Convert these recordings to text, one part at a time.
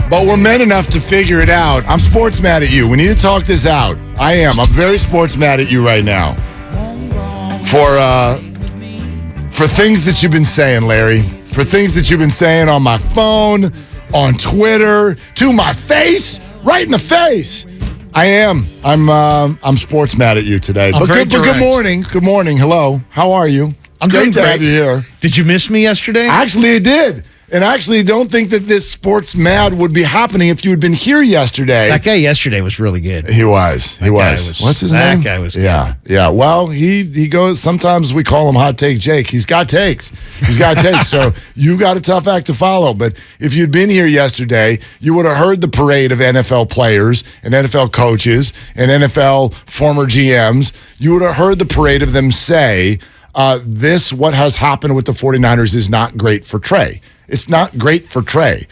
but we're men enough to figure it out. I'm sports mad at you. We need to talk this out. I am. I'm very sports mad at you right now. For things that you've been saying, Larry. For things that you've been saying on my phone, on Twitter, to my face, right in the face. I am. I'm sports mad at you today. But good morning. Good morning. Hello. How are you? I'm great to great. have you here. Did you miss me yesterday? Actually, I did. And I actually don't think that this sports mad would be happening if you had been here yesterday. That guy yesterday was really good. He was. What's his name? That guy was good. Yeah. Well, he goes, sometimes we call him Hot Take Jake. He's got takes. So you got a tough act to follow. But if you'd been here yesterday, you would have heard the parade of NFL players and NFL coaches and NFL former GMs. You would have heard the parade of them say, what has happened with the 49ers is not great for Trey. It's not great for Trey.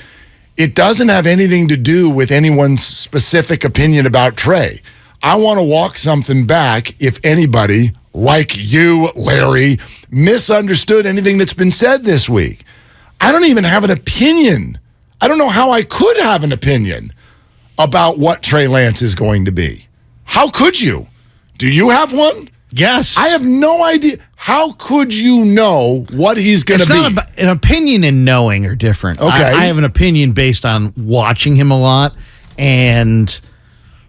It doesn't have anything to do with anyone's specific opinion about Trey. I want to walk something back if anybody, like you, Larry, misunderstood anything that's been said this week. I don't even have an opinion. I don't know how I could have an opinion about what Trey Lance is going to be. How could you? Do you have one? Yes. I have no idea. How could you know what he's going to be? It's not an opinion and knowing are different. Okay. I have an opinion based on watching him a lot and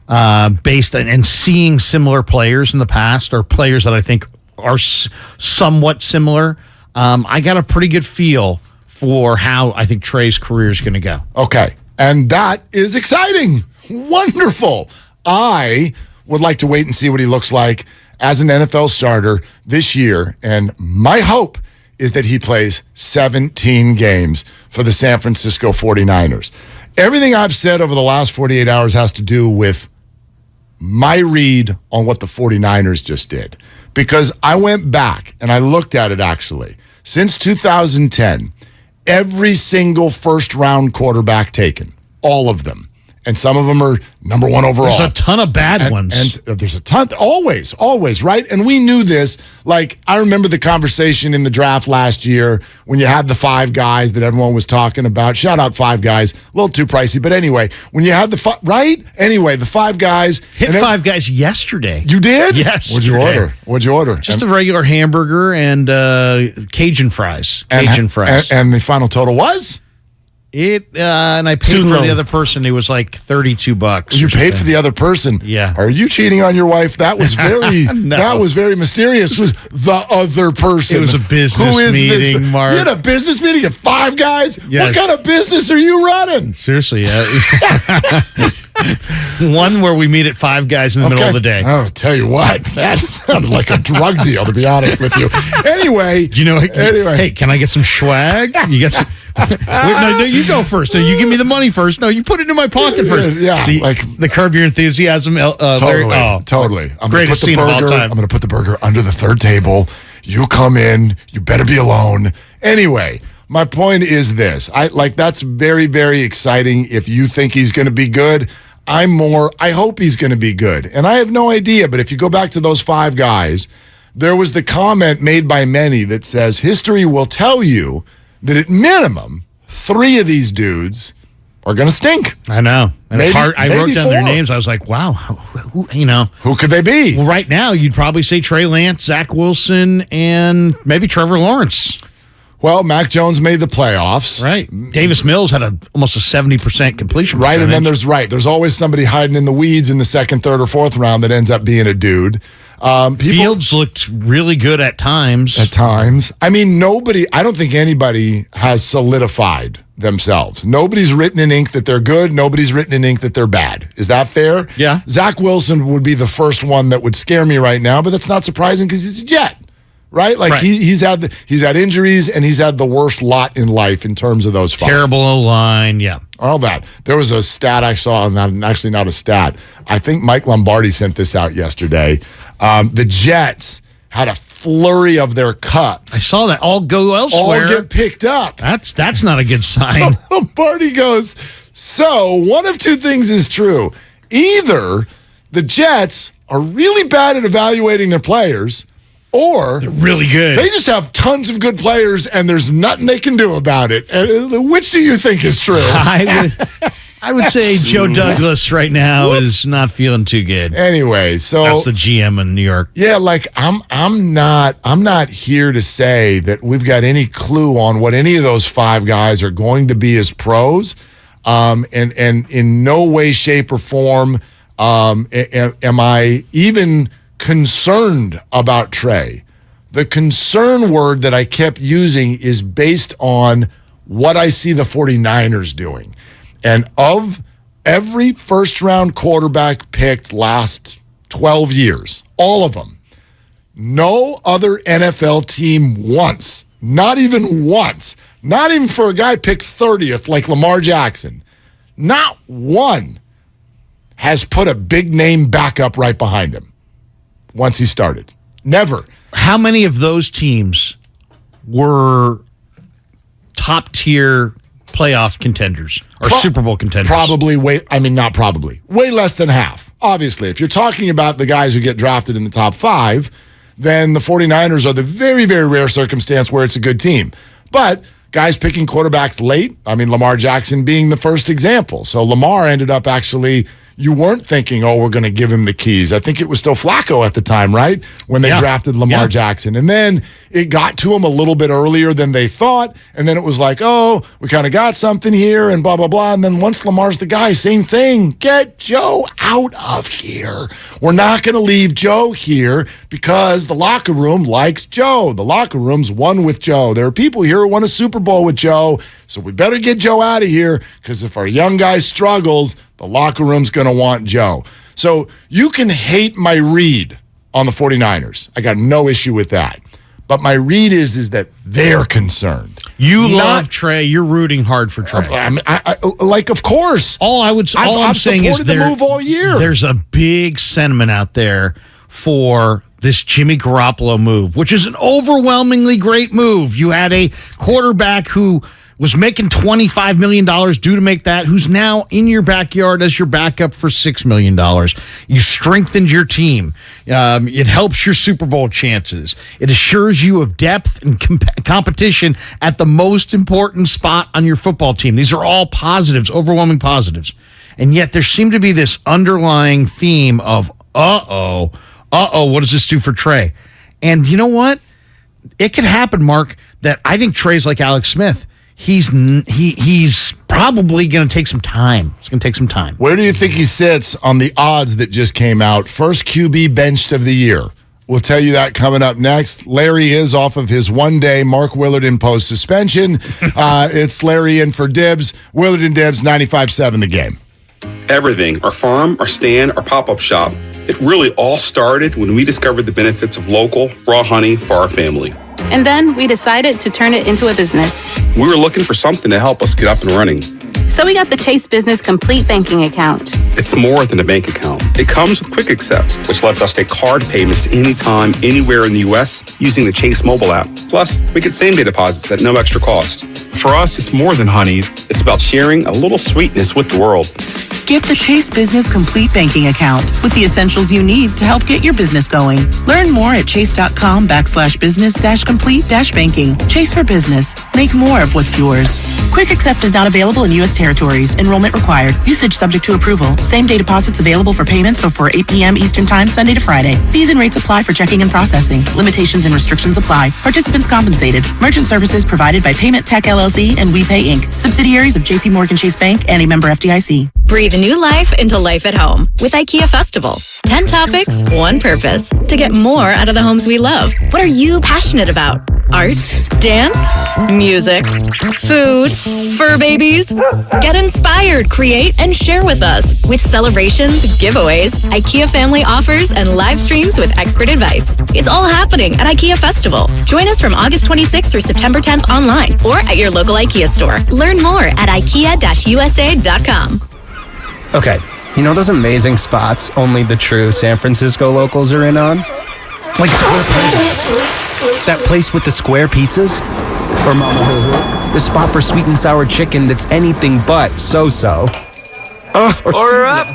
based on and seeing similar players in the past or players that I think are somewhat similar. I got a pretty good feel for how I think Trey's career is going to go. Okay. And that is exciting. Wonderful. I would like to wait and see what he looks like as an NFL starter this year, and my hope is that he plays 17 games for the San Francisco 49ers. Everything I've said over the last 48 hours has to do with my read on what the 49ers just did, because I went back and I looked at it actually. Since 2010, every single first-round quarterback taken, all of them, and some of them are number one overall. There's a ton of bad ones. And there's a ton, always, right? And we knew this. Like, I remember the conversation in the draft last year when you had the five guys that everyone was talking about. Shout out Five Guys. A little too pricey. But anyway, when you had the right? Anyway, the five guys. Hit Five Guys yesterday. You did? Yes. What'd you order? Just a regular hamburger and Cajun fries. Fries. And the final total was? And I paid for the other person. It was like $32. You paid for the other person? Yeah. Are you cheating on your wife? That was very no. That was very mysterious. It was the other person. It was a business meeting, Mark. You had a business meeting at Five Guys? Yes. What kind of business are you running? Seriously, yeah. One where we meet at Five Guys in the middle of the day. Oh, tell you what, that sounded like a drug deal, to be honest with you. Anyway. Hey, can I get some swag? You get some... Wait, no, you go first. No, you give me the money first. No, you put it in my pocket first. Yeah, the Curb Your Enthusiasm. Totally. I'm greatest scene of all time. I'm going to put the burger under the third table. You come in. You better be alone. Anyway, my point is this. That's very, very exciting. If you think he's going to be good, I hope he's going to be good. And I have no idea. But if you go back to those five guys, there was the comment made by many that says history will tell you that at minimum, three of these dudes are going to stink. I know. And maybe, it's hard. I wrote down four. their names. I was like, wow, who could they be? Well, right now, you'd probably say Trey Lance, Zach Wilson, and maybe Trevor Lawrence. Well, Mac Jones made the playoffs. Right. Davis Mills had almost a 70% completion right, percentage. And then there's always somebody hiding in the weeds in the second, third, or fourth round that ends up being a dude. Fields looked really good at times. I mean, I don't think anybody has solidified themselves. Nobody's written in ink that they're good. Nobody's written in ink that they're bad. Is that fair? Yeah. Zach Wilson would be the first one that would scare me right now, but that's not surprising because he's a Jet. Right? Like, right. He's had injuries, and he's had the worst lot in life in terms of those five. Terrible O-line, yeah. All that. There was a stat I saw, actually not a stat. I think Mike Lombardi sent this out yesterday. The Jets had a flurry of their cuts. I saw that. All go elsewhere. All get picked up. That's not a good sign. So Lombardi goes, so one of two things is true. Either the Jets are really bad at evaluating their players, or they're really good. They just have tons of good players, and there's nothing they can do about it. Which do you think is true? I I would say Joe Douglas right now is not feeling too good. Anyway, so that's the GM in New York. Yeah, like I'm not here to say that we've got any clue on what any of those 5 guys are going to be as pros. And in no way, shape, or form am I even concerned about Trey. The concern word that I kept using is based on what I see the 49ers doing. And of every first-round quarterback picked last 12 years, all of them, no other NFL team once, not even for a guy picked 30th like Lamar Jackson, not one has put a big-name backup right behind him once he started. Never. How many of those teams were top-tier playoff contenders or Super Bowl contenders? Way less than half. Obviously, if you're talking about the guys who get drafted in the top 5, then the 49ers are the very, very rare circumstance where it's a good team. But guys picking quarterbacks late, Lamar Jackson being the first example. So Lamar ended up actually, you weren't thinking, we're going to give him the keys. I think it was still Flacco at the time, right? When they drafted Lamar Jackson. And then it got to him a little bit earlier than they thought. And then it was like, we kind of got something here and blah, blah, blah. And then once Lamar's the guy, same thing. Get Joe out of here. We're not going to leave Joe here because the locker room likes Joe. The locker room's won with Joe. There are people here who won a Super Bowl with Joe. So we better get Joe out of here because if our young guy struggles, the locker room's going to want Joe. So you can hate my read on the 49ers. I got no issue with that. But my read is that they're concerned. You love Trey. You're rooting hard for Trey. Of course. I'm saying is the move all year. There's a big sentiment out there for this Jimmy Garoppolo move, which is an overwhelmingly great move. You had a quarterback who was making $25 million due to make that, who's now in your backyard as your backup for $6 million. You strengthened your team. It helps your Super Bowl chances. It assures you of depth and competition at the most important spot on your football team. These are all positives, overwhelming positives. And yet there seemed to be this underlying theme of, what does this do for Trey? And you know what? It could happen, Mark, that I think Trey's like Alex Smith. He's probably going to take some time. It's going to take some time. Where do you think he sits on the odds that just came out? First QB benched of the year. We'll tell you that coming up next. Larry is off of his one-day Mark Willard imposed suspension. It's Larry in for Dibs. Willard and Dibs, 95.7 The Game. Everything, our farm, our stand, our pop-up shop, it really all started when we discovered the benefits of local, raw honey for our family. And then we decided to turn it into a business. We were looking for something to help us get up and running. So we got the Chase Business Complete Banking Account. It's more than a bank account. It comes with Quick Accept, which lets us take card payments anytime, anywhere in the U.S. using the Chase mobile app. Plus, we get same-day deposits at no extra cost. For us, it's more than honey. It's about sharing a little sweetness with the world. Get the Chase Business Complete Banking Account with the essentials you need to help get your business going. Learn more at chase.com/business-complete-banking. Chase for business. Make more of what's yours. Quick Accept is not available in U.S. territories. Enrollment required. Usage subject to approval. Same-day deposits available for payments before 8 p.m. Eastern Time, Sunday to Friday. Fees and rates apply for checking and processing. Limitations and restrictions apply. Participants compensated. Merchant services provided by Payment Tech LLC and WePay Inc. Subsidiaries of J.P. Morgan Chase Bank and a member FDIC. Breathe new life into life at home with IKEA Festival. 10 topics, one purpose. To get more out of the homes we love. What are you passionate about? Art, dance, music, food, fur babies? Get inspired, create, and share with us. With celebrations, giveaways, IKEA family offers, and live streams with expert advice. It's all happening at IKEA Festival. Join us from August 26th through September 10th online or at your local IKEA store. Learn more at IKEA-USA.com. Okay, you know those amazing spots only the true San Francisco locals are in on? Like Square Pizza. That place with the square pizzas? Or Mama Hoo-Hoo. The spot for sweet and sour chicken that's anything but so-so. Order up!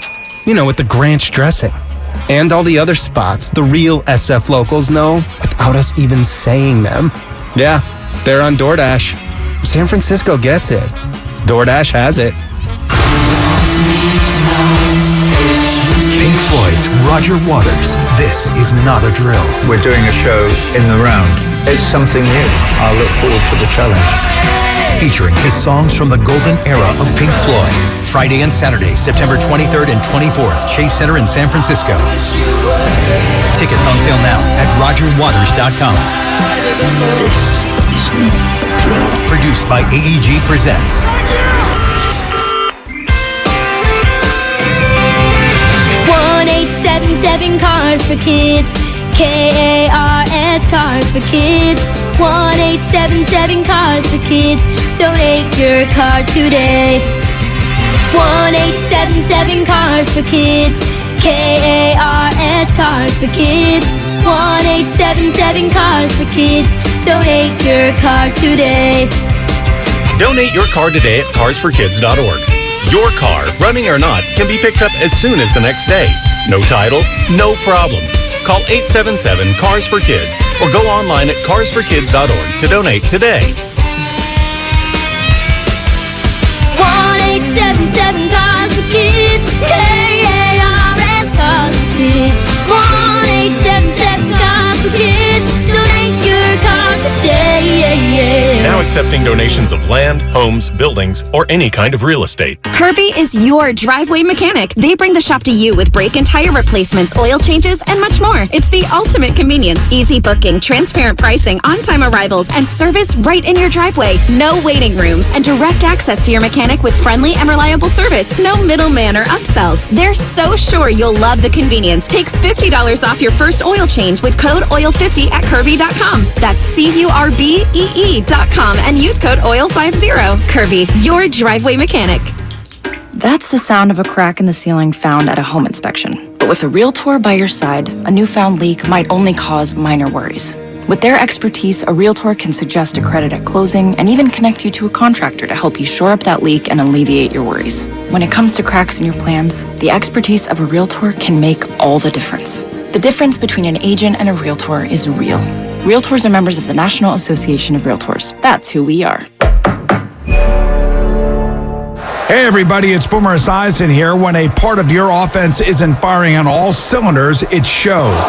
You know, with the Granch dressing. And all the other spots the real SF locals know without us even saying them. Yeah, they're on DoorDash. San Francisco gets it. DoorDash has it. Floyd's Roger Waters. This is not a drill. We're doing a show in the round. It's something new. I look forward to the challenge. Featuring his songs from the golden era of Pink Floyd. Friday and Saturday, September 23rd and 24th, Chase Center in San Francisco. Tickets on sale now at rogerwaters.com. Produced by AEG Presents. 1877 Cars for Kids. KARS Cars for Kids. 1877 Cars for Kids. Donate your car today. 1877 Cars for Kids. KARS Cars for Kids. 1877 Cars for Kids. Donate your car today. Donate your car today at carsforkids.org. Your car, running or not, can be picked up as soon as the next day. No title, no problem. Call 877-CARS-FOR-KIDS or go online at carsforkids.org to donate today. 1877 Cars for Kids. KARS Cars for Kids. 1877 Cars for Kids. Donate your car today. Now accepting donations of land, homes, buildings, or any kind of real estate. Kirby is your driveway mechanic. They bring the shop to you with brake and tire replacements, oil changes, and much more. It's the ultimate convenience. Easy booking, transparent pricing, on-time arrivals, and service right in your driveway. No waiting rooms, and direct access to your mechanic with friendly and reliable service. No middleman or upsells. They're so sure you'll love the convenience. Take $50 off your first oil change with code OIL50 at Kirby.com. That's CURBEE.com and use code OIL50. Kirby, your driveway mechanic. That's the sound of a crack in the ceiling found at a home inspection. But with a Realtor by your side, a newfound leak might only cause minor worries. With their expertise, a Realtor can suggest a credit at closing and even connect you to a contractor to help you shore up that leak and alleviate your worries. When it comes to cracks in your plans, the expertise of a Realtor can make all the difference. The difference between an agent and a Realtor is real. Realtors are members of the National Association of Realtors. That's who we are. Hey everybody, it's Boomer Esiason here. When a part of your offense isn't firing on all cylinders, it shows.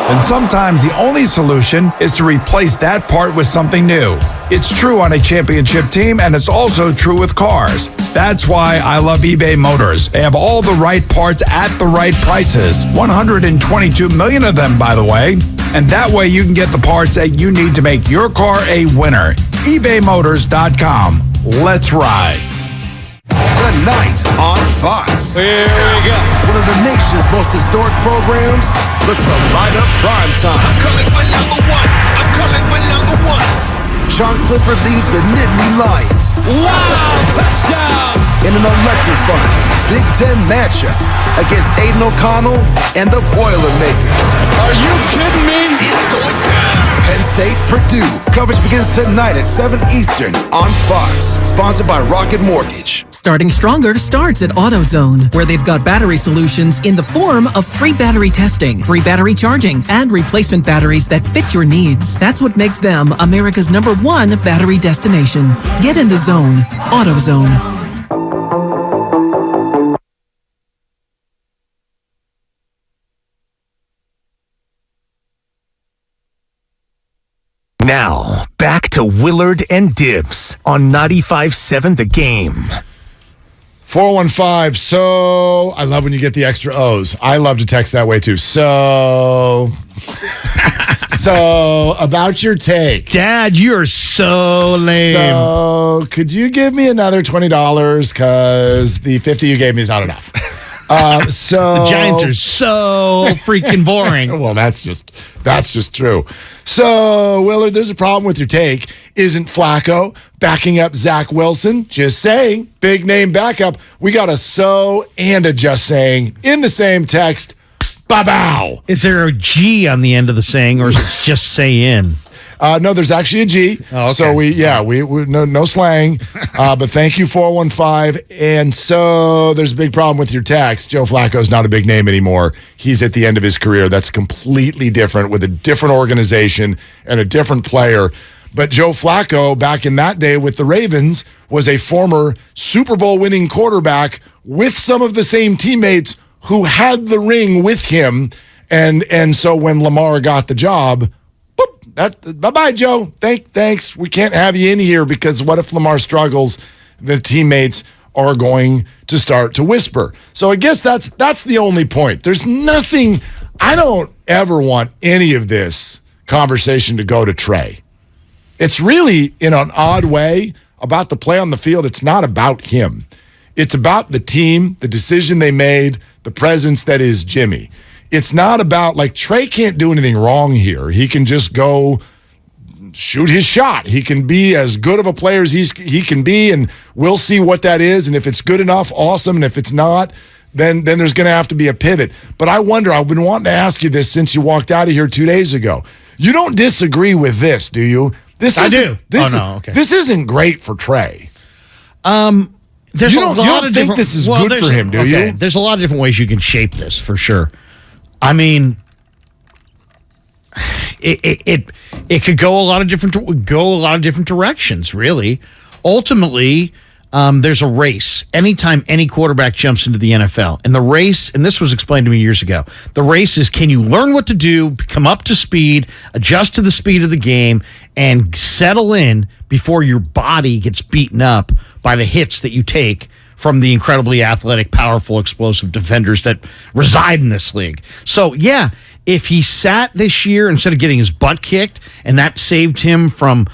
And sometimes the only solution is to replace that part with something new. It's true on a championship team, and it's also true with cars. That's why I love eBay Motors. They have all the right parts at the right prices. 122 million of them, by the way. And that way you can get the parts that you need to make your car a winner. ebaymotors.com. Let's ride. Tonight on Fox. Here we go. One of the nation's most historic programs looks to light up prime time. I'm coming for number one. I'm coming for number one. Sean Clifford leads the Nittany Lions. Wow! Touchdown! In an electrifying Big Ten matchup against Aiden O'Connell and the Boilermakers. Are you kidding me? It's going down. Penn State, Purdue. Coverage begins tonight at 7 Eastern on Fox. Sponsored by Rocket Mortgage. Starting Stronger starts at AutoZone, where they've got battery solutions in the form of free battery testing, free battery charging, and replacement batteries that fit your needs. That's what makes them America's #1 battery destination. Get in the zone. AutoZone. Now, back to Willard and Dibs on 95.7 The Game. 415. So, I love when you get the extra O's. I love to text that way too. So, about your take. Dad, you're so lame. So, could you give me another $20? Because the 50 you gave me is not enough. The Giants are so freaking boring. Well, that's just true. So, Willard, there's a problem with your take. Isn't Flacco backing up Zach Wilson? Just saying. Big name backup. We got a so and a just saying in the same text. Ba-bow. Is there a G on the end of the saying, or is it just saying? No, there's actually a G. Oh, okay. So we no slang. But thank you, 415. And so there's a big problem with your text. Joe Flacco's not a big name anymore. He's at the end of his career. That's completely different with a different organization and a different player. But Joe Flacco, back in that day with the Ravens, was a former Super Bowl winning quarterback with some of the same teammates who had the ring with him. And so when Lamar got the job, bye-bye, Joe. Thanks. We can't have you in here because what if Lamar struggles? The teammates are going to start to whisper. So I guess that's the only point. There's nothing. I don't ever want any of this conversation to go to Trey. It's really, in an odd way, about the play on the field. It's not about him. It's about the team, the decision they made, the presence that is Jimmy. It's not about, like, Trey can't do anything wrong here. He can just go shoot his shot. He can be as good of a player as he can be, and we'll see what that is. And if it's good enough, awesome. And if it's not, then there's going to have to be a pivot. But I wonder, I've been wanting to ask you this since you walked out of here 2 days ago. You don't disagree with this, do you? I do. Okay. This isn't great for Trey. There's you don't think this is good for him, do you? There's a lot of different ways you can shape this, for sure. I mean, it could go a lot of different directions, really. Ultimately, there's a race anytime any quarterback jumps into the NFL. And the race, and this was explained to me years ago, the race is, can you learn what to do, come up to speed, adjust to the speed of the game, and settle in before your body gets beaten up by the hits that you take from the incredibly athletic, powerful, explosive defenders that reside in this league. So, yeah, if he sat this year instead of getting his butt kicked, and that saved him from,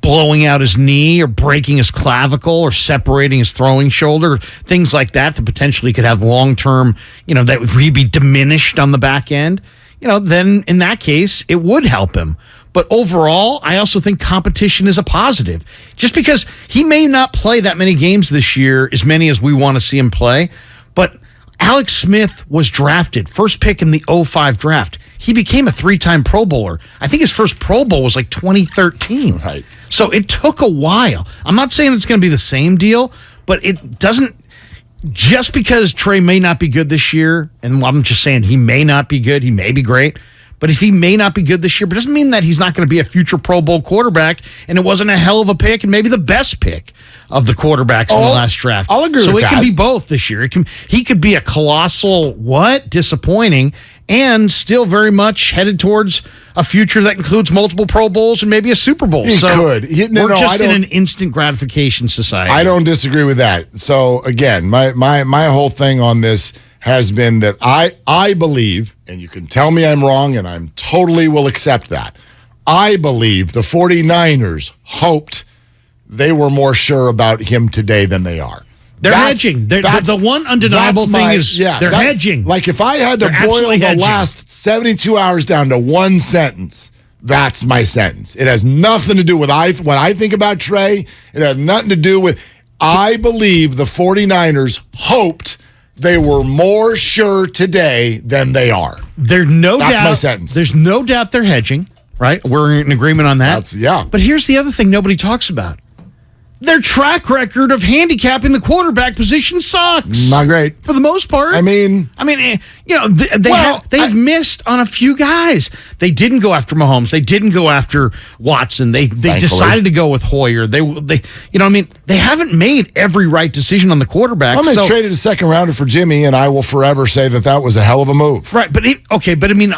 blowing out his knee or breaking his clavicle or separating his throwing shoulder, things like that potentially could have long-term, that would really be diminished on the back end, then in that case, it would help him. But overall, I also think competition is a positive. Just because he may not play that many games this year, as many as we want to see him play, but Alex Smith was drafted, first pick in the 2005 draft. He became a 3-time Pro Bowler. I think his first Pro Bowl was like 2013. Right. So it took a while. I'm not saying it's going to be the same deal, but it doesn't, just because Trey may not be good this year, and I'm just saying he may not be good, he may be great, but if he may not be good this year, but it doesn't mean that he's not going to be a future Pro Bowl quarterback, and it wasn't a hell of a pick, and maybe the best pick of the quarterbacks in the last draft. I'll agree with that. So it can be both this year. He could be a colossal, disappointing, and still very much headed towards a future that includes multiple Pro Bowls and maybe a Super Bowl. He could. We're just in an instant gratification society. I don't disagree with that. So, again, my whole thing on this has been that I believe, and you can tell me I'm wrong, and I'm totally will accept that. I believe the 49ers hoped they were more sure about him today than they are. They're hedging. The one undeniable thing is they're hedging. Like, if I had to boil the last 72 hours down to one sentence, that's my sentence. It has nothing to do with what I think about Trey. It has nothing to do with, I believe the 49ers hoped they were more sure today than they are. There's no doubt. That's my sentence. There's no doubt they're hedging, right? We're in agreement on that. But here's the other thing nobody talks about. Their track record of handicapping the quarterback position sucks. Not great. For the most part. They've missed on a few guys. They didn't go after Mahomes. They didn't go after Watson. They decided to go with Hoyer. They haven't made every right decision on the quarterback. They traded a second rounder for Jimmy, and I will forever say that was a hell of a move. Right, but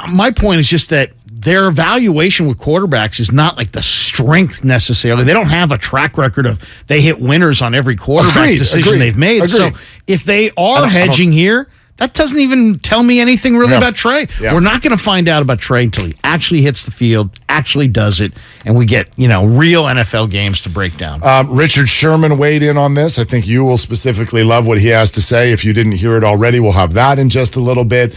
my point is just that their evaluation with quarterbacks is not like the strength necessarily. They don't have a track record of they hit winners on every quarterback decision they've made. Agreed. So if they are hedging here, that doesn't even tell me anything really about Trey. Yeah. We're not going to find out about Trey until he actually hits the field, actually does it, and we get, real NFL games to break down. Richard Sherman weighed in on this. I think you will specifically love what he has to say. If you didn't hear it already, we'll have that in just a little bit.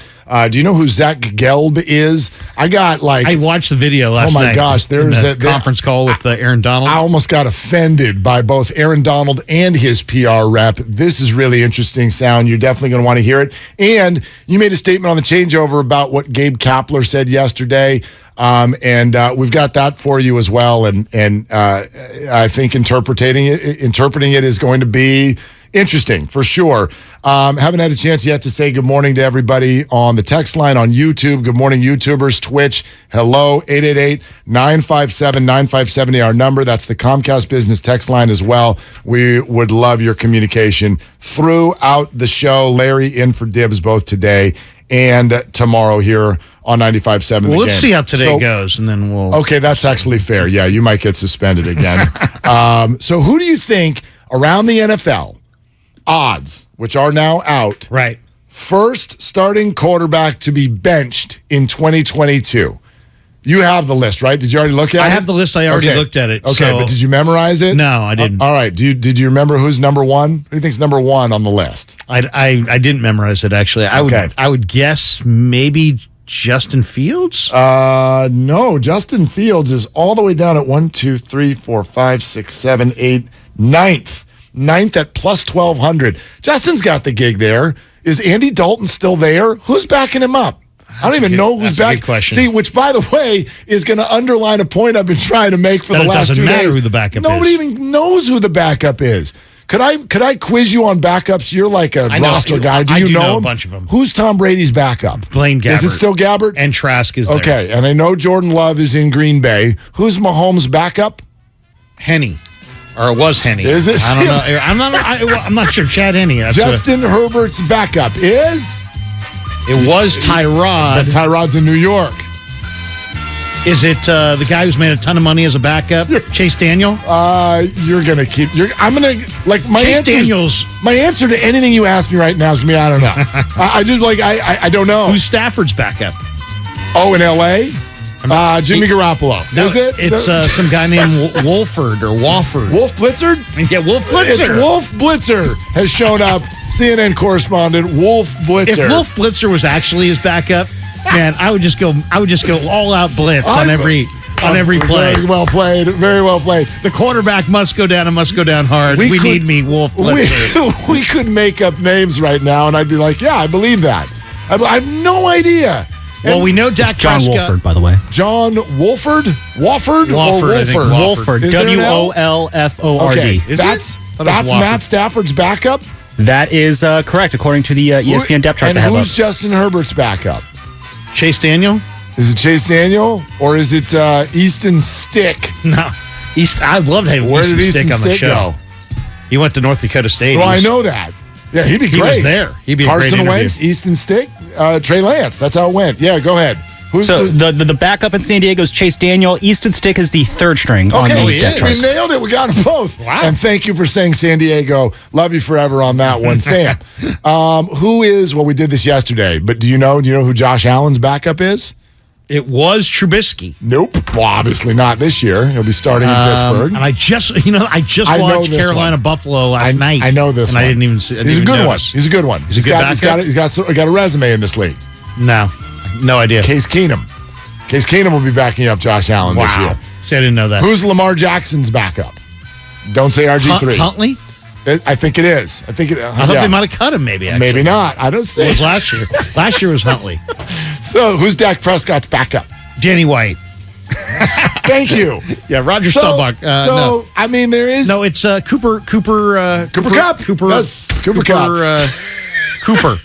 Do you know who Zach Gelb is? I watched the video last night. Oh my gosh, there's a conference call with Aaron Donald. I almost got offended by both Aaron Donald and his PR rep. This is really interesting sound. You're definitely going to want to hear it. And you made a statement on the changeover about what Gabe Kapler said yesterday. And we've got that for you as well. And I think interpreting it is going to be interesting for sure. Haven't had a chance yet to say good morning to everybody on the text line on YouTube. Good morning, YouTubers, Twitch. Hello, 888-957-9570, our number. That's the Comcast Business text line as well. We would love your communication throughout the show. Larry in for Dibs both today and tomorrow here on 95.7. Well, let's see how today goes, and then we'll... Okay, that's actually fair. Yeah, you might get suspended again. So who do you think around the NFL, odds, which are now out, right? First starting quarterback to be benched in 2022? You have the list, right? Did you already look at it? I have the list. I already looked at it. Okay, but did you memorize it? No, I didn't. All right. Did you remember who's number one? Who do you think's number one on the list? I didn't memorize it, actually. I would guess maybe Justin Fields? No, Justin Fields is all the way down at 1, 2, 3, 4, 5, 6, 7, 8, 9th. 9th at plus 1,200. Justin's got the gig there. Is Andy Dalton still there? Who's backing him up? I don't even know who's back. Good question. See, which, by the way, is going to underline a point I've been trying to make for the last 2 days. It doesn't matter who the backup is. Nobody even knows who the backup is. Could I quiz you on backups? You're like a roster guy. Do you know a bunch of them. Who's Tom Brady's backup? Blaine Gabbert. Is it still Gabbert? And Trask is there. Okay, and I know Jordan Love is in Green Bay. Who's Mahomes' backup? Henne. Or it was Henne. Is it? I don't know. I'm not sure. Chad Henne. Justin Herbert's backup is? It was Tyrod. But Tyrod's in New York. Is it the guy who's made a ton of money as a backup? Chase Daniel? You're gonna keep. I'm gonna like my Chase answer. Daniels. My answer to anything you ask me right now is gonna be I don't know. I just like I don't know. Who's Stafford's backup? Oh, in L.A. Jimmy Garoppolo. No, is it? It's some guy named Wolford or Wofford. Wolf Blitzer? Yeah, Wolf Blitzer. It's Wolf Blitzer has shown up. CNN correspondent Wolf Blitzer. If Wolf Blitzer was actually his backup, man, I would just go all out blitz on every play. Very well played. Very well played. The quarterback must go down and must go down hard. We need me, Wolf Blitzer. We could make up names right now, and I'd be like, yeah, I believe that. I have no idea. Well, we know Dak John Prescott. Wolford, by the way. John Wolford? Wofford? Wolford. Wolford. Okay, that's Matt Stafford's backup? That is correct, according to the ESPN depth chart. And who's Justin Herbert's backup? Chase Daniel? Is it Chase Daniel? Or is it Easton Stick? No. I'd love to have Easton Stick on the show. He went to North Dakota State. Well, I know that. Yeah, he'd be great. He was there. He'd be Carson a great interview. Wentz, Easton Stick, Trey Lance. That's how it went. Yeah, go ahead. The backup in San Diego is Chase Daniel. Easton Stick is the third string on the depth chart. We nailed it. We got them both. Wow. And thank you for saying San Diego. Love you forever on that one. Sam, who is, well, we did this yesterday, but do you know who Josh Allen's backup is? It was Trubisky. Nope. Well, obviously not this year. He'll be starting in Pittsburgh. And I just watched Carolina Buffalo last night. I know this and one. I didn't even see. He's a good one. He's a good one. He's a good backup? He's got a resume in this league. No idea. Case Keenum. Case Keenum will be backing up Josh Allen this year. See, I didn't know that. Who's Lamar Jackson's backup? Don't say RG3. Huntley? I think it is. I thought they might have cut him, maybe. Actually. Maybe not. I don't see. It was last year. Last year was Huntley. So, who's Dak Prescott's backup? Danny White. Thank you. Yeah, Roger Staubach. No. I mean, there is. No, it's Cooper Cup. That's Cooper Cup. Cooper.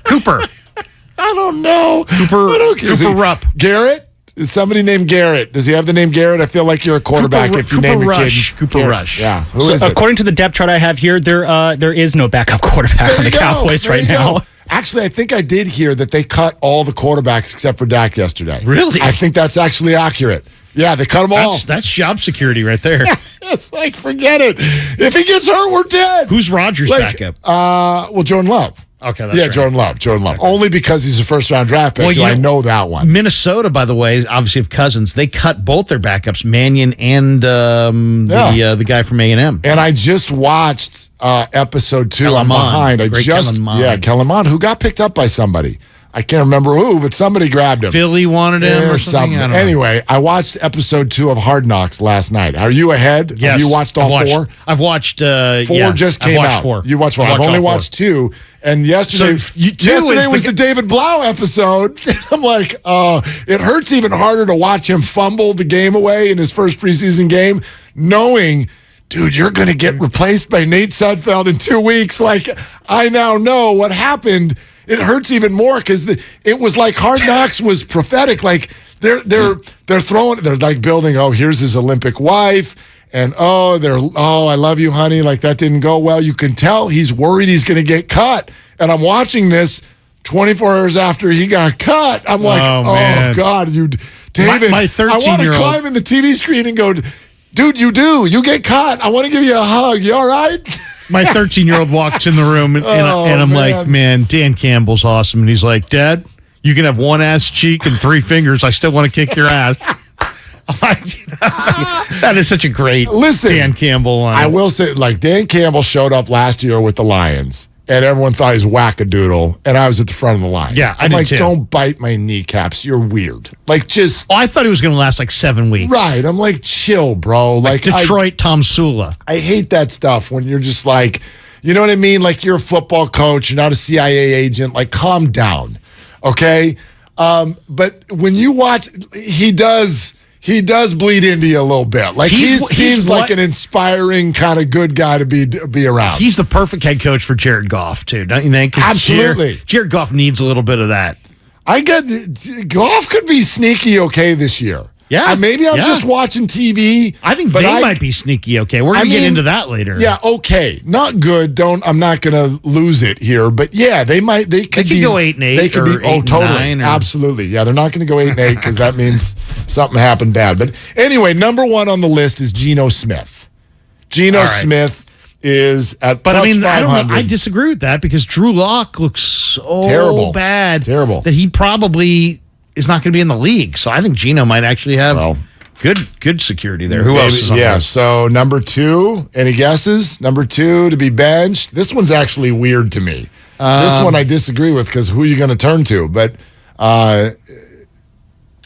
I don't know. Cooper Rupp. Garrett? Is somebody named Garrett? Does he have the name Garrett? I feel like you're a quarterback if you name a kid. Cooper Rush. Yeah. Who is it? According to the depth chart I have here, there is no backup quarterback on the Cowboys right now. Actually, I think I did hear that they cut all the quarterbacks except for Dak yesterday. Really? I think that's actually accurate. Yeah, they cut them all. That's job security right there. It's like, forget it. If he gets hurt, we're dead. Who's Rodgers' backup? Well, Jordan Love. Okay, that's right. Jordan Love. Okay. Only because he's a first-round draft pick I know that one. Minnesota, by the way, obviously have Cousins. They cut both their backups, Mannion and the guy from A&M. And I just watched episode 2. I'm behind. Kellen Mond, who got picked up by somebody. I can't remember who, but somebody grabbed him. Philly wanted him or something. Anyway, I watched episode 2 of Hard Knocks last night. Are you ahead? Yes. Have you watched all 4? I've watched 4 just came out. 4. You watched 4. I've only watched 2. And yesterday was the David Blau episode. I'm like, it hurts even harder to watch him fumble the game away in his first preseason game, knowing dude, you're going to get replaced by Nate Sudfeld in 2 weeks. Like, I now know what happened. It hurts even more because it was like Hard Knocks was prophetic. Like, they're like building, oh, here's his Olympic wife. And, I love you, honey. Like, that didn't go well. You can tell he's worried he's going to get cut. And I'm watching this 24 hours after he got cut. I'm like, oh God, David, my 13-year-old. I want to climb in the TV screen and go, dude, you get caught. I want to give you a hug. You all right? My 13-year-old walks in the room, and I'm like, man, Dan Campbell's awesome. And he's like, Dad, you can have one ass cheek and 3 fingers. I still want to kick your ass. I'm like, that is such a great Dan Campbell line. I will say, like, Dan Campbell showed up last year with the Lions, and everyone thought he was wackadoodle, and I was at the front of the line. Yeah, I'm like, don't bite my kneecaps. You're weird. Like, just... I thought it was going to last like 7 weeks. Right. I'm like, chill, bro. Like Detroit Tom Sula. I hate that stuff when you're just like, you know what I mean? Like, you're a football coach. You're not a CIA agent. Like, calm down. Okay? But when you watch, he does bleed into you a little bit. Like, he seems like an inspiring kind of good guy to be around. He's the perfect head coach for Jared Goff, too, don't you think? Absolutely. Jared Goff needs a little bit of that. Goff could be sneaky okay this year. Yeah. Maybe I'm just watching TV. I think they might be sneaky okay. We're going to get into that later. Yeah, okay. Not good. I'm not going to lose it here. But yeah, they could go 8-8. They could be 8-9. Absolutely. Yeah, they're not going to go 8-8 because that means something happened bad. But anyway, number 1 on the list is Geno Smith. Geno Smith is at plus 500. I don't know. I disagree with that because Drew Lock looks so bad. Terrible. That he probably is not going to be in the league. So I think Geno might actually have good security there. Who else is on the list? So number 2, any guesses? Number 2 to be benched. This one's actually weird to me. This one I disagree with because who are you going to turn to? But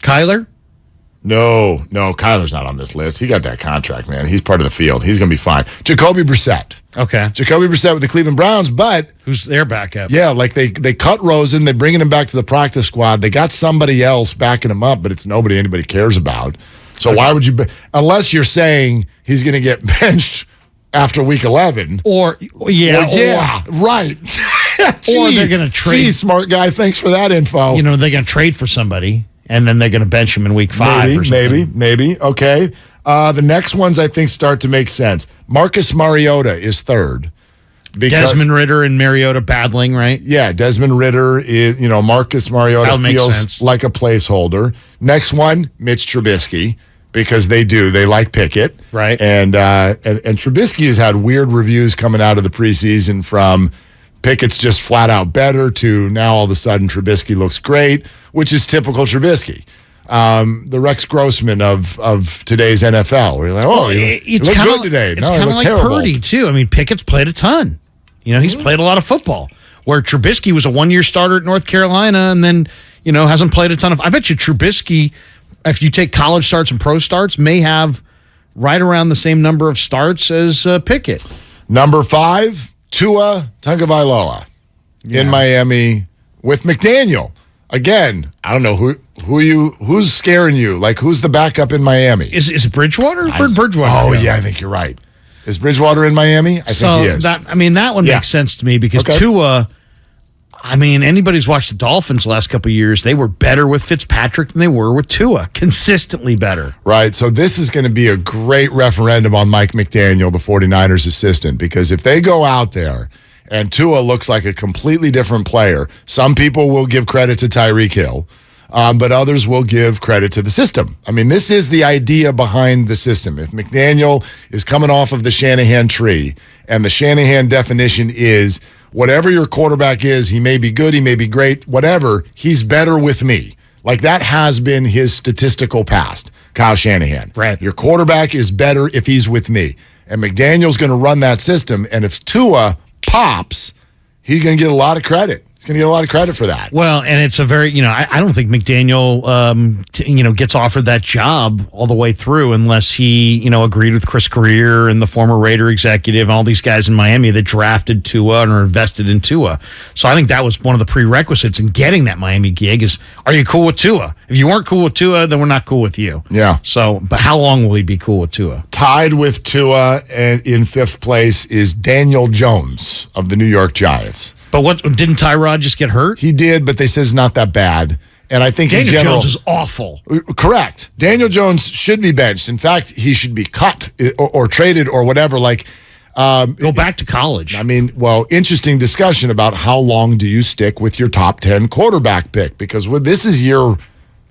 Kyler? No, Kyler's not on this list. He got that contract, man. He's part of the field. He's going to be fine. Jacoby Brissett. Okay. Jacoby Brissett with the Cleveland Browns, but... Who's their backup? Yeah, like they cut Rosen. They're bringing him back to the practice squad. They got somebody else backing him up, but it's nobody anybody cares about. So why would you... Unless you're saying he's going to get benched after week 11. Right. Or they're going to trade... Gee, smart guy, thanks for that info. You know, they're going to trade for somebody, and then they're going to bench him in week 5 or something. Maybe. Okay. The next ones I think start to make sense. Marcus Mariota is 3rd. Desmond Ridder and Mariota battling, right? Yeah, Desmond Ridder is, Marcus Mariota feels like a placeholder. Next one, Mitch Trubisky, because they like Pickett. Right. And Trubisky has had weird reviews coming out of the preseason from Pickett's just flat out better to now all of a sudden Trubisky looks great, which is typical Trubisky. The Rex Grossman of today's NFL. Where you're like, he looked good today. It's kind of like terrible. Purdy, too. I mean, Pickett's played a ton. He's played a lot of football. Where Trubisky was a 1-year starter at North Carolina and then, hasn't played a ton of... I bet you Trubisky, if you take college starts and pro starts, may have right around the same number of starts as Pickett. Number 5, Tua Tagovailoa in Miami with McDaniel. Again, I don't know who's scaring you. Like, who's the backup in Miami? Is it Bridgewater? Where'd Bridgewater go? Yeah, I think you're right. Is Bridgewater in Miami? I think he is. That one makes sense to me because Tua, anybody who's watched the Dolphins the last couple of years, they were better with Fitzpatrick than they were with Tua. Consistently better. Right. So this is going to be a great referendum on Mike McDaniel, the 49ers assistant, because if they go out there and Tua looks like a completely different player, some people will give credit to Tyreek Hill, but others will give credit to the system. This is the idea behind the system. If McDaniel is coming off of the Shanahan tree, and the Shanahan definition is whatever your quarterback is, he may be good, he may be great, whatever, he's better with me. Like, that has been his statistical past, Kyle Shanahan. Right. Your quarterback is better if he's with me. And McDaniel's going to run that system, and if Tua pops, he's going to get a lot of credit. He's going to get a lot of credit for that. Well, and it's a very, I don't think McDaniel, gets offered that job all the way through unless he, agreed with Chris Greer and the former Raider executive and all these guys in Miami that drafted Tua and are invested in Tua. So I think that was one of the prerequisites in getting that Miami gig is, are you cool with Tua? If you weren't cool with Tua, then we're not cool with you. Yeah. So, but how long will he be cool with Tua? Tied with Tua and in fifth place is Daniel Jones of the New York Giants. But what didn't Tyrod just get hurt? He did, but they said it's not that bad. And I think Daniel in general, Jones is awful. Correct. Daniel Jones should be benched. In fact, he should be cut or traded or whatever. Go back to college. I mean, interesting discussion about how long do you stick with your top 10 quarterback pick? Because this is year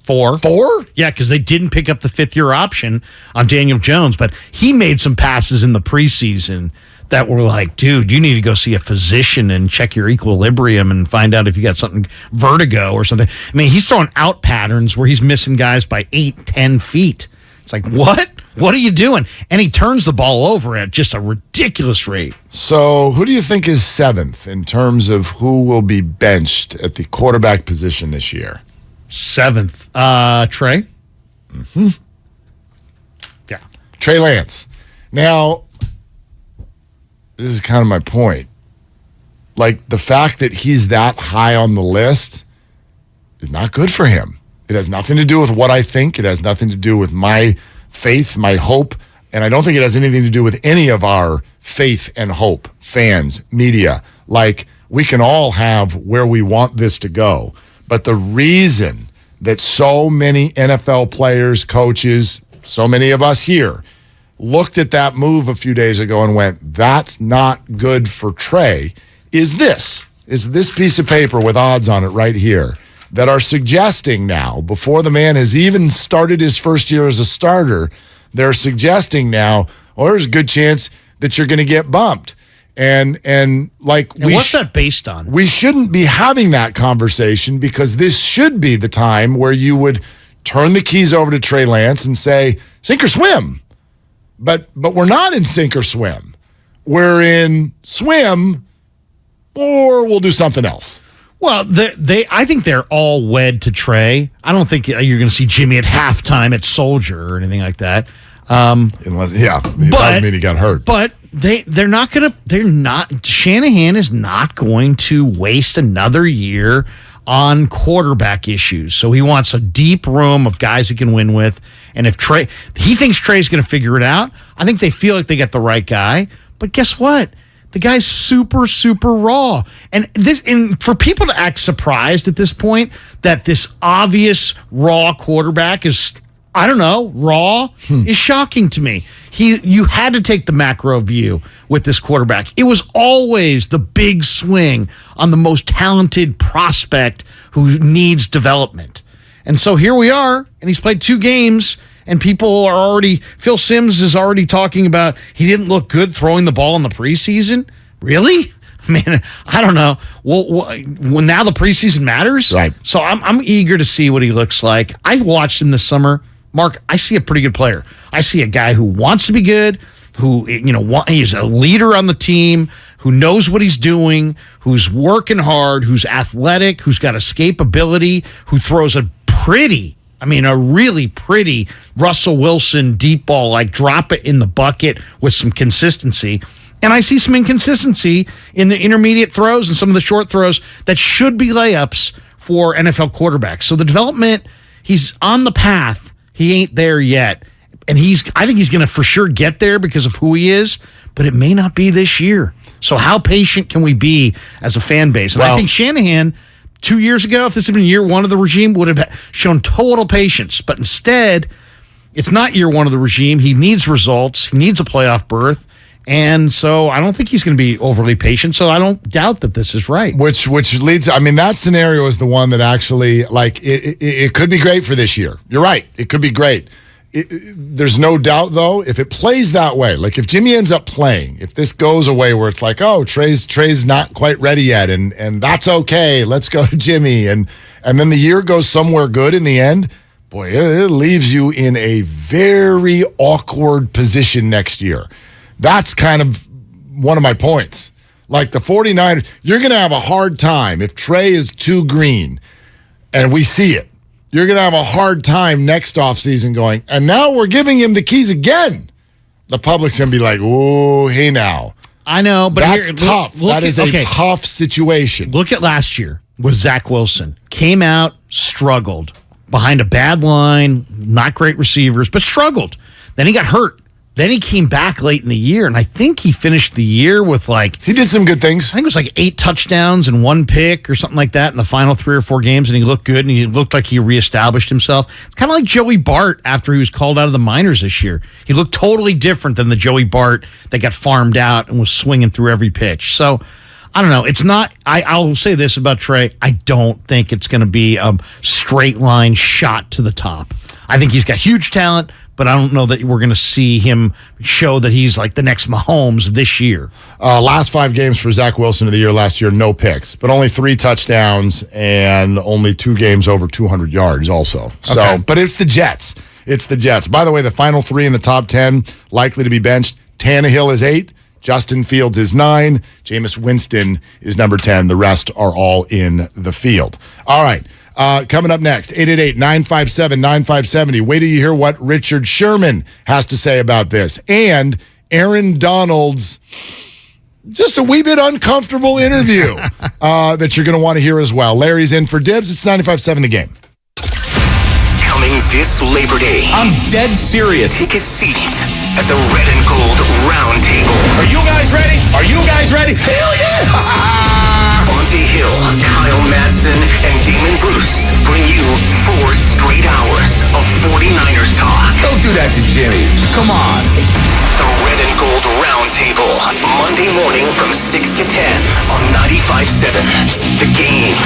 4. 4? Yeah, because they didn't pick up the fifth-year option on Daniel Jones, but he made some passes in the preseason that were like, dude, you need to go see a physician and check your equilibrium and find out if you got something, vertigo or something. I mean, he's throwing out patterns where he's missing guys by 8-10 feet. It's like, what? What are you doing? And he turns the ball over at just a ridiculous rate. So who do you think is 7th in terms of who will be benched at the quarterback position this year? 7th. Trey? Mm-hmm. Yeah. Trey Lance. Now, this is kind of my point. Like, the fact that he's that high on the list is not good for him. It has nothing to do with what I think. It has nothing to do with my faith, my hope, and I don't think it has anything to do with any of our faith and hope, fans, media. Like, we can all have where we want this to go. But the reason that so many NFL players, coaches, so many of us here looked at that move a few days ago and went, that's not good for Trey, is this piece of paper with odds on it right here that are suggesting now, before the man has even started his first year as a starter, they're suggesting now, there's a good chance that you're going to get bumped. And what's that based on? We shouldn't be having that conversation because this should be the time where you would turn the keys over to Trey Lance and say, sink or swim. But we're not in sink or swim. We're in swim, or we'll do something else. Well, I think they're all wed to Trey. I don't think you're going to see Jimmy at halftime at Soldier or anything like that. Unless, that doesn't mean he got hurt. But Shanahan is not going to waste another year on quarterback issues. So he wants a deep room of guys he can win with. And if he thinks Trey's going to figure it out, I think they feel like they got the right guy. But guess what? The guy's super, super raw. And for people to act surprised at this point that this obvious raw quarterback is, I don't know, raw is shocking to me. You had to take the macro view with this quarterback. It was always the big swing on the most talented prospect who needs development. And so here we are, and he's played 2 games, and people are already, Phil Simms is already talking about he didn't look good throwing the ball in the preseason. Really? I mean, I don't know. Well, now the preseason matters? Right. So I'm eager to see what he looks like. I've watched him this summer. Mark, I see a pretty good player. I see a guy who wants to be good, who, he's a leader on the team, who knows what he's doing, who's working hard, who's athletic, who's got escapability, who throws a really pretty Russell Wilson deep ball, like drop it in the bucket with some consistency. And I see some inconsistency in the intermediate throws and some of the short throws that should be layups for NFL quarterbacks. So the development, he's on the path. He ain't there yet. And I think he's going to for sure get there because of who he is, but it may not be this year. So how patient can we be as a fan base? And I think Shanahan, 2 years ago, if this had been year 1 of the regime, would have shown total patience. But instead, it's not year 1 of the regime. He needs results. He needs a playoff berth. And so I don't think he's going to be overly patient. So I don't doubt that this is right. Which leads, that scenario is the one that actually, it could be great for this year. You're right. It could be great. There's no doubt, though, if it plays that way, like if Jimmy ends up playing, if this goes away where it's like, Trey's not quite ready yet, and that's okay, let's go to Jimmy, and then the year goes somewhere good in the end, boy, it leaves you in a very awkward position next year. That's kind of one of my points. Like the 49ers, you're going to have a hard time if Trey is too green, and we see it. You're going to have a hard time next offseason going, and now we're giving him the keys again. The public's going to be like, oh, hey now. I know, but that's tough. That is a tough situation. Look at last year with Zach Wilson. Came out, struggled. Behind a bad line, not great receivers, but struggled. Then he got hurt. Then he came back late in the year, and I think he finished the year with he did some good things. I think it was like 8 touchdowns and 1 pick or something like that in the final 3 or 4 games, and he looked good, and he looked like he reestablished himself. It's kind of like Joey Bart after he was called out of the minors this year. He looked totally different than the Joey Bart that got farmed out and was swinging through every pitch. So, I don't know. It's not. I'll say this about Trey. I don't think it's going to be a straight line shot to the top. I think he's got huge talent, but I don't know that we're going to see him show that he's like the next Mahomes this year. Last 5 games for Zach Wilson of the year last year, no picks, but only 3 touchdowns and only 2 games over 200 yards also. So, okay. But it's the Jets. It's the Jets. By the way, the final 3 in the top 10 likely to be benched. Tannehill is 8. Justin Fields is 9. Jameis Winston is number 10. The rest are all in the field. All right. Coming up next, 888-957-9570. Wait till you hear what Richard Sherman has to say about this. And Aaron Donald's just a wee bit uncomfortable interview that you're going to want to hear as well. Larry's in for Dibs. It's 95.7 The Game. Coming this Labor Day. I'm dead serious. Take a seat at the Red and Gold Round Table. Are you guys ready? Are you guys ready? Hell yeah! Monty Hill, Kyle Madsen, and Damon Bruce bring you 4 straight hours of 49ers talk. Don't do that to Jimmy. Come on. The Red and Gold Round Table, Monday morning from 6 to 10 on 95.7 The Game.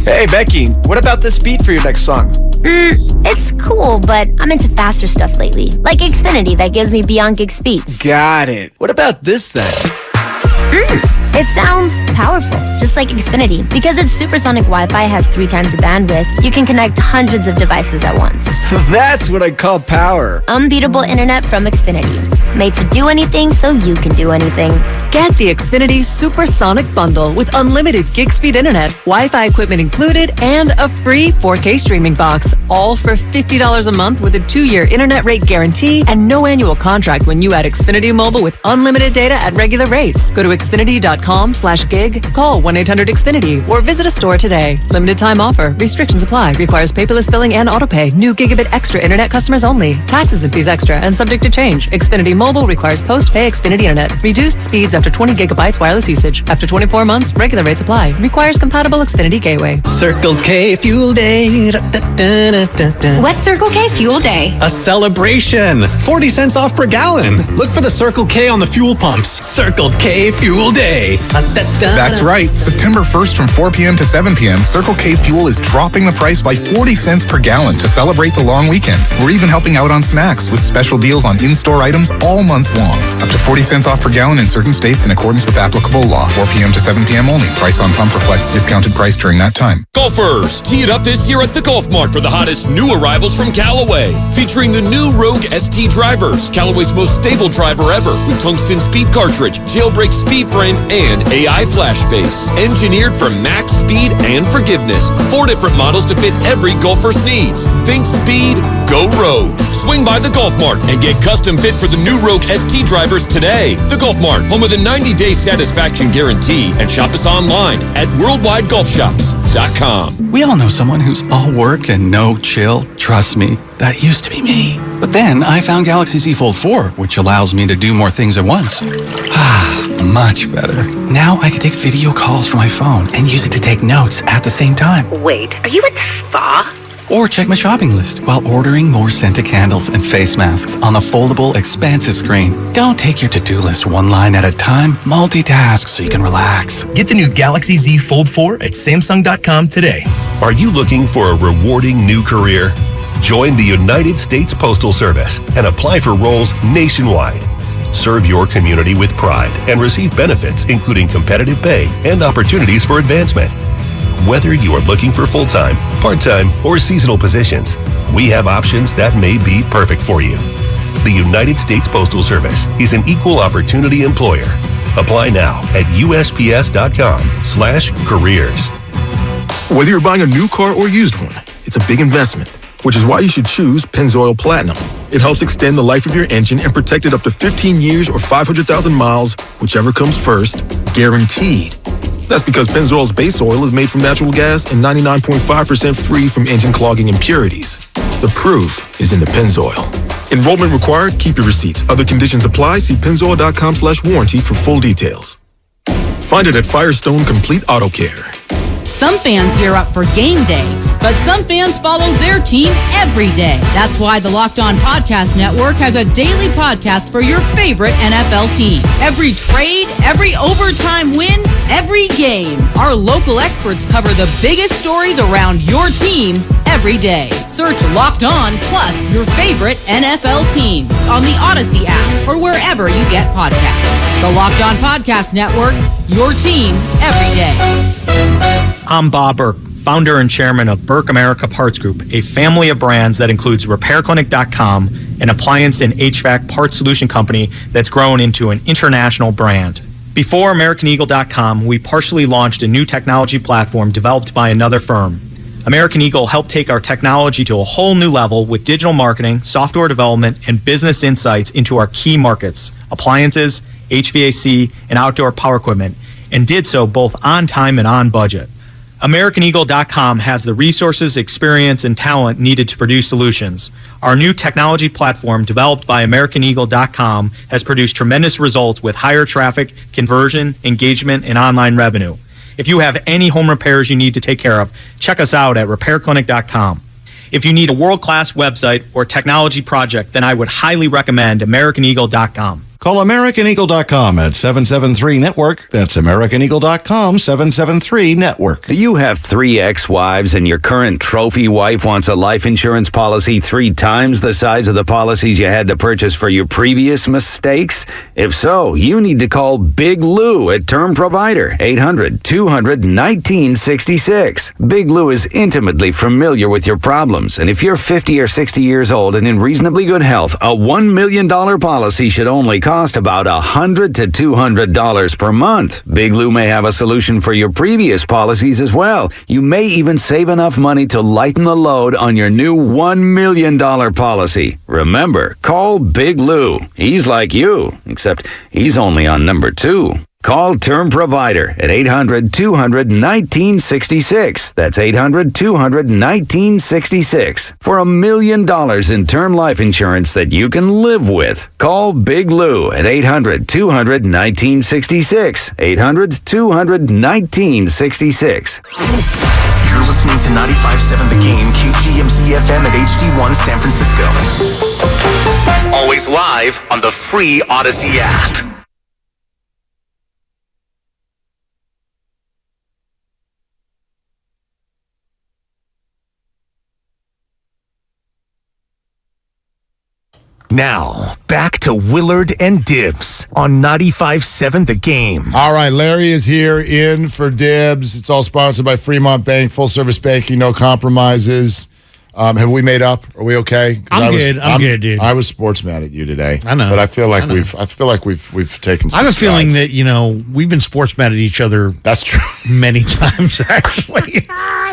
Hey, Becky, what about this beat for your next song? It's cool, but I'm into faster stuff lately. Like Xfinity that gives me beyond gig speeds. Got it. What about this then? It sounds powerful, just like Xfinity. Because its supersonic Wi-Fi has 3 times the bandwidth, you can connect hundreds of devices at once. That's what I call power. Unbeatable internet from Xfinity. Made to do anything so you can do anything. Get the Xfinity Supersonic Bundle with unlimited gig speed internet, Wi-Fi equipment included, and a free 4K streaming box. All for $50 a month with a 2-year internet rate guarantee and no annual contract when you add Xfinity Mobile with unlimited data at regular rates. Go to Xfinity.com/gig, call 1-800-XFINITY, or visit a store today. Limited time offer. Restrictions apply. Requires paperless billing and autopay. New gigabit extra internet customers only. Taxes and fees extra and subject to change. Xfinity Mobile requires post-pay Xfinity internet. Reduced speeds after 20 gigabytes wireless usage. After 24 months, regular rates apply. Requires compatible Xfinity gateway. Circle K Fuel Day. What's Circle K Fuel Day? A celebration. 40 cents off per gallon. Look for the Circle K on the fuel pumps. Circle K Fuel Day. That's right. September 1st from 4 p.m. to 7 p.m., Circle K Fuel is dropping the price by 40 cents per gallon to celebrate the long weekend. We're even helping out on snacks with special deals on in-store items all month long. Up to 40 cents off per gallon in certain states in accordance with applicable law. 4 p.m. to 7 p.m. only. Price on pump reflects discounted price during that time. Golfers, tee it up this year at the Golf Mart for the hottest new arrivals from Callaway. Featuring the new Rogue ST drivers, Callaway's most stable driver ever, with tungsten speed cartridge, jailbreak speed frame, and AI flash face. Engineered for max speed and forgiveness. 4 different models to fit every golfer's needs. Think speed, go Rogue. Swing by the Golf Mart and get custom fit for the new Rogue ST drivers today. The Golf Mart, home of the 90-day satisfaction guarantee, and shop us online at worldwidegolfshops.com. We all know someone who's all work and no chill. Trust me, that used to be me. But then I found Galaxy Z Fold 4, which allows me to do more things at once. Much better. Now I can take video calls from my phone and use it to take notes at the same time. Wait, are you at the spa? Or check my shopping list while ordering more scented candles and face masks on the foldable, expansive screen. Don't take your to-do list one line at a time. Multitask so you can relax. Get the new Galaxy Z Fold 4 at Samsung.com today. Are you looking for a rewarding new career? Join the United States Postal Service and apply for roles nationwide. Serve your community with pride and receive benefits including competitive pay and opportunities for advancement. Whether you are looking for full-time, part-time, or seasonal positions, we have options that may be perfect for you. The United States Postal Service is an equal opportunity employer. Apply now at USPS.com/careers. Whether you're buying a new car or used one, it's a big investment, which is why you should choose Pennzoil Platinum. It helps extend the life of your engine and protect it up to 15 years or 500,000 miles, whichever comes first, guaranteed. That's because Pennzoil's base oil is made from natural gas and 99.5% free from engine clogging impurities. The proof is in the Pennzoil. Enrollment required. Keep your receipts. Other conditions apply. See pennzoil.com/warranty for full details. Find it at Firestone Complete Auto Care. Some fans gear up for game day, but some fans follow their team every day. That's why the Locked On Podcast Network has a daily podcast for your favorite NFL team. Every trade, every overtime win, every game. Our local experts cover the biggest stories around your team every day. Search Locked On plus your favorite NFL team on the Odyssey app or wherever you get podcasts. The Locked On Podcast Network, your team every day. I'm Bob Burke, founder and chairman of Burke America Parts Group, a family of brands that includes RepairClinic.com, an appliance and HVAC parts solution company that's grown into an international brand. Before AmericanEagle.com, we partially launched a new technology platform developed by another firm. American Eagle helped take our technology to a whole new level with digital marketing, software development, and business insights into our key markets, appliances, HVAC, and outdoor power equipment, and did so both on time and on budget. AmericanEagle.com has the resources, experience, and talent needed to produce solutions. Our new technology platform, developed by AmericanEagle.com, has produced tremendous results with higher traffic, conversion, engagement, and online revenue. If you have any home repairs you need to take care of, check us out at RepairClinic.com. If you need a world-class website or technology project, then I would highly recommend AmericanEagle.com. Call AmericanEagle.com at 773-NETWORK. That's AmericanEagle.com, 773-NETWORK. Do you have 3 ex-wives and your current trophy wife wants a life insurance policy 3 times the size of the policies you had to purchase for your previous mistakes? If so, you need to call Big Lou at Term Provider, 800-200-1966. Big Lou is intimately familiar with your problems, and if you're 50 or 60 years old and in reasonably good health, a $1 million policy should only cost about $100 to $200 per month. Big Lou may have a solution for your previous policies as well. You may even save enough money to lighten the load on your new $1 million policy. Remember, call Big Lou. He's like you, except he's only on number 2. Call Term Provider at 800-200-1966. That's 800-200-1966 for $1 million in term life insurance that you can live with. Call Big Lou at 800-200-1966. 800-200-1966. You're listening to 95.7 The Game, kgmz-fm at HD1 San Francisco. Always live on the free Odyssey app. Now, back to Willard and Dibs on 95.7 The Game. All right, Larry is here in for Dibs. It's all sponsored by Fremont Bank, full-service banking, no compromises. Have we made up? Are we okay? I'm good, dude. I was sports mad at you today. I know, but I feel like we've taken some I have a feeling strides. that we've been sports mad at each other. That's true. Many times, actually.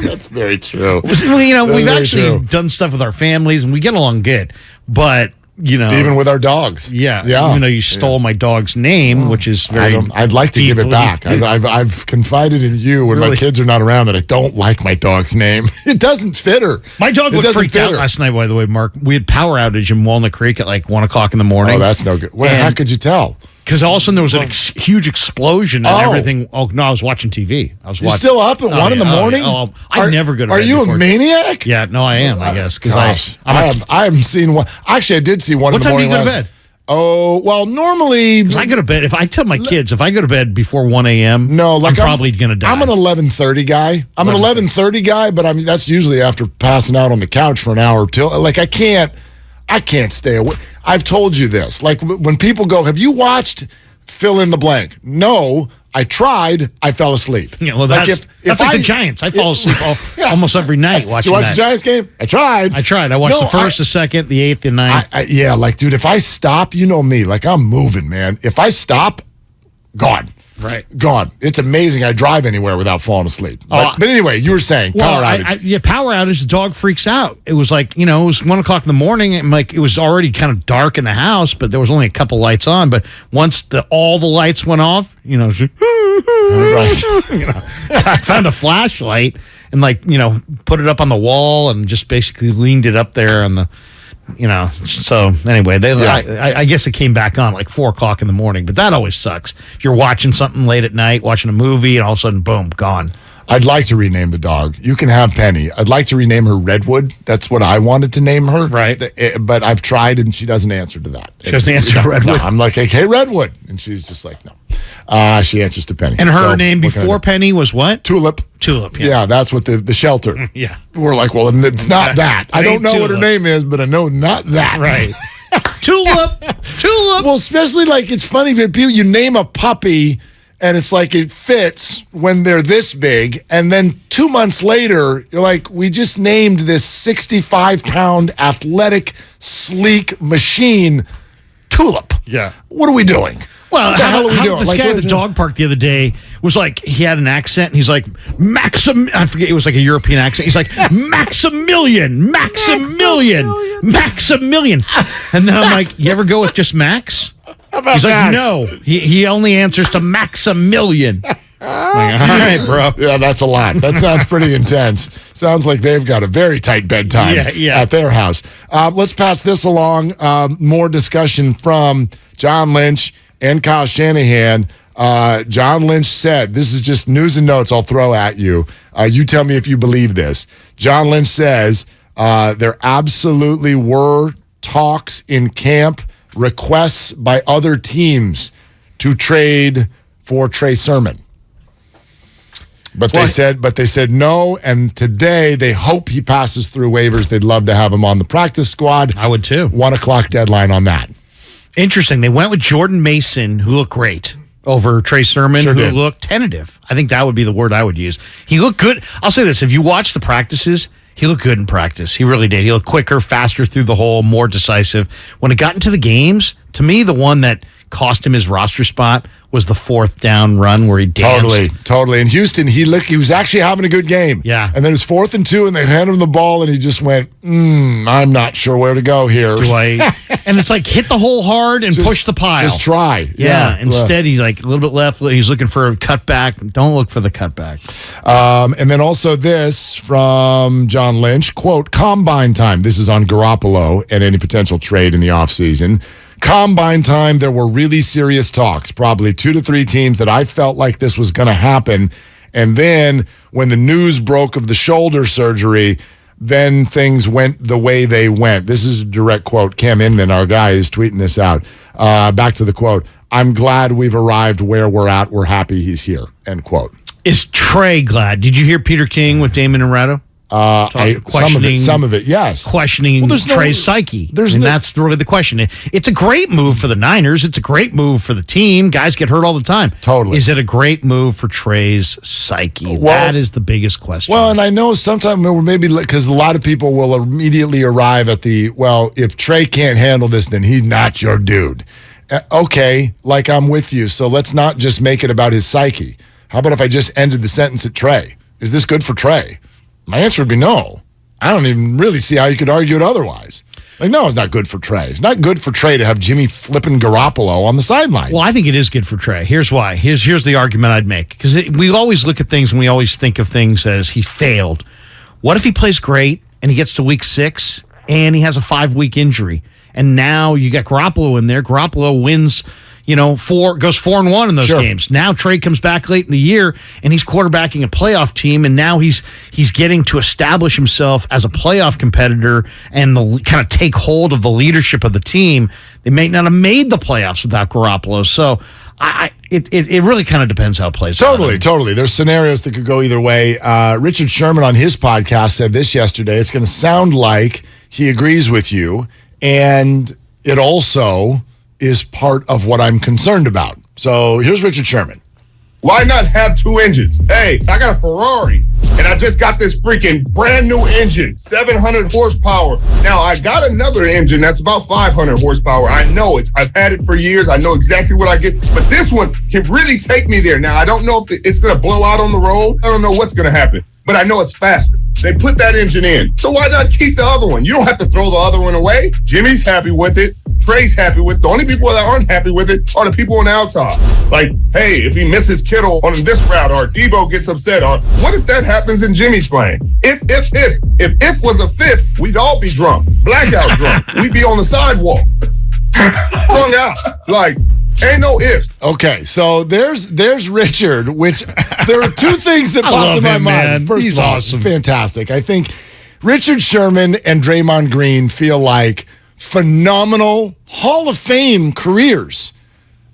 That's very true. Well, we've actually done stuff with our families, and we get along good. But even with our dogs. Yeah. Even though you stole my dog's name, which is very I'd like to give it back. I've confided in you when my kids are not around that I don't like my dog's name. It doesn't fit her. My dog looked freaked out last night, by the way, Mark. We had power outage in Walnut Creek at like 1 o'clock in the morning. Oh, that's no good. Well, how could you tell? Because all of a sudden there was a huge explosion and everything. Oh, no, I was watching TV. You're still up at 1 in the morning? I never go to bed. Are you before. A maniac? Yeah, no, I am, I guess. I haven't seen one. Actually, I did see one in the morning. What time do you go to bed? Oh, well, normally... I go to bed. If I tell my kids, if I go to bed before 1 a.m., I'm probably going to die. I'm an 11:30 guy. I'm an 11:30 guy, but that's usually after passing out on the couch for an hour till. Like, I can't stay awake. I've told you this. Like, when people go, have you watched fill in the blank? No, I tried, I fell asleep. Yeah, well, that's like the Giants. I fall asleep almost every night watching Did you watch that. the Giants game? I tried. I watched the first, the second, the eighth, the ninth. Yeah, like, dude, if I stop, you know me, like, I'm moving, man. If I stop, gone. Right. Gone. It's amazing I drive anywhere without falling asleep. But anyway, you were saying power outage. Power outage, the dog freaks out. It was like, it was 1 o'clock in the morning, and like it was already kind of dark in the house, but there was only a couple lights on. But once all the lights went off, right. I found a flashlight and put it up on the wall and just basically leaned it up there on the so anyway, I guess it came back on like 4 o'clock in the morning, but that always sucks. If you're watching something late at night, watching a movie, and all of a sudden, boom, gone. I'd like to rename the dog. You can have Penny. I'd like to rename her Redwood. That's what I wanted to name her. Right. But I've tried, and she doesn't answer to that. She doesn't answer to Redwood? No, I'm like, hey, Redwood. And she's just like, no. She answers to Penny. And her name before Penny was what? Tulip. Tulip, yeah. That's what the shelter. Yeah. We're like, well, it's not that. I don't know what her name is, but I know not that. Right. Tulip. Well, especially it's funny that people, you name a puppy and it's like it fits when they're this big, and then 2 months later, you're like, we just named this 65-pound athletic, sleek machine Tulip. Yeah. What are we doing? Well, what the hell are we doing? This guy at the dog park the other day was like, he had an accent, and he's like, I forget, it was like a European accent. He's like, Maximilian. And then I'm like, you ever go with just Max? He's like, no. He only answers to Maximilian. I'm like, all right, bro. Yeah, that's a lot. That sounds pretty intense. Sounds like they've got a very tight bedtime at their house. Let's pass this along. More discussion from John Lynch and Kyle Shanahan. John Lynch said, this is just news and notes I'll throw at you. You tell me if you believe this. John Lynch says there absolutely were talks in camp, requests by other teams to trade for Trey Sermon. But they said no, and today they hope he passes through waivers. They'd love to have him on the practice squad. I would too. 1 o'clock deadline on that. Interesting. They went with Jordan Mason, who looked great, over Trey Sermon, who looked tentative. I think that would be the word I would use. He looked good. I'll say this. If you watch the practices, he looked good in practice. He really did. He looked quicker, faster through the hole, more decisive. When it got into the games, to me, the one that cost him his roster spot was the 4th down run where he danced. Totally. In Houston, he was actually having a good game. Yeah. And then it was 4th and 2, and they handed him the ball, and he just went, I'm not sure where to go here. And it's like, hit the hole hard and push the pile. Just try. Yeah. Instead, he's like a little bit left. He's looking for a cutback. Don't look for the cutback. And then also this from John Lynch, quote, combine time. This is on Garoppolo and any potential trade in the offseason. Combine time, there were really serious talks, probably 2 to 3 teams that I felt like this was going to happen. And then when the news broke of the shoulder surgery, then things went the way they went. This is a direct quote. Cam Inman, our guy, is tweeting this out. Back to the quote. I'm glad we've arrived where we're at. We're happy he's here, end quote. Is Trey glad? Did you hear Peter King with Damon and Ratto? Some of it, yes. Questioning Trey's psyche. That's really the question. It's a great move for the Niners. It's a great move for the team. Guys get hurt all the time. Totally. Is it a great move for Trey's psyche? That is the biggest question. Well, and I know sometimes maybe because a lot of people will immediately arrive at if Trey can't handle this, then he's not your dude. Okay, I'm with you. So let's not just make it about his psyche. How about if I just ended the sentence at Trey? Is this good for Trey? My answer would be no. I don't even really see how you could argue it otherwise. No, it's not good for Trey. It's not good for Trey to have Jimmy flipping Garoppolo on the sideline. Well, I think it is good for Trey. Here's why. Here's the argument I'd make. Because we always look at things and we always think of things as he failed. What if he plays great and he gets to week 6 and he has a 5-week injury? And now you got Garoppolo in there. Garoppolo wins, goes 4-1 in those games. Now Trey comes back late in the year and he's quarterbacking a playoff team, and now he's getting to establish himself as a playoff competitor and kind of take hold of the leadership of the team. They may not have made the playoffs without Garoppolo. So it really kind of depends how it plays out. Totally. There's scenarios that could go either way. Richard Sherman on his podcast said this yesterday. It's going to sound like he agrees with you, and it also is part of what I'm concerned about. So here's Richard Sherman. Why not have two engines? Hey, I got a Ferrari, and I just got this freaking brand new engine, 700 horsepower. Now, I got another engine that's about 500 horsepower. I know it. I've had it for years. I know exactly what I get. But this one can really take me there. Now, I don't know if it's going to blow out on the road. I don't know what's going to happen, but I know it's faster. They put that engine in. So why not keep the other one? You don't have to throw the other one away. Jimmy's happy with it. Trey's happy with it. The only people that aren't happy with it are the people on the outside. Like, hey, if he misses Kittle on this route, or Debo gets upset, or what if that happens in Jimmy's playing? If was a fifth, we'd all be drunk, blackout drunk. We'd be on the sidewalk, strung out. Like, ain't no ifs. Okay, so there's Richard, which there are two things that popped in my mind. Man. First He's of all, awesome. Fantastic. I think Richard Sherman and Draymond Green feel like phenomenal Hall of Fame careers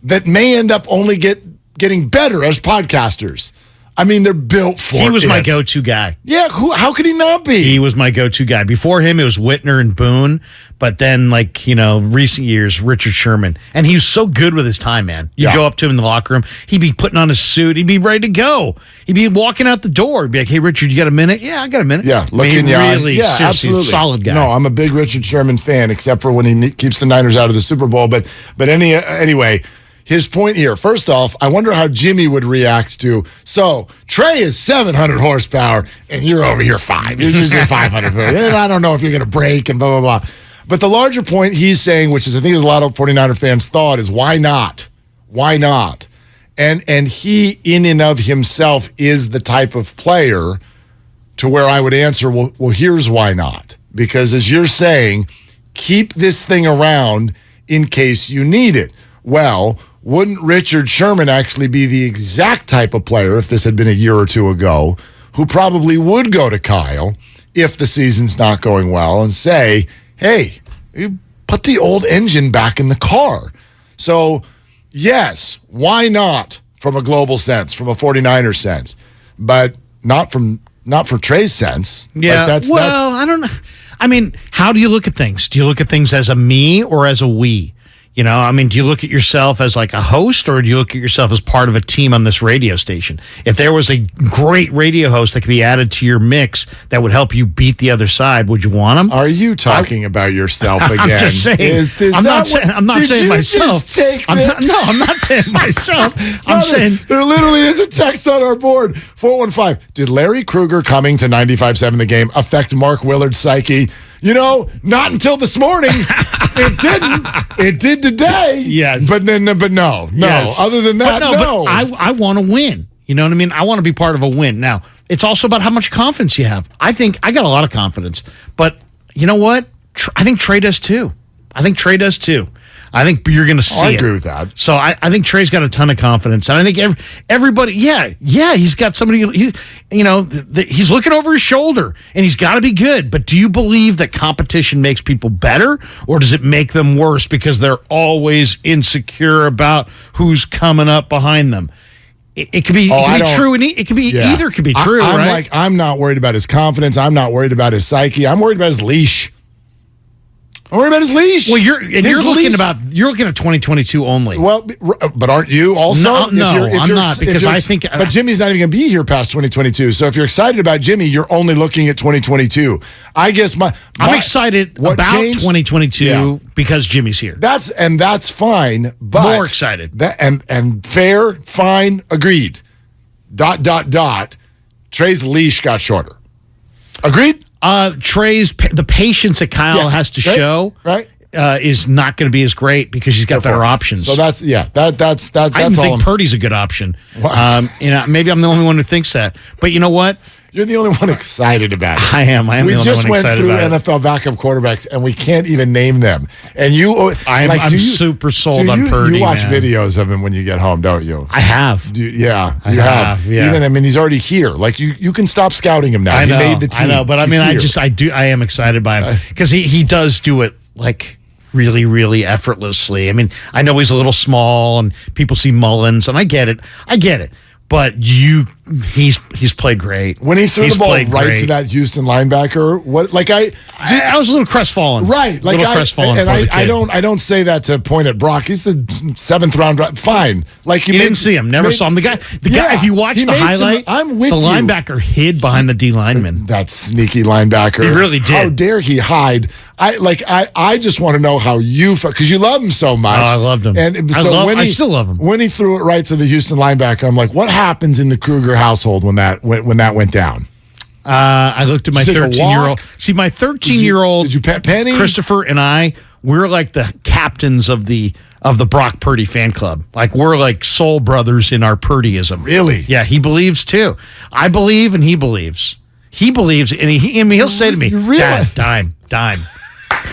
that may end up only getting better as podcasters. I mean, they're built for it. He was my go-to guy. Yeah, how could he not be? He was my go-to guy. Before him, it was Whitner and Boone. But then, recent years, Richard Sherman. And he was so good with his time, man. You go up to him in the locker room. He'd be putting on his suit. He'd be ready to go. He'd be walking out the door. He'd be like, hey, Richard, you got a minute? Yeah, I got a minute. Yeah, looking really, yeah, absolutely. solid guy. No, I'm a big Richard Sherman fan, except for when he keeps the Niners out of the Super Bowl. But anyway, his point here. First off, I wonder how Jimmy would react to, so Trey is 700 horsepower and you're over here 5. You're just 500. And I don't know if you're going to break and blah, blah, blah. But the larger point he's saying, which is I think is a lot of 49er fans thought, is why not? Why not? And he in and of himself is the type of player to where I would answer, well, here's why not. Because as you're saying, keep this thing around in case you need it. Well, wouldn't Richard Sherman actually be the exact type of player, if this had been a year or two ago, who probably would go to Kyle if the season's not going well and say, hey, you put the old engine back in the car. So, yes, why not from a global sense, from a 49er sense, but not for Trey's sense. Yeah, Like, I don't know. I mean, how do you look at things? Do you look at things as a me or as a we? You know, I mean, do you look at yourself as like a host, or do you look at yourself as part of a team on this radio station? If there was a great radio host that could be added to your mix that would help you beat the other side, would you want him? Are you talking about yourself again? I'm just saying. I'm not saying myself. I'm not saying myself. I'm saying there literally is a text on our board. 415. Did Larry Krueger coming to 95.7 The Game affect Mark Willard's psyche? You know, not until this morning. It didn't. It did today. Yes. But no. Yes. Other than that, no. But I want to win. You know what I mean? I want to be part of a win. Now, it's also about how much confidence you have. I think I got a lot of confidence. But you know what? I think Trey does too. I think you're going to see I agree with that. So I think Trey's got a ton of confidence. And I think everybody, he's got somebody, he's looking over his shoulder and he's got to be good. But do you believe that competition makes people better, or does it make them worse because they're always insecure about who's coming up behind them? It could be, true, and it could be either could be true. I'm not worried about his confidence. I'm not worried about his psyche. I'm worried about his leash. I'm worried about his leash. Well, you're looking at 2022 only. Well, but aren't you also? No, I'm not, because I think. But Jimmy's not even going to be here past 2022. So if you're excited about Jimmy, you're only looking at 2022. I guess I'm excited about 2022 because Jimmy's here. That's fine. But more excited. And fair, fine, agreed. ... Trey's leash got shorter. Agreed. Trey's the patience that Kyle has to show is not going to be as great because he's got better options. So that's I even think Purdy's a good option. Maybe I'm the only one who thinks that. But you know what? You're the only one excited about it. I am. We just went through NFL backup quarterbacks, and we can't even name them. And I'm super sold on Purdy. You watch videos of him when you get home, don't you? I have. You have. Yeah. Even he's already here. Like you can stop scouting him now. I know, he made the team. I know, but I am excited by him because he does do it like really, really effortlessly. I mean, I know he's a little small, and people see Mullins, and I get it. But He's played great. When he threw the ball right to that Houston linebacker, I was a little crestfallen. Right, like crestfallen. And I don't say that to point at Brock. He's the 7th round draft. Fine, like you didn't see him, never saw him. The guy. If you watch the highlight, I'm with the you. linebacker hid behind the D lineman. That sneaky linebacker. He really did. How dare he hide? I just want to know how you felt because you love him so much. Oh, I loved him. And I still love him. When he threw it right to the Houston linebacker, I'm like, what happens in the Krueger household when that went down? I looked at my 13-year-old. See, my 13-year-old. Did you pet Penny? Christopher and we're like the captains of the Brock Purdy fan club. Like we're like soul brothers in our Purdyism. Really? Yeah, he believes too. I believe and he believes. He believes, and he'll say to me, "Dad, dime."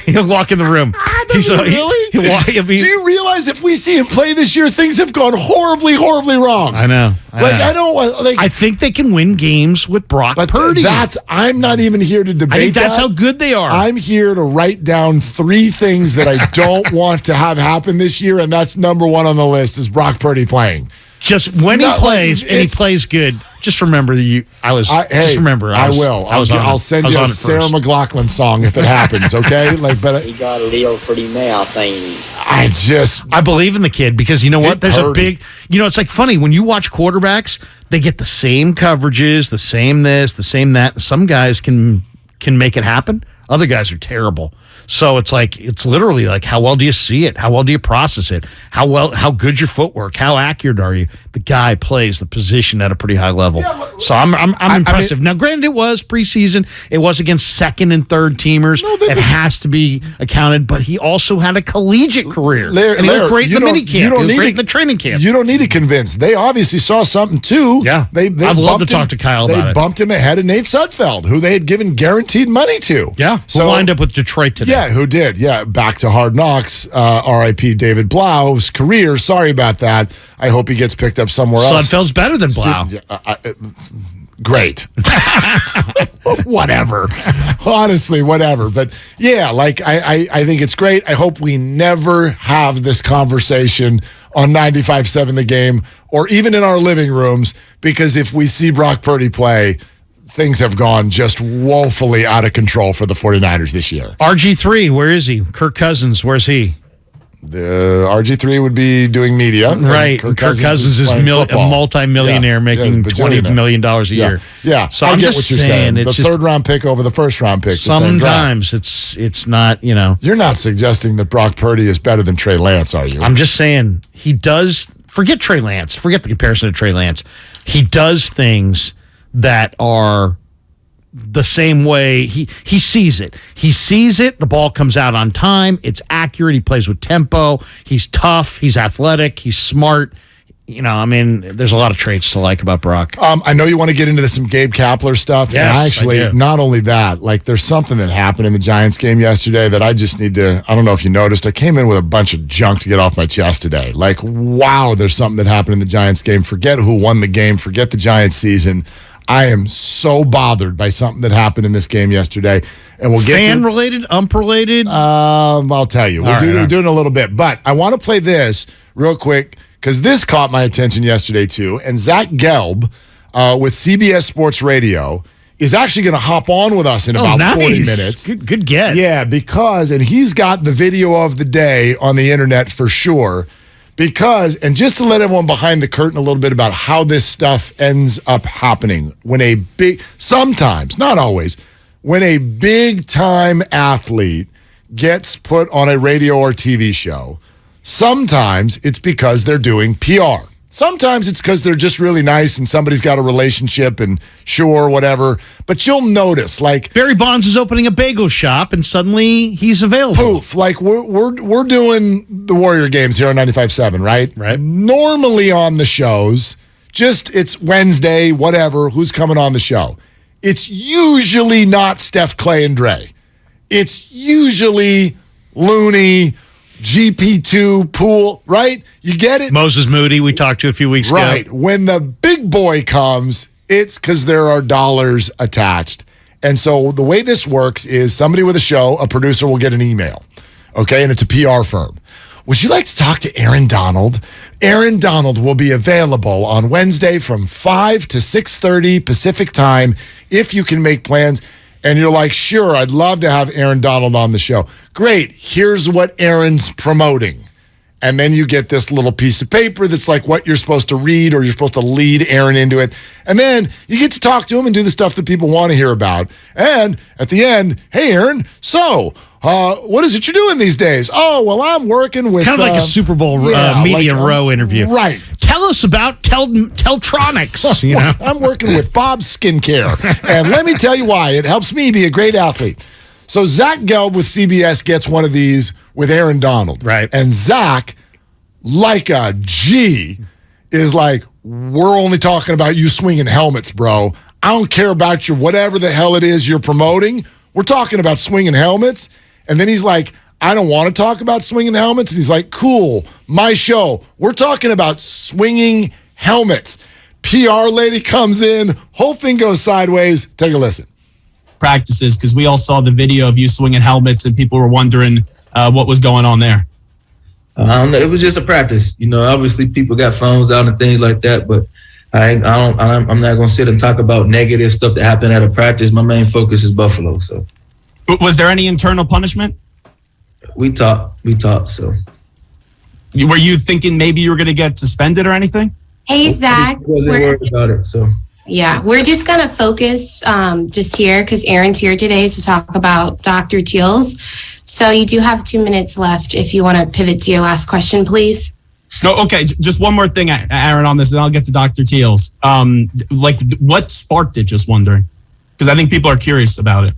He'll walk in the room. Really? Do you realize if we see him play this year, things have gone horribly, horribly wrong? I know. I think they can win games with Brock Purdy. I'm not even here to debate. I think that's how good they are. I'm here to write down 3 things that I don't want to have happen this year, and that's number 1 on the list is Brock Purdy playing. Just when he plays and he plays good, just remember that I will. I'll send you a Sarah McLachlan song if it happens. Okay, he got a little pretty mouth, ain't he? I believe in the kid because you know what? There's a big. It's like funny when you watch quarterbacks. They get the same coverages, the same this, the same that. Some guys can make it happen. Other guys are terrible. So it's literally like, how well do you see it? How well do you process it? How good's your footwork? How accurate are you? The guy plays the position at a pretty high level. So I'm impressive. Now, granted, it was preseason. It was against second and third teamers. It has to be accounted, but he also had a collegiate career. And he looked great in the mini camp. He looked great in the training camp. You don't need to convince. They obviously saw something too. Yeah. I'd love to talk to Kyle about it. They bumped him ahead of Nate Sudfeld, who they had given guaranteed money to. Yeah. So lined up with Detroit today. Yeah, who did. Yeah, back to Hard Knocks. R.I.P. David Blau's career. Sorry about that. I hope he gets picked up somewhere else. Sudfeld's better than Blau. Great. Whatever. Honestly, whatever. But yeah, I think it's great. I hope we never have this conversation on 95.7 The Game or even in our living rooms, because if we see Brock Purdy play, things have gone just woefully out of control for the 49ers this year. RG3, where is he? Kirk Cousins, where's he? The RG3 would be doing media. Right. Kirk Cousins is a multi-millionaire making $20 million a year. Yeah. So I I'm get just what you're saying. The third-round pick over the first-round pick. Sometimes it's not, You're not suggesting that Brock Purdy is better than Trey Lance, are you? I'm just saying he does. Forget Trey Lance. Forget the comparison to Trey Lance. He does things that are the same way. He sees it. He sees it. The ball comes out on time. It's accurate. He plays with tempo. He's tough. He's athletic. He's smart. There's a lot of traits to like about Brock. I know you want to get into some Gabe Kapler stuff. Yes, and actually, not only that, there's something that happened in the Giants game yesterday that I just need to, I don't know if you noticed, I came in with a bunch of junk to get off my chest today. Wow, there's something that happened in the Giants game. Forget who won the game. Forget the Giants season. I am so bothered by something that happened in this game yesterday. And we'll get fan-related, ump-related? I'll tell you. We'll do it in a little bit. But I want to play this real quick because this caught my attention yesterday too. And Zach Gelb with CBS Sports Radio is actually going to hop on with us in about 40 minutes. Good get. Yeah, and he's got the video of the day on the internet for sure. And just to let everyone behind the curtain a little bit about how this stuff ends up happening, sometimes, not always, when a big-time athlete gets put on a radio or TV show, sometimes it's because they're doing PR. Sometimes it's because they're just really nice and somebody's got a relationship and whatever. But you'll notice, Barry Bonds is opening a bagel shop and suddenly he's available. Poof. We're doing the Warrior games here on 95.7, right? Right. Normally on the shows, it's Wednesday, whatever, who's coming on the show. It's usually not Steph, Clay, and Dre. It's usually Looney, GP2, Poole, right? You get it? Moses Moody, we talked to a few weeks ago. Right. When the big boy comes, it's because there are dollars attached. And so the way this works is somebody with a show, a producer will get an email, okay? And it's a PR firm. would you like to talk to Aaron Donald? Aaron Donald will be available on Wednesday from 5 to 6:30 Pacific time if you can make plans. And you're like, sure, I'd love to have Aaron Donald on the show. Great. Here's what Aaron's promoting. And then you get this little piece of paper that's like what you're supposed to read, or you're supposed to lead Aaron into it. And then you get to talk to him and do the stuff that people want to hear about. And at the end, hey, Aaron, so what is it you're doing these days? Oh, well, I'm working with... Kind of like a Super Bowl media row interview. Right. Tell us about Teltronics. You know? I'm working with Bob's Skincare. And let me tell you why. It helps me be a great athlete. So Zach Gelb with CBS gets one of these with Aaron Donald. Right. And Zach, like a G, is like, we're only talking about you swinging helmets, bro. I don't care about your whatever the hell it is you're promoting. We're talking about swinging helmets. And then he's like, I don't want to talk about swinging helmets. And he's like, cool, my show. We're talking about swinging helmets. PR lady comes in, whole thing goes sideways. Take a listen. Practices, because we all saw the video of you swinging helmets and people were wondering what was going on there. It was just a practice. You know, obviously people got phones out and things like that, but I'm not going to sit and talk about negative stuff that happened at a practice. My main focus is Buffalo. So, was there any internal punishment? We talked. So, were you thinking maybe you were going to get suspended or anything? Hey, Zach. I wasn't worried about it. So, yeah, we're just going to focus just here because Aaron's here today to talk about Dr. Teals. So you do have 2 minutes left if you want to pivot to your last question, please. No, okay. Just one more thing, Aaron, on this, and I'll get to Dr. Teals. What sparked it? Just wondering, because I think people are curious about it.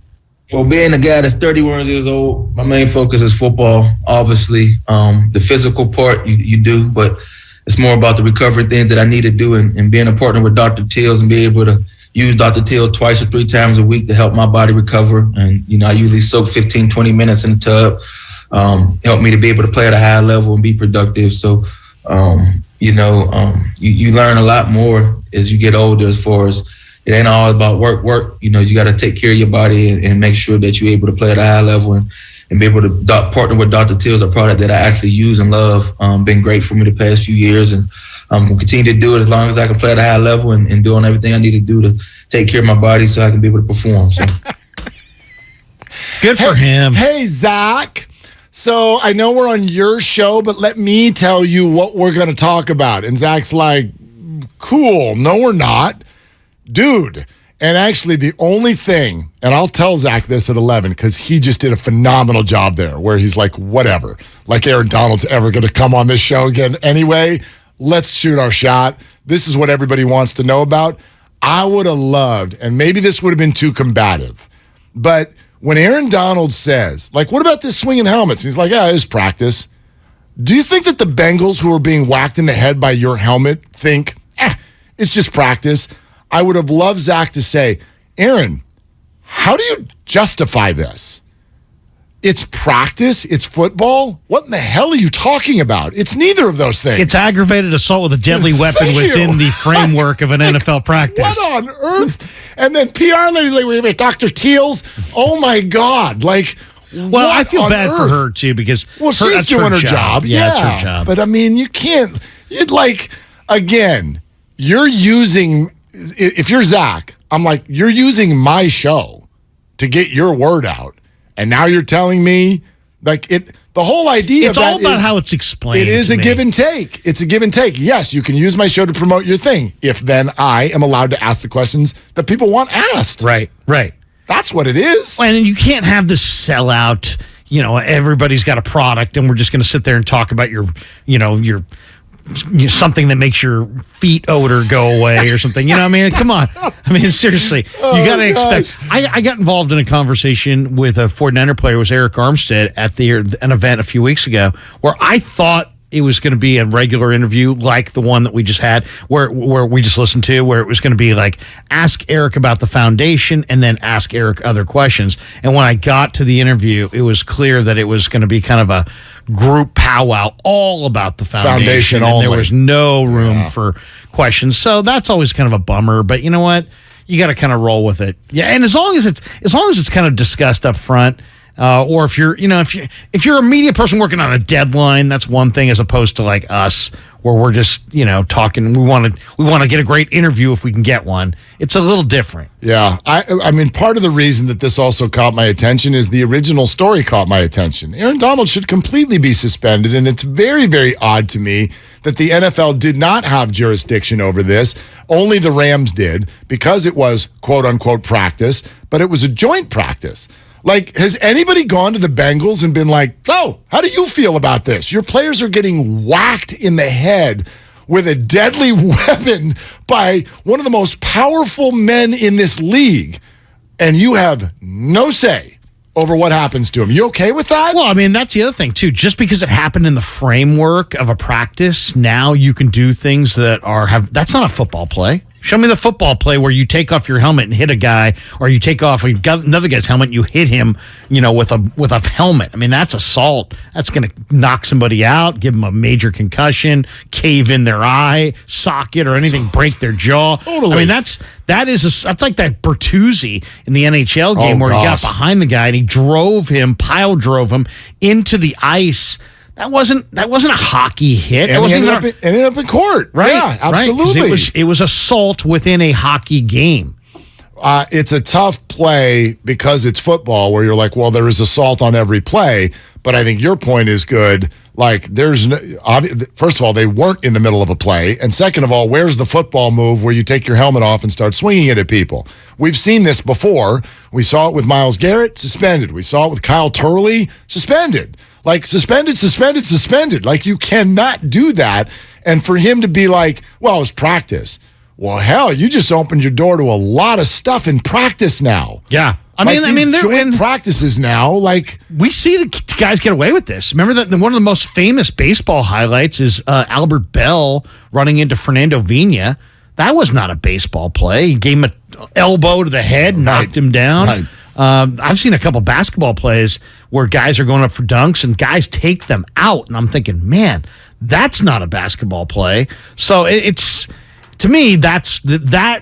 Well, being a guy that's 31 years old, my main focus is football. Obviously, the physical part you do, but it's more about the recovery thing that I need to do, and being a partner with Dr. Teals and be able to use Dr. Teals 2 or 3 times a week to help my body recover. And, you know, I usually soak 15, 20 minutes in the tub, help me to be able to play at a high level and be productive. So, you learn a lot more as you get older, as far as it ain't all about work. You know, you got to take care of your body and make sure that you're able to play at a high level and be able to partner with Dr. Teals, a product that I actually use and love. Been great for me the past few years, and I'm going to continue to do it as long as I can play at a high level and doing everything I need to do to take care of my body so I can be able to perform. So. Good for him. Hey, Zach. So I know we're on your show, but let me tell you what we're going to talk about. And Zach's like, cool. No, we're not. Dude. And actually, the only thing, and I'll tell Zach this at 11 because he just did a phenomenal job there where he's like, whatever. Like Aaron Donald's ever going to come on this show again anyway. Let's shoot our shot. This is what everybody wants to know about. I would have loved, and maybe this would have been too combative, but when Aaron Donald says, like, what about this swinging helmets? He's like, yeah, it was practice. Do you think that the Bengals who are being whacked in the head by your helmet think, it's just practice? I would have loved Zach to say, Aaron, how do you justify this? It's practice. It's football. What in the hell are you talking about? It's neither of those things. It's aggravated assault with a deadly weapon within the framework of an NFL practice. What on earth? And then PR lady, like, wait a minute, Dr. Teals? Oh, my God. Like, well, I feel bad for her, too, because she's doing her job. Yeah, it's her job. But, I mean, you can't, again, you're using, if you're Zach, I'm like, you're using my show to get your word out. And now you're telling me, like, the whole idea it's of all that about is, how it's explained. It is a give and take. It's a give and take. Yes, you can use my show to promote your thing. If then I am allowed to ask the questions that people want asked. Right. That's what it is. And you can't have this sellout, everybody's got a product and we're just going to sit there and talk about your something that makes your feet odor go away or something. You know what I mean? Come on. I mean, seriously, you got to expect. I got involved in a conversation with a 49er player, it was Eric Armstead, at an event a few weeks ago where I thought it was going to be a regular interview like the one that we just had where we just listened to, where it was going to be like, ask Eric about the foundation and then ask Eric other questions. And when I got to the interview, it was clear that it was going to be kind of a group powwow all about the foundation and only. There was no room for questions. So that's always kind of a bummer, but you know what? You got to kind of roll with it. Yeah, and as long as it's kind of discussed up front Or if you're a media person working on a deadline, that's one thing as opposed to like us, where we're just talking. We want to get a great interview if we can get one. It's a little different. Yeah, I mean, part of the reason that this also caught my attention is the original story caught my attention. Aaron Donald should completely be suspended, and it's very, very odd to me that the NFL did not have jurisdiction over this. Only the Rams did, because it was quote unquote practice, but it was a joint practice. Like, has anybody gone to the Bengals and been like, so, how do you feel about this? Your players are getting whacked in the head with a deadly weapon by one of the most powerful men in this league, and you have no say over what happens to him. You okay with that? Well, I mean, that's the other thing, too. Just because it happened in the framework of a practice, now you can do things that that's not a football play. Show me the football play where you take off your helmet and hit a guy, or you take off another guy's helmet and you hit him, with a helmet. I mean, that's assault. That's going to knock somebody out, give them a major concussion, cave in their eye socket or anything, break their jaw. Totally. I mean, that's like that Bertuzzi in the NHL game where he got behind the guy and he pile drove him into the ice. That wasn't a hockey hit. And it ended up in court. Right. Yeah, absolutely. Right, it was assault within a hockey game. It's a tough play because it's football where you're like, well, there is assault on every play. But I think your point is good. Like, first of all, they weren't in the middle of a play. And second of all, where's the football move where you take your helmet off and start swinging it at people? We've seen this before. We saw it with Myles Garrett, suspended. We saw it with Kyle Turley, suspended. Like, suspended. Like, you cannot do that. And for him to be like, well, it was practice. Well, hell, you just opened your door to a lot of stuff in practice now. Yeah. I mean, they're in practices now. Like, we see the guys get away with this. Remember that one of the most famous baseball highlights is Albert Bell running into Fernando Vina. That was not a baseball play. He gave him an elbow to the head, knocked him down. Right. I've seen a couple basketball plays where guys are going up for dunks and guys take them out, and I'm thinking, man, that's not a basketball play. So it's, to me, that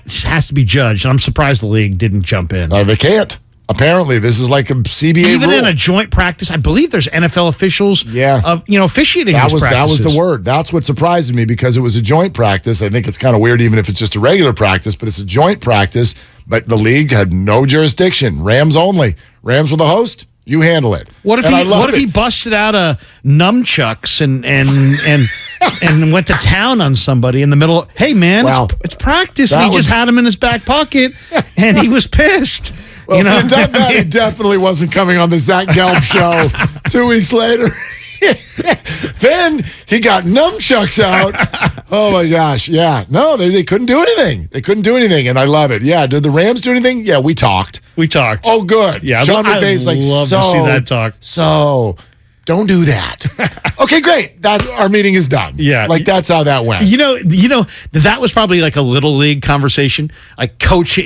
has to be judged. And I'm surprised the league didn't jump in. They can't. Apparently, this is like a CBA even rule. In a joint practice. I believe there's NFL officials, officiating these practices. That was the word. That's what surprised me, because it was a joint practice. I think it's kind of weird, even if it's just a regular practice, but it's a joint practice. But the league had no jurisdiction. Rams only. Rams were the host. You handle it. What if he busted out a nunchucks and went to town on somebody in the middle? Hey man, it's practice. And he just had him in his back pocket, and he was pissed. Well, if he had done that, he definitely wasn't coming on the Zach Gelb show 2 weeks later. Then he got nunchucks out. Oh my gosh. Yeah. No, they couldn't do anything. And I love it. Yeah. Did the Rams do anything? Yeah, we talked. Oh, good. Yeah. Sean McVay's like, love to see that talk. So don't do that. Okay, great. Our meeting is done. Yeah. Like, that's how that went. That was probably like a little league conversation. Like, couch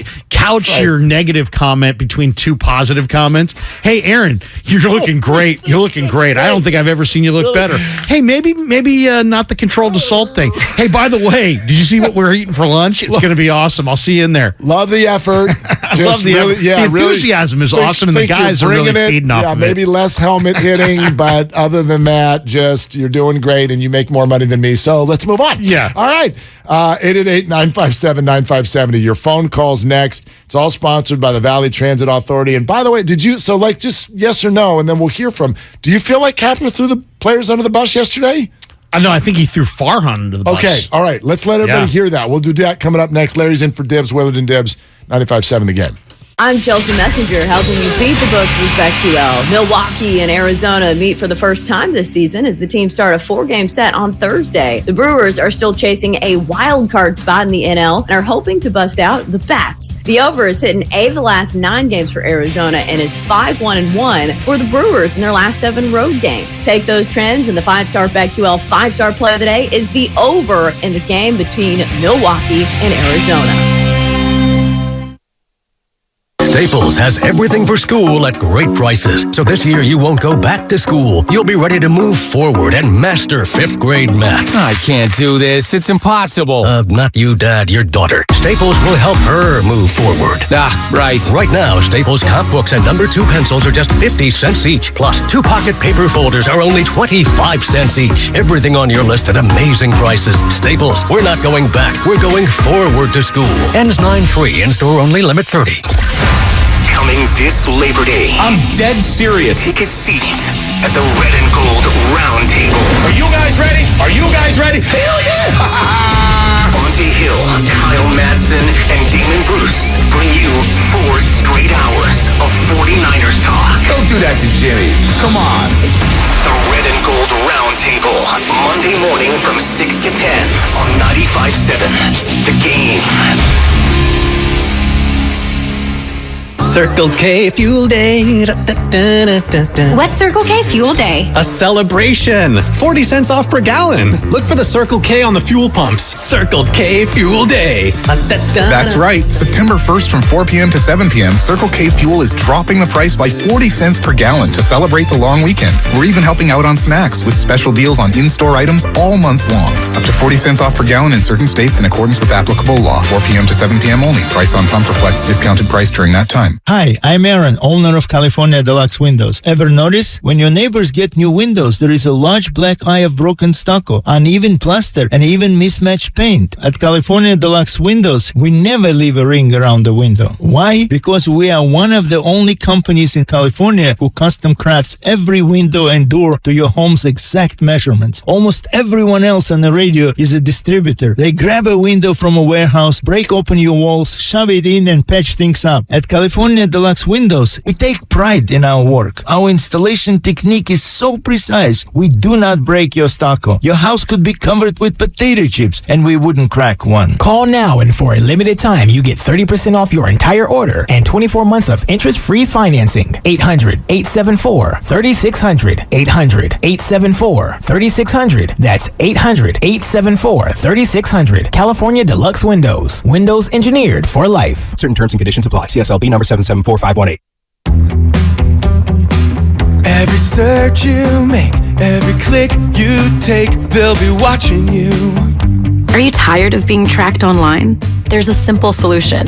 your negative comment between two positive comments. Hey, Aaron, you're looking great. I don't think I've ever seen you look better. Hey, maybe not the controlled assault thing. Hey, by the way, did you see what we're eating for lunch? It's going to be awesome. I'll see you in there. Love the effort. Love the effort. Yeah, the enthusiasm is awesome, and the guys are really feeding off of it. Maybe less helmet hitting, but other than that, just you're doing great, and you make more money than me, so let's move on. Yeah. All right. 888-957-9570. Your phone calls next. It's all sponsored by the Valley Transit Authority. And by the way, just yes or no, and then we'll hear from, do you feel like Kapler threw the players under the bus yesterday? No, I think he threw Farhan under the bus. Okay. All right. Let's let everybody hear that. We'll do that coming up next. Larry's in for Dibs, Willard and Dibs, 95.7 The Game. I'm Chelsea Messenger, helping you beat the books with BetQL. Milwaukee and Arizona meet for the first time this season as the teams start a 4-game set on Thursday. The Brewers are still chasing a wild card spot in the NL and are hoping to bust out the Bats. The over is hitting 8 of the last 9 games for Arizona and is 5-1-1 for the Brewers in their last 7 road games. Take those trends, and the 5-star BetQL 5-star play of the day is the over in the game between Milwaukee and Arizona. Staples has everything for school at great prices. So this year you won't go back to school. You'll be ready to move forward and master 5th grade math. I can't do this. It's impossible. Not you, Dad, your daughter. Staples will help her move forward. Right. Right now, Staples comp books and number 2 pencils are just 50 cents each. Plus, 2 pocket paper folders are only 25 cents each. Everything on your list at amazing prices. Staples, we're not going back. We're going forward to school. Ends 9/3. In-store only, limit 30. Coming this Labor Day. I'm dead serious. Take a seat at the Red and Gold Round Table. Are you guys ready? Are you guys ready? Hell yeah! Monty Hill, Kyle Madsen, and Damon Bruce bring you 4 straight hours of 49ers talk. Don't do that to Jimmy. Come on. The Red and Gold Round Table, Monday morning from 6 to 10 on 95.7. The Game. Circle K Fuel Day. What's Circle K Fuel Day? A celebration. 40 cents off per gallon. Look for the Circle K on the fuel pumps. Circle K Fuel Day. That's right. September 1st from 4 p.m. to 7 p.m., Circle K Fuel is dropping the price by 40 cents per gallon to celebrate the long weekend. We're even helping out on snacks with special deals on in-store items all month long. Up to 40 cents off per gallon in certain states in accordance with applicable law. 4 p.m. to 7 p.m. only. Price on pump reflects discounted price during that time. Hi, I'm Aaron, owner of California Deluxe Windows. Ever notice? When your neighbors get new windows, there is a large black eye of broken stucco, uneven plaster, and even mismatched paint. At California Deluxe Windows, we never leave a ring around the window. Why? Because we are one of the only companies in California who custom crafts every window and door to your home's exact measurements. Almost everyone else on the radio is a distributor. They grab a window from a warehouse, break open your walls, shove it in, and patch things up. At California Deluxe Windows, we take pride in our work. Our installation technique is so precise, we do not break your stucco. Your house could be covered with potato chips, and we wouldn't crack one. Call now, and for a limited time, you get 30% off your entire order and 24 months of interest-free financing. 800-874-3600. 800-874-3600. That's 800-874-3600. California Deluxe Windows. Windows engineered for life. Certain terms and conditions apply. CSLB number 774518. Every search you make, every click you take, they'll be watching you. Are you tired of being tracked online? There's a simple solution.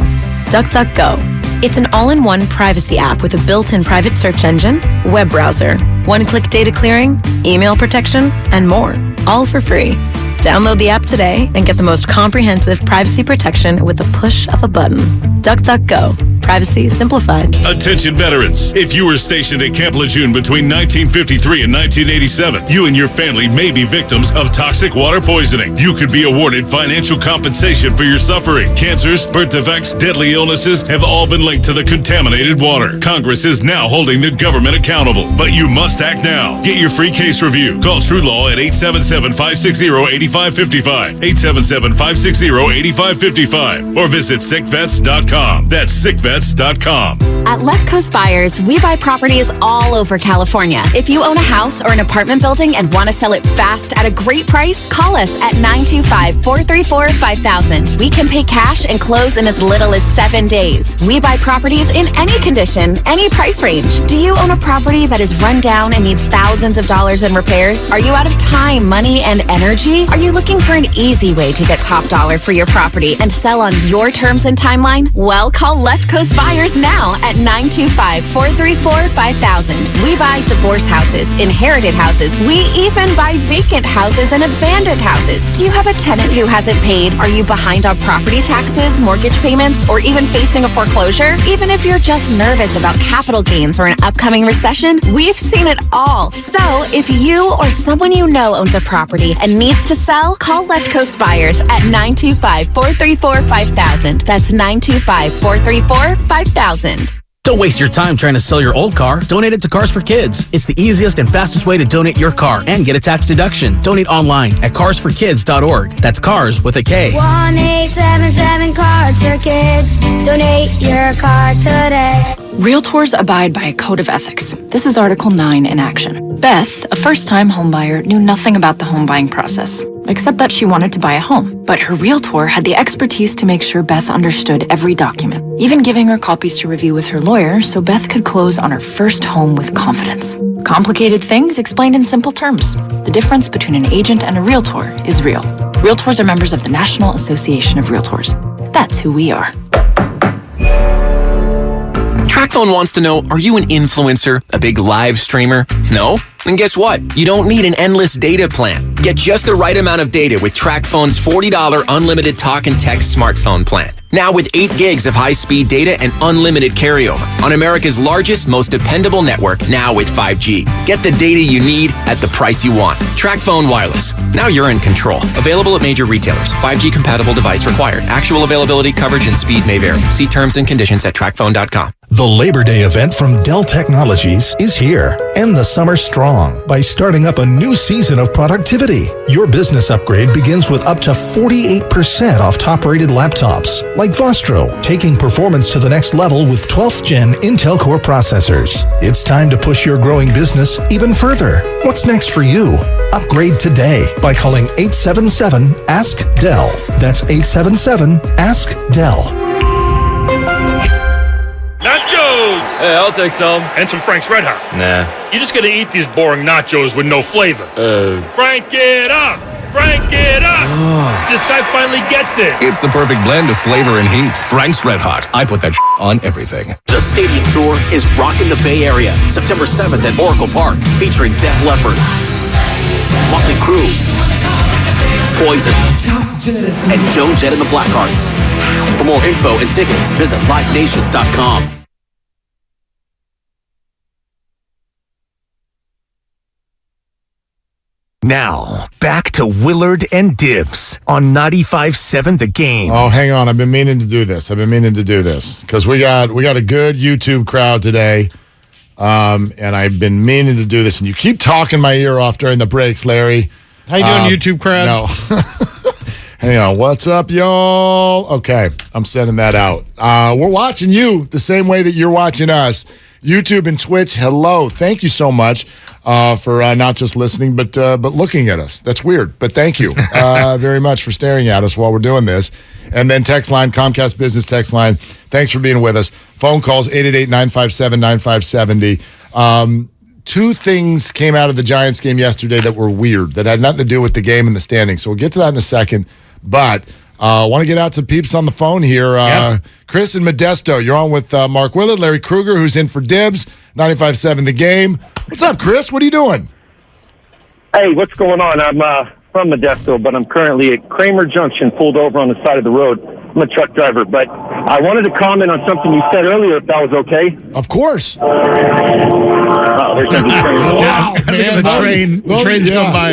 DuckDuckGo. It's an all-in-one privacy app with a built-in private search engine, web browser, one-click data clearing, email protection, and more. All for free. Download the app today and get the most comprehensive privacy protection with the push of a button. DuckDuckGo. Privacy simplified. Attention veterans. If you were stationed at Camp Lejeune between 1953 and 1987, you and your family may be victims of toxic water poisoning. You could be awarded financial compensation for your suffering. Cancers, birth defects, deadly illnesses have all been linked to the contaminated water. Congress is now holding the government accountable, but you must act now. Get your free case review. Call True Law at 877-560-8555, 877-560-8555, or visit sickvets.com. That's sickvets.com. At Left Coast Buyers, we buy properties all over California. If you own a house or an apartment building and want to sell it fast at a great price, call us at 925-434-5000. We can pay cash and close in as little as 7 days. We buy properties in any condition, any price range. Do you own a property that is run down and needs thousands of dollars in repairs? Are you out of time, money, and energy? Are you looking for an easy way to get top dollar for your property and sell on your terms and timeline? Well, call Left Coast Buyers now at 925-434-5000. We buy divorce houses, inherited houses. We even buy vacant houses and abandoned houses. Do you have a tenant who hasn't paid? Are you behind on property taxes, mortgage payments, or even facing a foreclosure? Even if you're just nervous about capital gains or an upcoming recession, we've seen it all. So if you or someone you know owns a property and needs to sell, call Left Coast Buyers at 925-434-5000. That's 925-434-5000. Don't waste your time trying to sell your old car. Donate it to Cars for Kids. It's the easiest and fastest way to donate your car and get a tax deduction. Donate online at carsforkids.org. That's cars with a K. 1-877 Cards for Kids. Donate your car today. Realtors abide by a code of ethics. This is Article 9 in action. Beth, a first-time homebuyer, knew nothing about the home buying process, except that she wanted to buy a home. But her realtor had the expertise to make sure Beth understood every document. even giving her copies to review with her lawyer so Beth could close on her first home with confidence. Complicated things explained in simple terms. The difference between an agent and a realtor is real. Realtors are members of the National Association of Realtors. That's who we are. TrackPhone wants to know, are you an influencer? A big live streamer? No? Then guess what? You don't need an endless data plan. Get just the right amount of data with TrackPhone's $40 unlimited talk and text smartphone plan. Now with 8 gigs of high-speed data and unlimited carryover on America's largest, most dependable network, now with 5G. Get the data you need at the price you want. TrackPhone Wireless. Now you're in control. Available at major retailers. 5G compatible device required. Actual availability, coverage, and speed may vary. See terms and conditions at trackphone.com. The Labor Day event from Dell Technologies is here. End the summer strong by starting up a new season of productivity. Your business upgrade begins with up to 48% off top-rated laptops, like Vostro, taking performance to the next level with 12th Gen Intel Core processors. It's time to push your growing business even further. What's next for you? Upgrade today by calling 877-ASK-DELL. That's 877-ASK-DELL. Nachos! Hey, I'll take some. And some Frank's Red Hot. Nah. You're just gonna eat these boring nachos with no flavor. Frank it up! Frank it up! This guy finally gets it. It's the perfect blend of flavor and heat. Frank's Red Hot. I put that on everything. The Stadium Tour is rocking the Bay Area. September 7th at Oracle Park, featuring Def Leppard, Motley Crue, Poison, and Joan Jett and the Blackhearts. For more info and tickets, visit livenation.com. Now, back to Willard and Dibs on 95.7 The Game. Oh, hang on. I've been meaning to do this because we got a good YouTube crowd today. And I've been meaning to do this, and you keep talking my ear off during the breaks, Larry. How you doing, YouTube crowd? No. Hang on. What's up, y'all? Okay, I'm sending that out. We're watching you the same way that you're watching us. YouTube and Twitch, hello. Thank you so much for not just listening, but looking at us. That's weird, but thank you very much for staring at us while we're doing this. And then text line, Comcast Business text line. Thanks for being with us. Phone calls, 888-957-9570. Two things came out of the Giants game yesterday that were weird, that had nothing to do with the game and the standings. So we'll get to that in a second. But I want to get out to peeps on the phone here. Chris in Modesto, you're on with Mark Willard, Larry Krueger, who's in for Dibs, 95.7 The Game. What's up, Chris? What are you doing? Hey, what's going on? I'm from Modesto, but I'm currently at Kramer Junction, pulled over on the side of the road. I'm a truck driver, but I wanted to comment on something you said earlier, if that was okay. Of course. Oh, there's going to be a train. Wow, man, the train's going by.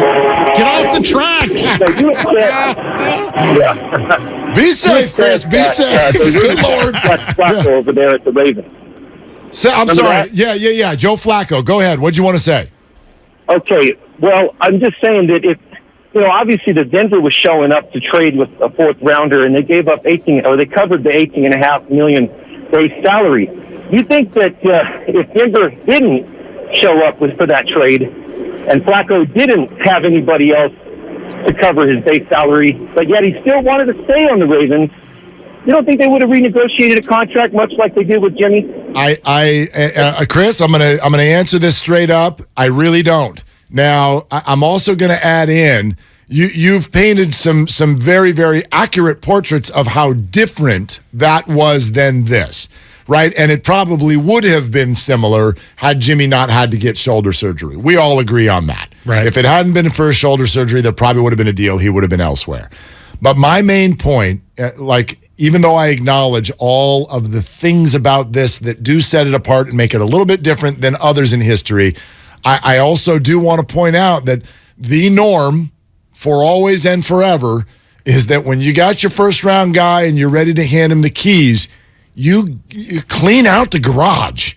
Get off the tracks. Be safe, Chris. Be safe. Good Lord. Flacco over there at the Ravens. So, I'm sorry. That? Yeah. Joe Flacco. Go ahead. What'd you want to say? Okay. Well, I'm just saying that if, obviously the Denver was showing up to trade with a fourth rounder, and they gave up they covered the $18.5 million base salary. You think that if Denver didn't show up for that trade, and Flacco didn't have anybody else to cover his base salary, but yet he still wanted to stay on the Ravens, you don't think they would have renegotiated a contract much like they did with Jimmy? Chris, I'm gonna answer this straight up. I really don't. Now, I'm also going to add in, you've painted some very, very accurate portraits of how different that was than this, right? And it probably would have been similar had Jimmy not had to get shoulder surgery. We all agree on that. Right. If it hadn't been for his shoulder surgery, there probably would have been a deal. He would have been elsewhere. But my main point, even though I acknowledge all of the things about this that do set it apart and make it a little bit different than others in history, I also do want to point out that the norm for always and forever is that when you got your first round guy and you're ready to hand him the keys, you clean out the garage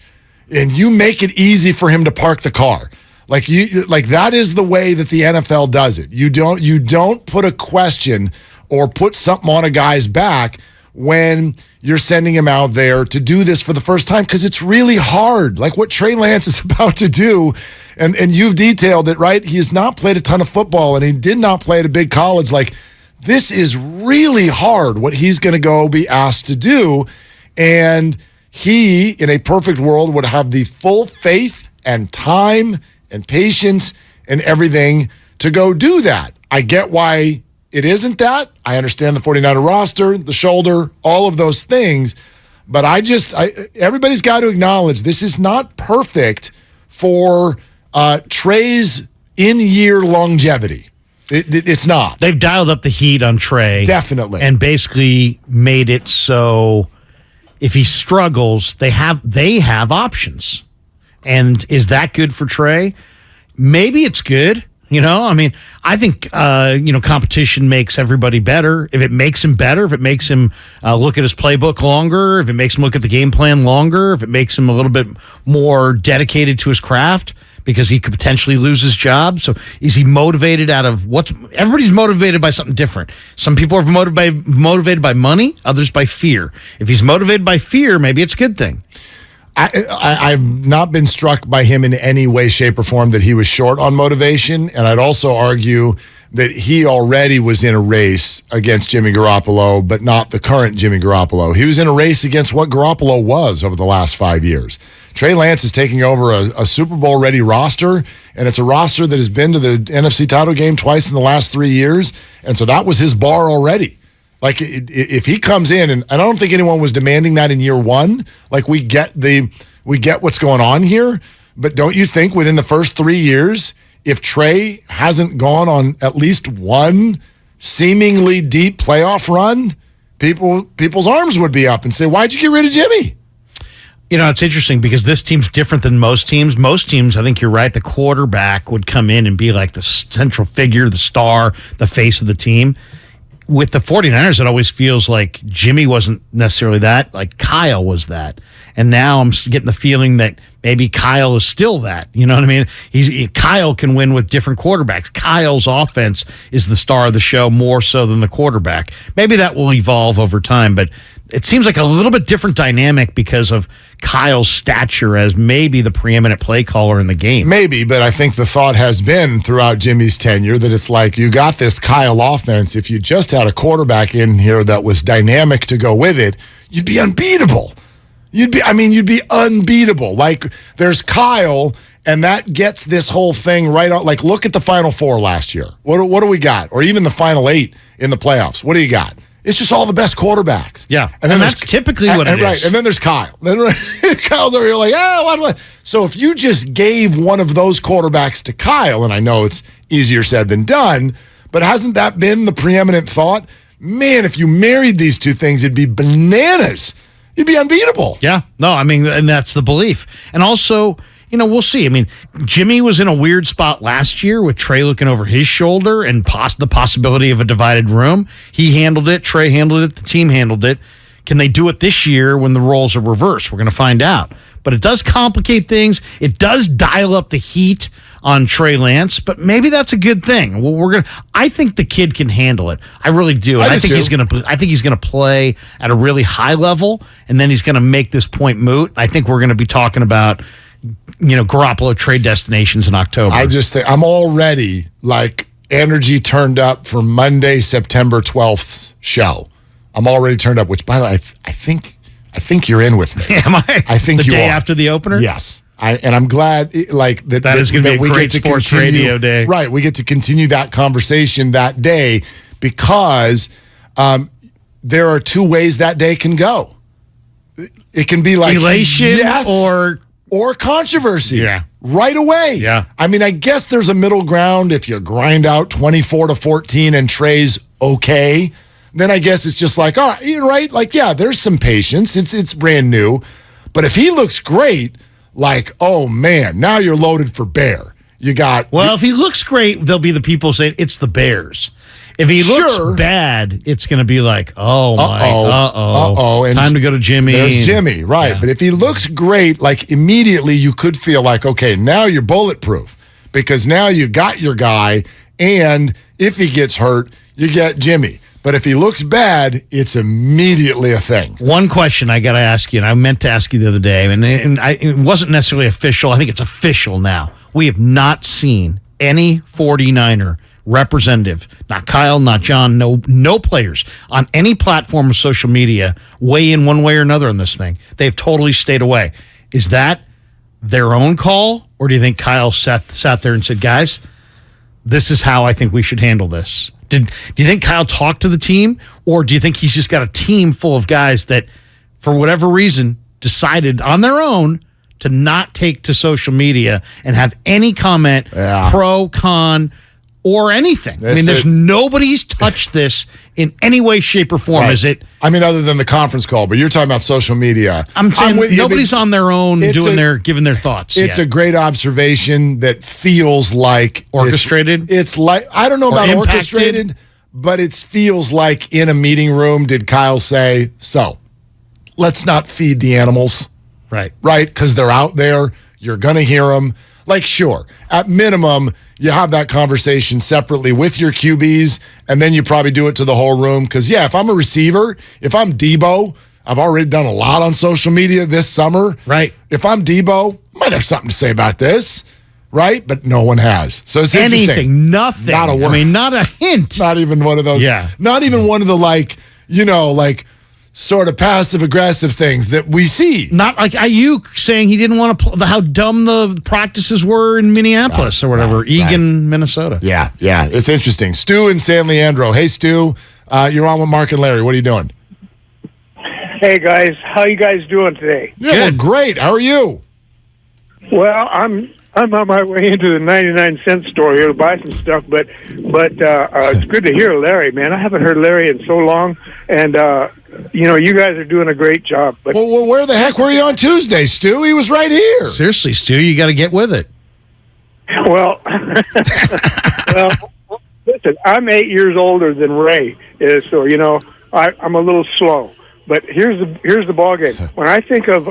and you make it easy for him to park the car. Like that is the way that the NFL does it. You don't put a question or put something on a guy's back when you're sending him out there to do this for the first time, because it's really hard, like what Trey Lance is about to do. And you've detailed it, right? He has not played a ton of football, and he did not play at a big college. Like, this is really hard what he's going to go be asked to do. And he, in a perfect world, would have the full faith and time and patience and everything to go do that. I get why it isn't that. I understand the 49er roster, the shoulder, all of those things. But everybody's got to acknowledge this is not perfect for Trey's in-year longevity. It's not. They've dialed up the heat on Trey. Definitely. And basically made it so if he struggles, they have options. And is that good for Trey? Maybe it's good. I think, competition makes everybody better. If it makes him better, if it makes him look at his playbook longer, if it makes him look at the game plan longer, if it makes him a little bit more dedicated to his craft, because he could potentially lose his job. So is he motivated out of everybody's motivated by something different. Some people are motivated by money, others by fear. If he's motivated by fear, maybe it's a good thing. I've not been struck by him in any way, shape, or form that he was short on motivation. And I'd also argue that he already was in a race against Jimmy Garoppolo, but not the current Jimmy Garoppolo. He was in a race against what Garoppolo was over the last 5 years. Trey Lance is taking over a Super Bowl-ready roster, and it's a roster that has been to the NFC title game twice in the last 3 years. And so that was his bar already. Like, if he comes in, and I don't think anyone was demanding that in year one. Like, we get what's going on here, but don't you think within the first 3 years, if Trey hasn't gone on at least one seemingly deep playoff run, people's arms would be up and say, "Why'd you get rid of Jimmy?" It's interesting because this team's different than most teams. Most teams, I think you're right, the quarterback would come in and be like the central figure, the star, the face of the team. With the 49ers, it always feels like Jimmy wasn't necessarily that, like Kyle was that. And now I'm getting the feeling that maybe Kyle is still that. You know what I mean? Kyle can win with different quarterbacks. Kyle's offense is the star of the show more so than the quarterback. Maybe that will evolve over time, but it seems like a little bit different dynamic because of Kyle's stature as maybe the preeminent play caller in the game. Maybe, but I think the thought has been throughout Jimmy's tenure that it's like you got this Kyle offense. If you just had a quarterback in here that was dynamic to go with it, you'd be unbeatable. You'd be unbeatable. Like, there's Kyle, and that gets this whole thing right on. Like, look at the Final Four last year. What do we got? Or even the Final 8 in the playoffs. What do you got? It's just all the best quarterbacks. Yeah, and then that's typically what it is. Right, and then there's Kyle. Then Kyle's over here like, why do I? So if you just gave one of those quarterbacks to Kyle, and I know it's easier said than done, but hasn't that been the preeminent thought? Man, if you married these two things, it'd be bananas. You'd be unbeatable. Yeah, no, and that's the belief. And also, we'll see. Jimmy was in a weird spot last year with Trey looking over his shoulder and the possibility of a divided room. He handled it. Trey handled it. The team handled it. Can they do it this year when the roles are reversed? We're going to find out. But it does complicate things. It does dial up the heat on Trey Lance, but maybe that's a good thing. Well, I think the kid can handle it. I really do. I think he's going to play at a really high level, and then he's going to make this point moot. I think we're going to be talking about Garoppolo trade destinations in October. I just think I'm already like energy turned up for Monday, September 12th show. I'm already turned up, which by the way, I think you're in with me. Am I? I think the you day are. After the opener? Yes. And I'm glad that is going to be a great sports radio day. Right. We get to continue that conversation that day because there are two ways that day can go. It can be like elation or controversy. Yeah. Right away. Yeah. I guess there's a middle ground. If you grind out 24-14 and Trey's okay, then I guess it's just like, all right, you're right. Like, yeah, there's some patience. It's brand new. But if he looks great, like, oh man, now you're loaded for bear. If he looks great, there'll be the people saying it's the Bears. If he looks bad, it's going to be like, time to go to Jimmy. There's Jimmy, right. Yeah. But if he looks great, like immediately you could feel like, okay, now you're bulletproof because now you got your guy, and if he gets hurt, you get Jimmy. But if he looks bad, it's immediately a thing. One question I got to ask you, and I meant to ask you the other day, and it wasn't necessarily official. I think it's official now. We have not seen any 49er representative, not Kyle, not John, no players on any platform of social media weigh in one way or another on this thing. They've totally stayed away. Is that their own call, or do you think Kyle sat there and said, guys, this is how I think we should handle this? Do you think Kyle talked to the team, or do you think he's just got a team full of guys that, for whatever reason, decided on their own to not take to social media and have any comment, pro, con, or anything? There's nobody's touched this in any way, shape, or form. Right. Is it? Other than the conference call, but you're talking about social media. I'm saying nobody's on their own giving their thoughts. It's a great observation that feels like orchestrated. It's like, I don't know about orchestrated, but it feels like in a meeting room, did Kyle say, so let's not feed the animals? Right. Right? Because they're out there. You're going to hear them. Like, sure, at minimum, you have that conversation separately with your QBs, and then you probably do it to the whole room. Because, if I'm a receiver, if I'm Debo, I've already done a lot on social media this summer. Right. If I'm Debo, I might have something to say about this, right? But no one has. So it's anything, interesting. Nothing. Not a word. Not a hint. Not even one of those. Yeah. Not even one of the, sort of passive-aggressive things that we see. Not like Ayuk saying he didn't want to how dumb the practices were in Minneapolis or whatever, Eagan, Minnesota. Yeah, it's interesting. Stu in San Leandro. Hey, Stu, you're on with Mark and Larry. What are you doing? Hey, guys. How you guys doing today? Yeah, great. How are you? Well, I'm on my way into the 99-cent store here to buy some stuff, but it's good to hear Larry, man. I haven't heard Larry in so long, and you guys are doing a great job. But well, where the heck were you on Tuesday, Stu? He was right here. Seriously, Stu, you got to get with it. Well, listen, I'm 8 years older than Ray is, so I'm a little slow. But here's the ball game. When I think of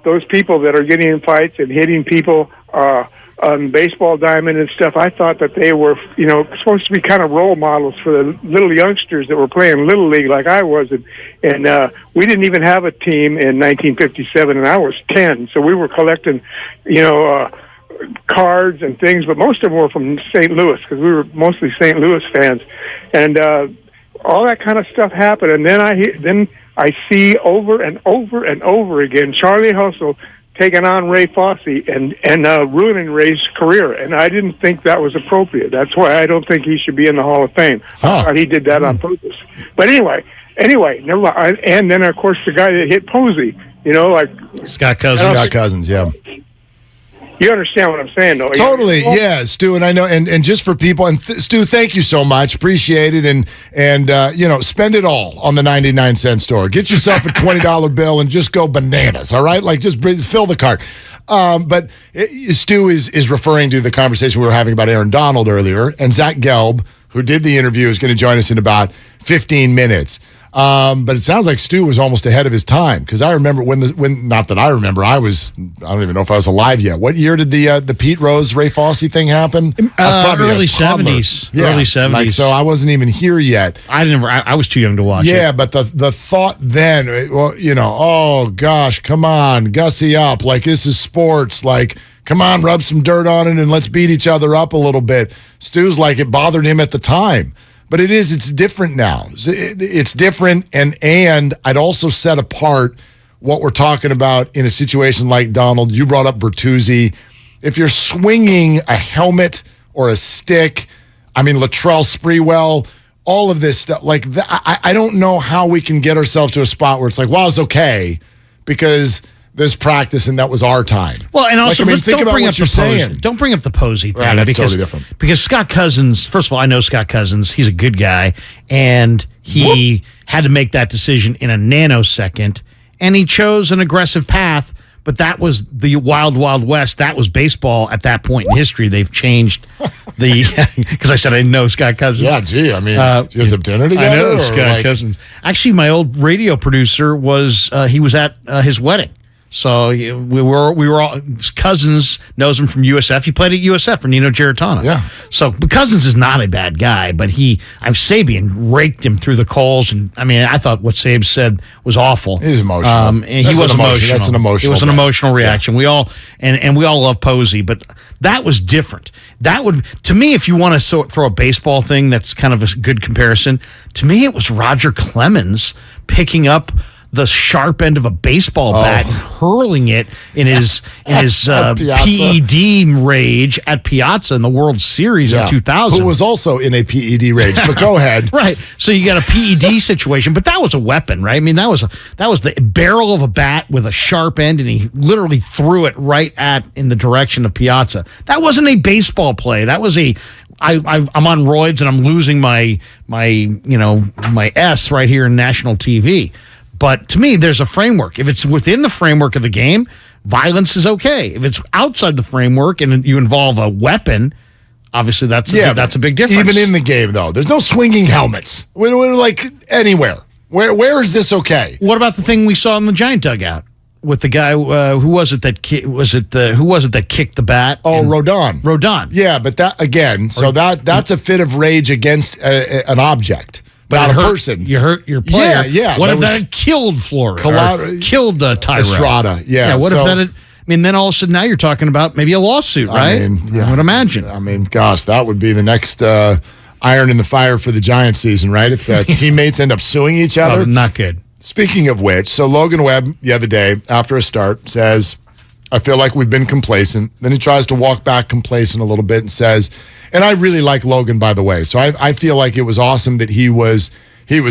those people that are getting in fights and hitting people on baseball diamond and stuff, I thought that they were, supposed to be kind of role models for the little youngsters that were playing Little League like I was. And we didn't even have a team in 1957, and I was 10. So we were collecting, cards and things, but most of them were from St. Louis because we were mostly St. Louis fans. And all that kind of stuff happened. And then I see over and over and over again Charlie Hustle taking on Ray Fosse and ruining Ray's career, and I didn't think that was appropriate. That's why I don't think he should be in the Hall of Fame. I thought he did that on purpose. But anyway, never mind. And then of course the guy that hit Posey, like Scott Cousins. Scott Cousins, yeah. You understand what I'm saying, though? Totally, yeah, Stu, and I know, and just for people, and Stu, thank you so much, appreciate it, and spend it all on the 99-cent store. Get yourself a $20 bill and just go bananas, all right? Like, just fill the cart. But Stu is referring to the conversation we were having about Aaron Donald earlier, and Zach Gelb, who did the interview, is going to join us in about 15 minutes. But it sounds like Stu was almost ahead of his time, because I remember when not that I remember, I don't even know if I was alive yet. What year did the Pete Rose Ray Fosse thing happen? Probably early 70s. Yeah, early 70s. So I wasn't even here yet. I was too young to watch it. Yeah, but the thought then, oh gosh, come on, gussy up, like this is sports, like come on, rub some dirt on it and let's beat each other up a little bit. Stu's like it bothered him at the time. But it's different now. It's different, and I'd also set apart what we're talking about in a situation like Donald. You brought up Bertuzzi. If you're swinging a helmet or a stick, Latrell Sprewell, all of this stuff, like I don't know how we can get ourselves to a spot where it's like, well, it's okay because there's practice and that was our time. Well, and also, think about what you're saying. Don't bring up the Posey thing. Right, that's totally different. Because Scott Cousins, first of all, I know Scott Cousins. He's a good guy, and he had to make that decision in a nanosecond, and he chose an aggressive path, but that was the wild, wild west. That was baseball at that point in history. They've changed because I said I know Scott Cousins. Yeah, gee, do you guys have dinner together? I know Scott Cousins. Actually, my old radio producer he was at his wedding. So we were all, Cousins knows him from USF. He played at USF for Nino Giarratana. Yeah. So Cousins is not a bad guy, but Sabian raked him through the coals. And I mean, I thought what Sabe said was awful. He's emotional. And he was emotional. That's an emotional. It was an emotional reaction. We all love Posey, but that was different. That would, to me, if you want to throw a baseball thing, that's kind of a good comparison. To me, it was Roger Clemens picking up the sharp end of a baseball bat, hurling it in his PED rage at Piazza in the World Series in 2000. Who was also in a PED rage, but go ahead. Right. So you got a PED situation, but that was a weapon, right? I mean, that was the barrel of a bat with a sharp end, and he literally threw it right in the direction of Piazza. That wasn't a baseball play. That was I'm on roids and I'm losing my S right here in national TV. But to me, there's a framework. If it's within the framework of the game, violence is okay. If it's outside the framework and you involve a weapon, obviously that's a big difference. Even in the game, though, there's no swinging helmets. We're like anywhere. Where is this okay? What about the thing we saw in the Giant dugout with the guy? Who was it that kicked the bat? Oh, Rodon. Yeah, but that again. That's a fit of rage against an object. Not a person. You hurt your player. Yeah. What if that had killed Flores? Killed Tyrell? Estrada, yeah. What if that had... I mean, then all of a sudden now you're talking about maybe a lawsuit, right? I would imagine. I mean, gosh, that would be the next iron in the fire for the Giants season, right? If teammates end up suing each other. Not good. Speaking of which, so Logan Webb the other day after a start says, I feel like we've been complacent. Then he tries to walk back complacent a little bit and says... And I really like Logan, by the way. So I feel like it was awesome that he was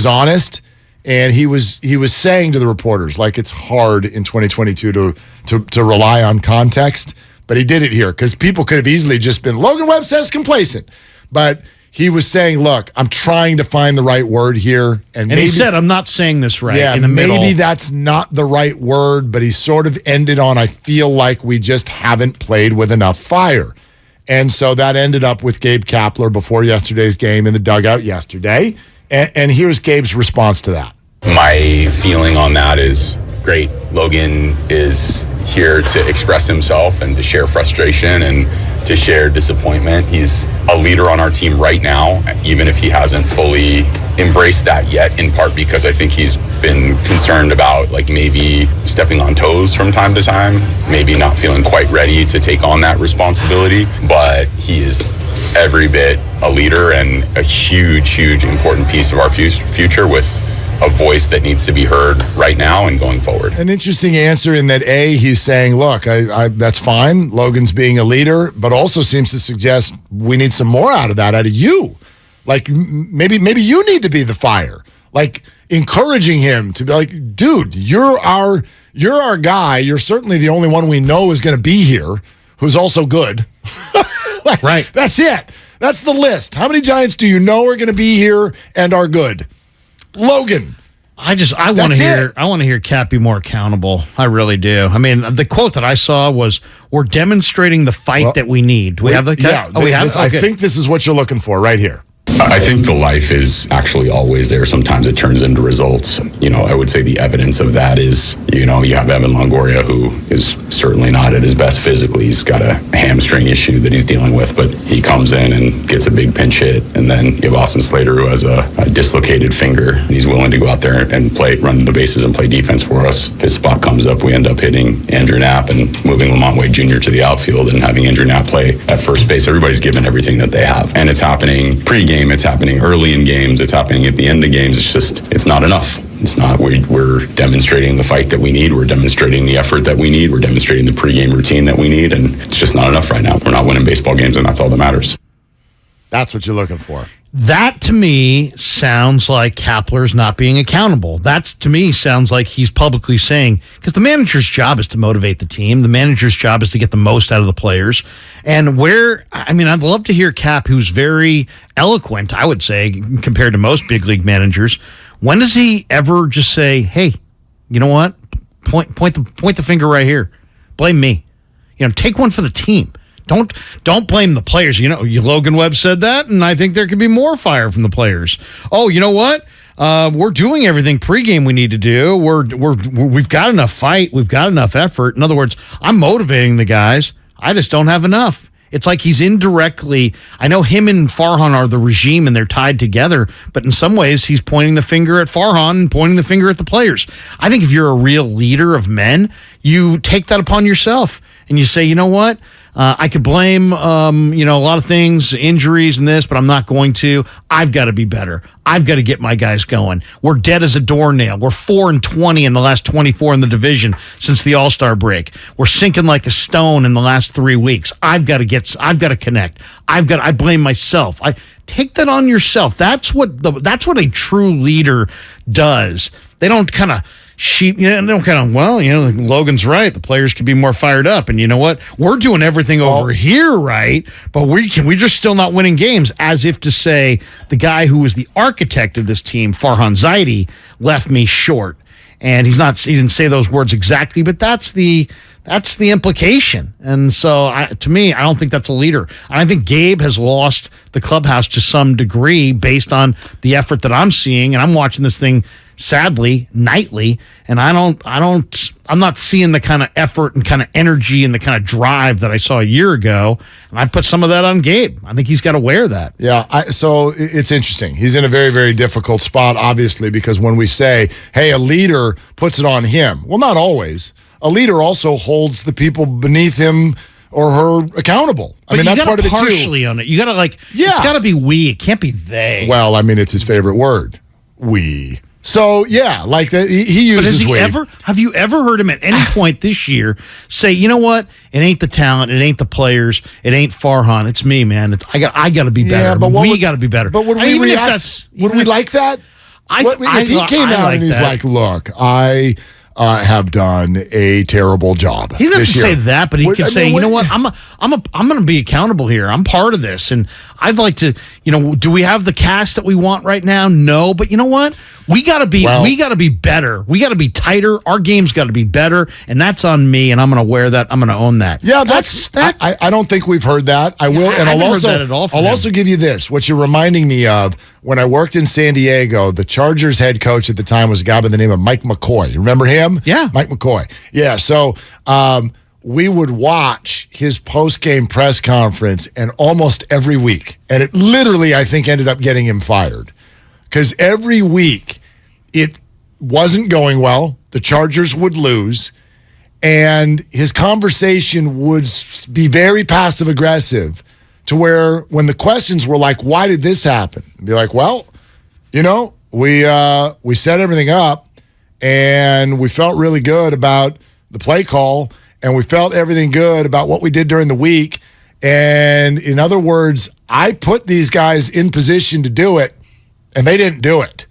honest, and he was saying to the reporters, like, it's hard in 2022 to rely on context, but he did it here because people could have easily just been, Logan Webb says complacent, but he was saying, look, I'm trying to find the right word here, and maybe, he said, I'm not saying this right. Yeah, in the middle. Maybe that's not the right word, but he sort of ended on, I feel like we just haven't played with enough fire. And so that ended up with Gabe Kapler before yesterday's game in the dugout yesterday. And here's Gabe's response to that. My feeling on that is great. Logan is here to express himself and to share frustration and to share disappointment. He's a leader on our team right now, even if he hasn't fully embraced that yet, in part because I think he's been concerned about maybe stepping on toes from time to time, maybe not feeling quite ready to take on that responsibility, but he is every bit a leader and a huge important piece of our future with a voice that needs to be heard right now and going forward. An interesting answer in that, he's saying, look, I that's fine. Logan's being a leader, but also seems to suggest we need some more out of you. Like, maybe you need to be the fire. Like, encouraging him to be like, dude, you're our guy. You're certainly the only one we know is going to be here who's also good. Right. That's it. That's the list. How many Giants do you know are going to be here and are good? Logan. I want to hear Cap be more accountable. I really do. I mean, the quote that I saw was, "We're demonstrating the fight that we need." Do we have the Cap? Yeah, we have. I think this is what you're looking for right here. I think the life is actually always there. Sometimes it turns into results. I would say the evidence of that is, you have Evan Longoria, who is certainly not at his best physically. He's got a hamstring issue that he's dealing with, but he comes in and gets a big pinch hit. And then you have Austin Slater, who has a dislocated finger. He's willing to go out there and run the bases and play defense for us. His spot comes up, we end up hitting Andrew Knapp and moving Lamont Wade Jr. to the outfield and having Andrew Knapp play at first base. Everybody's given everything that they have. And it's happening pre-game. It's happening early in games. It's happening at the end of games. It's not enough. It's not. We're demonstrating the fight that we need. We're demonstrating the effort that we need. We're demonstrating the pregame routine that we need. And it's just not enough right now. We're not winning baseball games, and that's all that matters. That's what you're looking for. That, to me, sounds like Kapler's not being accountable. That, to me, sounds like he's publicly saying, because the manager's job is to motivate the team. The manager's job is to get the most out of the players. And I'd love to hear Cap, who's very eloquent, I would say, compared to most big league managers. When does he ever just say, hey, you know what? Point the finger right here. Blame me. Take one for the team. Don't blame the players. Logan Webb said that, and I think there could be more fire from the players. Oh, you know what? we're doing everything pregame we need to do. We've got enough fight. We've got enough effort. In other words, I'm motivating the guys. I just don't have enough. It's like he's indirectly, I know him and Farhan are the regime and they're tied together, but in some ways he's pointing the finger at Farhan and pointing the finger at the players. I think if you're a real leader of men, you take that upon yourself and you say, you know what? I could blame, a lot of things, injuries and this, but I'm not going to. I've got to be better. I've got to get my guys going. We're dead as a doornail. We're 4-20 in the last 24 in the division since the All-Star break. We're sinking like a stone in the last 3 weeks. I've got to connect. I blame myself. I take that on yourself. That's what a true leader does. They don't kind of Logan's right. The players could be more fired up. And you know what? We're doing everything over here right, but we're just still not winning games, as if to say the guy who was the architect of this team, Farhan Zaidi, left me short. And he didn't say those words exactly, but that's the implication. And so to me, I don't think that's a leader. I think Gabe has lost the clubhouse to some degree based on the effort that I'm seeing. And I'm watching this thing sadly nightly, and I'm not seeing the kind of effort and kind of energy and the kind of drive that I saw a year ago, and I put some of that on Gabe. I think he's got to wear that. Yeah, so it's interesting. He's in a very, very difficult spot, obviously, because when we say, hey, a leader puts it on him, well, not always. A leader also holds the people beneath him or her accountable. I mean, that's part of it too. Partially on it. You got to it's got to be we. It can't be they. Well, I mean, it's his favorite word, we. So, yeah, like he uses we. Have you ever heard him at any point this year say, you know what? It ain't the talent. It ain't the players. It ain't Farhan. It's me, man. I got to be better. Yeah, but we got to be better. But would we react? Would we like that? If he came out and he's like, look, I have done a terrible job. He doesn't say that, but he can say, you know what? I'm going to be accountable here. I'm part of this, and I'd like to. Do we have the cast that we want right now? No, but you know what? We got to be. We got to be better. We got to be tighter. Our game's got to be better, and that's on me. And I'm going to wear that. I'm going to own that. Yeah, that's that. I don't think we've heard that. I will, and I'll also give you this. What you're reminding me of. When I worked in San Diego, the Chargers head coach at the time was a guy by the name of Mike McCoy. Remember him? Yeah. Mike McCoy. Yeah, so we would watch his post-game press conference and almost every week. And it literally, I think, ended up getting him fired. Because every week, it wasn't going well. The Chargers would lose. And his conversation would be very passive-aggressive. To where when the questions were like, why did this happen? Be like, well, we set everything up and we felt really good about the play call and we felt everything good about what we did during the week. And in other words, I put these guys in position to do it and they didn't do it.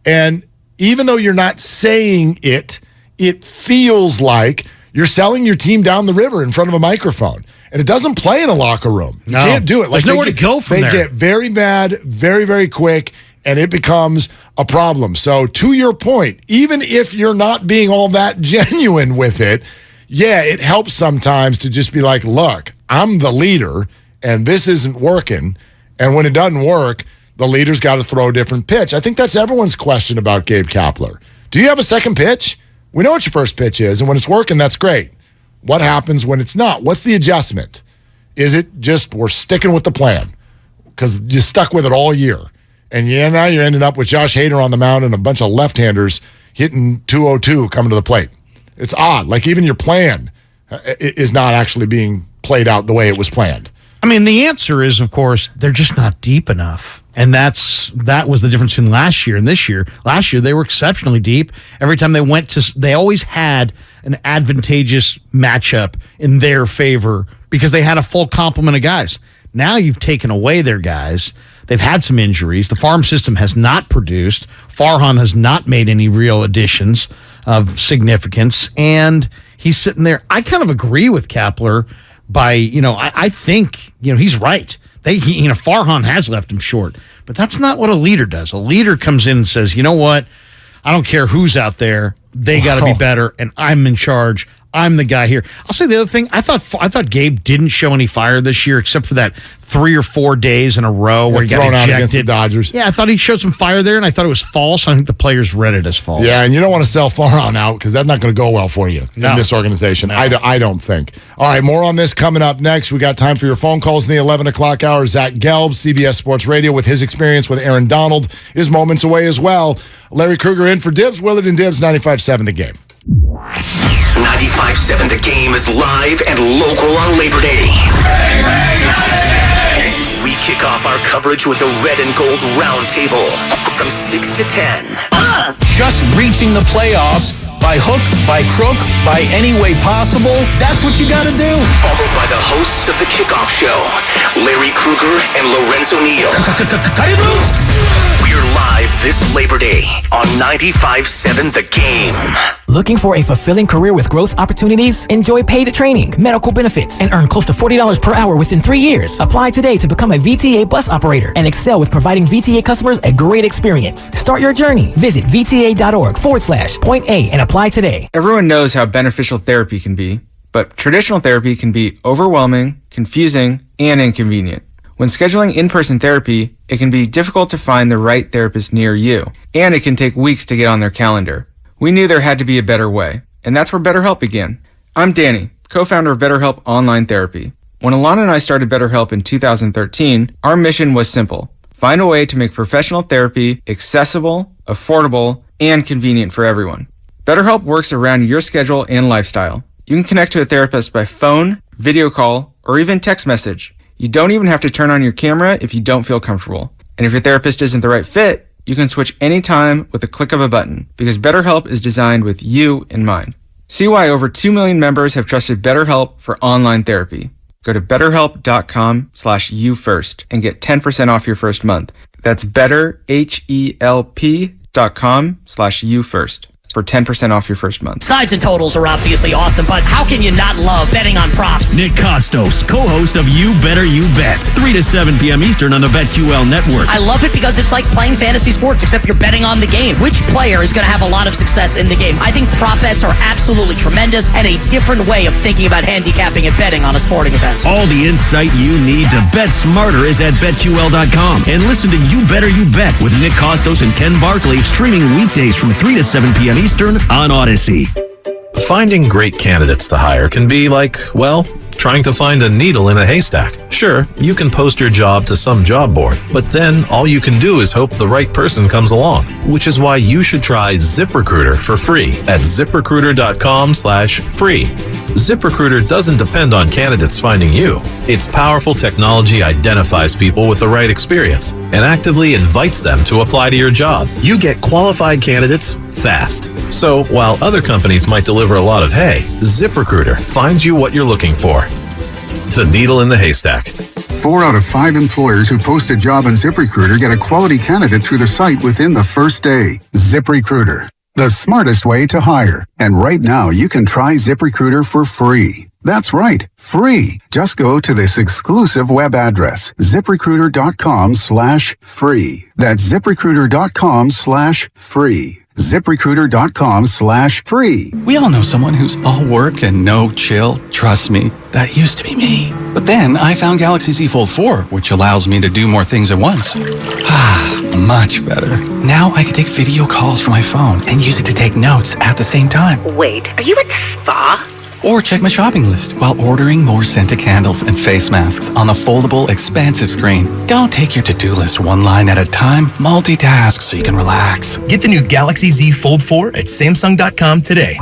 And even though you're not saying it, it feels like you're selling your team down the river in front of a microphone. And it doesn't play in a locker room. You can't do it. There's nowhere to go from there. They get very mad, very, very quick, and it becomes a problem. So to your point, even if you're not being all that genuine with it, yeah, it helps sometimes to just be like, look, I'm the leader, and this isn't working. And when it doesn't work, the leader's got to throw a different pitch. I think that's everyone's question about Gabe Kapler. Do you have a second pitch? We know what your first pitch is, and when it's working, that's great. What happens when it's not? What's the adjustment? Is it just we're sticking with the plan because you stuck with it all year? And now you're ending up with Josh Hader on the mound and a bunch of left-handers hitting 202 coming to the plate. It's odd. Like even your plan is not actually being played out the way it was planned. I mean, the answer is, of course, they're just not deep enough. And that was the difference between last year and this year. Last year, they were exceptionally deep. Every time they always had an advantageous matchup in their favor because they had a full complement of guys. Now you've taken away their guys. They've had some injuries. The farm system has not produced. Farhan has not made any real additions of significance. And he's sitting there. I kind of agree with Kapler I think, he's right. Farhan has left him short, but that's not what a leader does. A leader comes in and says, you know what? I don't care who's out there. They got to be better, and I'm in charge. I'm the guy here. I'll say the other thing. I thought Gabe didn't show any fire this year, except for that 3 or 4 days in a row where he got thrown ejected out against the Dodgers. Yeah, I thought he showed some fire there, and I thought it was false. I think the players read it as false. Yeah, and you don't want to sell far on out because that's not going to go well for you in this organization. No. I don't think. All right, more on this coming up next. We got time for your phone calls in the 11 o'clock hour. Zach Gelb, CBS Sports Radio, with his experience with Aaron Donald, is moments away as well. Larry Krueger in for Dibs, Willard and Dibs, 95.7 The Game. 95.7 The Game is live and local on Labor Day. We kick off our coverage with the Red and Gold Roundtable from 6 to 10. Just reaching the playoffs by hook, by crook, by any way possible. That's what you got to do. Followed by the hosts of the kickoff show, Larry Krueger and Lorenzo Neal. Cut it loose! We're live this Labor Day on 95.7 The Game. Looking for a fulfilling career with growth opportunities? Enjoy paid training, medical benefits, and earn close to $40 per hour within 3 years. Apply today to become a VTA bus operator and excel with providing VTA customers a great experience. Start your journey. Visit VTA.org/point A and apply today. Everyone knows how beneficial therapy can be, but traditional therapy can be overwhelming, confusing, and inconvenient. When scheduling in-person therapy, it can be difficult to find the right therapist near you, and it can take weeks to get on their calendar. We knew there had to be a better way, and that's where BetterHelp began. I'm Danny, co-founder of BetterHelp Online Therapy. When Alana and I started BetterHelp in 2013, our mission was simple: find a way to make professional therapy accessible, affordable, and convenient for everyone. BetterHelp works around your schedule and lifestyle. You can connect to a therapist by phone, video call, or even text message. You don't even have to turn on your camera if you don't feel comfortable. And if your therapist isn't the right fit, you can switch anytime with a click of a button, because BetterHelp is designed with you in mind. See why over 2 million members have trusted BetterHelp for online therapy. Go to betterhelp.com/youfirst and get 10% off your first month. That's betterhelp.com/youfirst. for 10% off your first month. Sides and totals are obviously awesome, but how can you not love betting on props? Nick Costos, co-host of You Better You Bet, 3 to 7 p.m. Eastern on the BetQL network. I love it because it's like playing fantasy sports, except you're betting on the game. Which player is going to have a lot of success in the game? I think prop bets are absolutely tremendous and a different way of thinking about handicapping and betting on a sporting event. All the insight you need to bet smarter is at BetQL.com. And listen to You Better You Bet with Nick Costos and Ken Barkley, streaming weekdays from 3 to 7 p.m. Eastern on Odyssey. Finding great candidates to hire can be like, well, trying to find a needle in a haystack. Sure, you can post your job to some job board, but then all you can do is hope the right person comes along, which is why you should try ZipRecruiter for free at ZipRecruiter.com/free. ZipRecruiter doesn't depend on candidates finding you. Its powerful technology identifies people with the right experience and actively invites them to apply to your job. You get qualified candidates fast. So while other companies might deliver a lot of hay, ZipRecruiter finds you what you're looking for. The needle in the haystack. 4 out of 5 employers who post a job on ZipRecruiter get a quality candidate through the site within the first day. ZipRecruiter, the smartest way to hire. And right now, you can try ZipRecruiter for free. That's right, free. Just go to this exclusive web address, ZipRecruiter.com/free. That's ZipRecruiter.com/free. ZipRecruiter.com/free. We all know someone who's all work and no chill. Trust me, that used to be me. But then I found Galaxy Z Fold 4, which allows me to do more things at once. Much better. Now I can take video calls from my phone and use it to take notes at the same time. Wait, are you at the spa? Or check my shopping list while ordering more scented candles and face masks on the foldable, expansive screen. Don't take your to-do list one line at a time. Multitask so you can relax. Get the new Galaxy Z Fold 4 at Samsung.com today.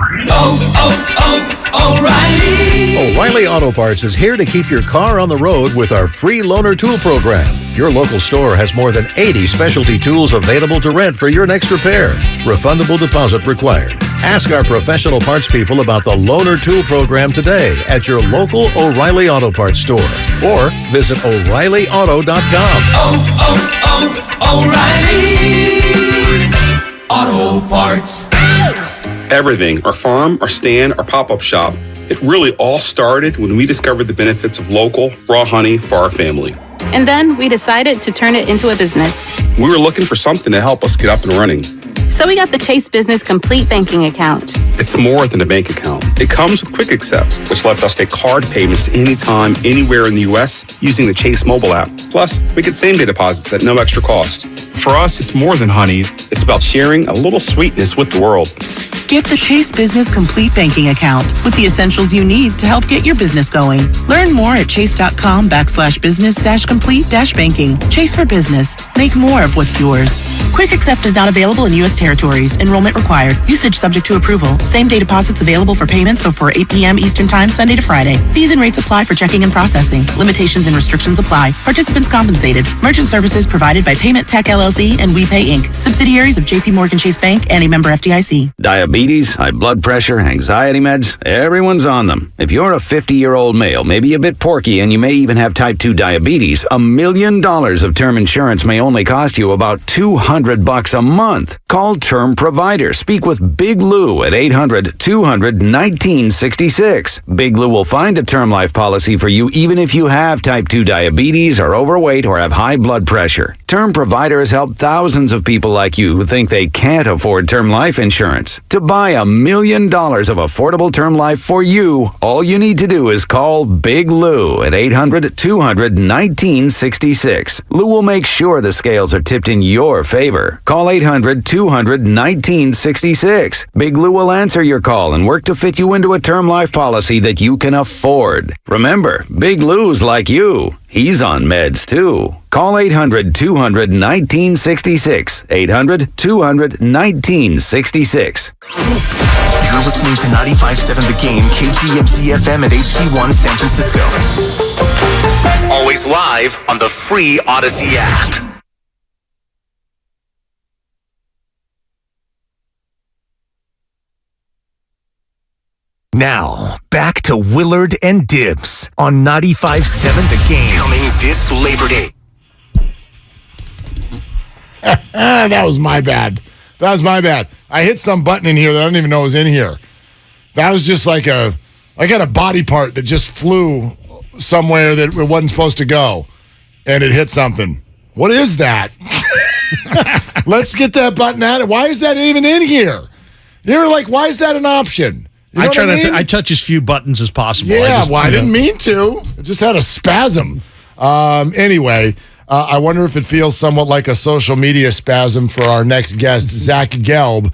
O'Reilly! O'Reilly Auto Parts is here to keep your car on the road with our free loaner tool program. Your local store has more than 80 specialty tools available to rent for your next repair. Refundable deposit required. Ask our professional parts people about the loaner tool program today at your local O'Reilly Auto Parts store or visit O'ReillyAuto.com. O'Reilly Auto Parts. Everything, our farm, our stand, our pop-up shop, it really all started when we discovered the benefits of local raw honey for our family. And then we decided to turn it into a business. We were looking for something to help us get up and running. So we got the Chase Business Complete Banking Account. It's more than a bank account. It comes with Quick Accept, which lets us take card payments anytime, anywhere in the U.S. using the Chase mobile app. Plus, we get same-day deposits at no extra cost. For us, it's more than honey. It's about sharing a little sweetness with the world. Get the Chase Business Complete Banking account with the essentials you need to help get your business going. Learn more at chase.com/business-complete-banking. Chase for business. Make more of what's yours. Quick Accept is not available in U.S. territories. Enrollment required. Usage subject to approval. Same-day deposits available for payments before 8 p.m. Eastern Time, Sunday to Friday. Fees and rates apply for checking and processing. Limitations and restrictions apply. Participants compensated. Merchant services provided by Payment Tech LLC and WePay Inc. Subsidiaries of J.P. Morgan Chase Bank and a member FDIC. Diabetes, high blood pressure, anxiety meds, everyone's on them. If you're a 50-year-old male, maybe a bit porky, and you may even have type 2 diabetes, $1 million of term insurance may only cost you about $200 a month. Call Term Provider. Speak with Big Lou at 800-200-1966. Big Lou will find a term life policy for you even if you have type 2 diabetes, are overweight, or have high blood pressure. Term Provider has helped thousands of people like you who think they can't afford term life insurance. To buy $1 million of affordable term life for you, all you need to do is call Big Lou at 800-200-1966. Lou will make sure the scales are tipped in your favor. Call 800-200-1966. Big Lou will answer your call and work to fit you into a term life policy that you can afford. Remember, Big Lou's like you. He's on meds, too. Call 800-200-1966. 800-200-1966. You're listening to 95.7 The Game, kgmz-fm at HD1 San Francisco. Always live on the free Odyssey app. Now, back to Willard and Dibs on 95.7 The Game. Coming this Labor Day. That was my bad. I hit some button in here that I don't even know was in here. That was just like I got a body part that just flew somewhere that it wasn't supposed to go, and it hit something. What is that? Let's get that button out. Why is that even in here? You're like, why is that an option? You know I touch as few buttons as possible. Yeah, I didn't mean to. I just had a spasm. Anyway, I wonder if it feels somewhat like a social media spasm for our next guest, Zach Gelb,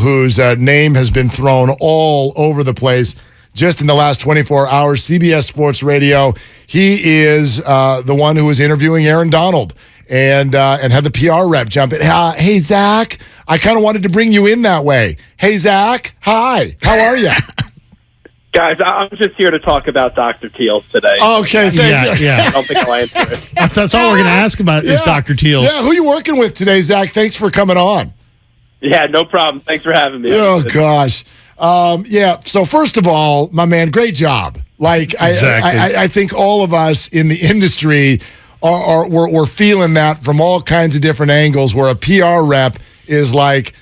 whose name has been thrown all over the place just in the last 24 hours. CBS Sports Radio. He is the one who was interviewing Aaron Donald and had the PR rep jump in. Hey, Zach, I kind of wanted to bring you in that way. Hey, Zach, hi. How are you? Guys, I'm just here to talk about Dr. Teals today. Okay, thank you. Yeah. I don't think I'll answer it. That's all we're going to ask about is Dr. Teals. Yeah, who are you working with today, Zach? Thanks for coming on. Yeah, no problem. Thanks for having me. Oh, gosh. So first of all, my man, great job. Like, exactly. I think all of us in the industry we're feeling that from all kinds of different angles, where a PR rep is like,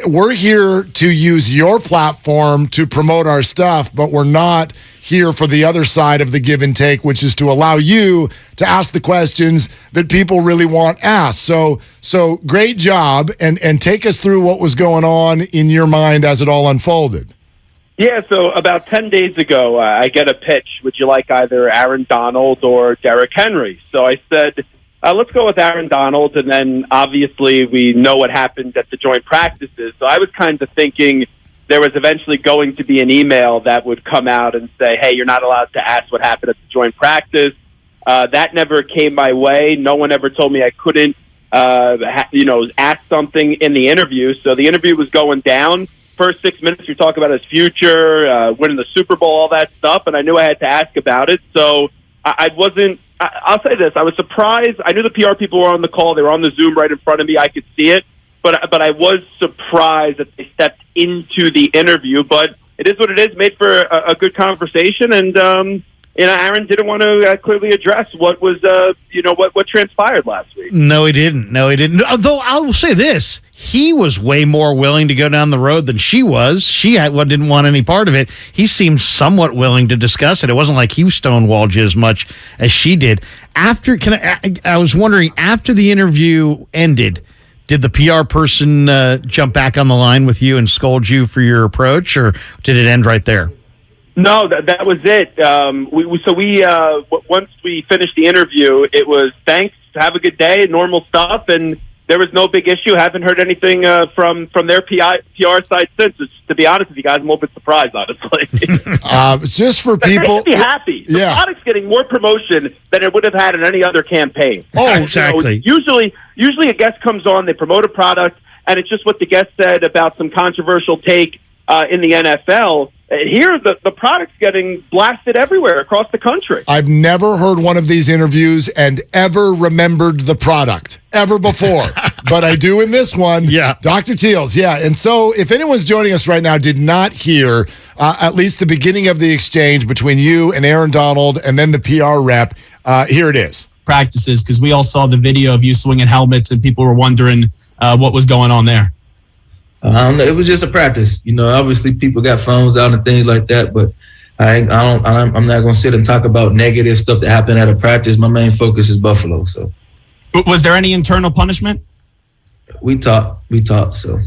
we're here to use your platform to promote our stuff, but we're not here for the other side of the give and take, which is to allow you to ask the questions that people really want asked. So great job, and take us through what was going on in your mind as it all unfolded. Yeah, so about 10 days ago, I get a pitch. Would you like either Aaron Donald or Derrick Henry? So I said, let's go with Aaron Donald, and then obviously we know what happened at the joint practices. So I was kind of thinking there was eventually going to be an email that would come out and say, hey, you're not allowed to ask what happened at the joint practice. That never came my way. No one ever told me I couldn't, ask something in the interview. So the interview was going down. First 6 minutes, we talk about his future, winning the Super Bowl, all that stuff, and I knew I had to ask about it. So I'll say this. I was surprised. I knew the PR people were on the call. They were on the Zoom right in front of me. I could see it. But I was surprised that they stepped into the interview. But it is what it is. Made for a good conversation. And, Aaron didn't want to clearly address what was, what transpired last week. No, he didn't. Although I will say this. He was way more willing to go down the road than she was. She didn't want any part of it. He seemed somewhat willing to discuss it. It wasn't like he stonewalled you as much as she did. I was wondering, after the interview ended, Did the PR person jump back on the line with you and scold you for your approach, or did it end right there? No, that was it. Once we finished the interview, it was thanks, have a good day, normal stuff, and there was no big issue. Haven't heard anything from their PR side since. To be honest with you guys, I'm a little bit surprised, honestly. Just for people, they should be happy. The product's getting more promotion than it would have had in any other campaign. Oh, exactly. Usually a guest comes on, they promote a product, and it's just what the guest said about some controversial take in the NFL. Here, the product's getting blasted everywhere across the country. I've never heard one of these interviews and ever remembered the product ever before, but I do in this one. Yeah. Dr. Teals, yeah. And so if anyone's joining us right now did not hear at least the beginning of the exchange between you and Aaron Donald and then the PR rep, here it is. Practices, because we all saw the video of you swinging helmets and people were wondering what was going on there. It was just a practice. Obviously people got phones out and things like that, but I'm not going to sit and talk about negative stuff that happened at a practice. My main focus is Buffalo. So, was there any internal punishment? We talked. So,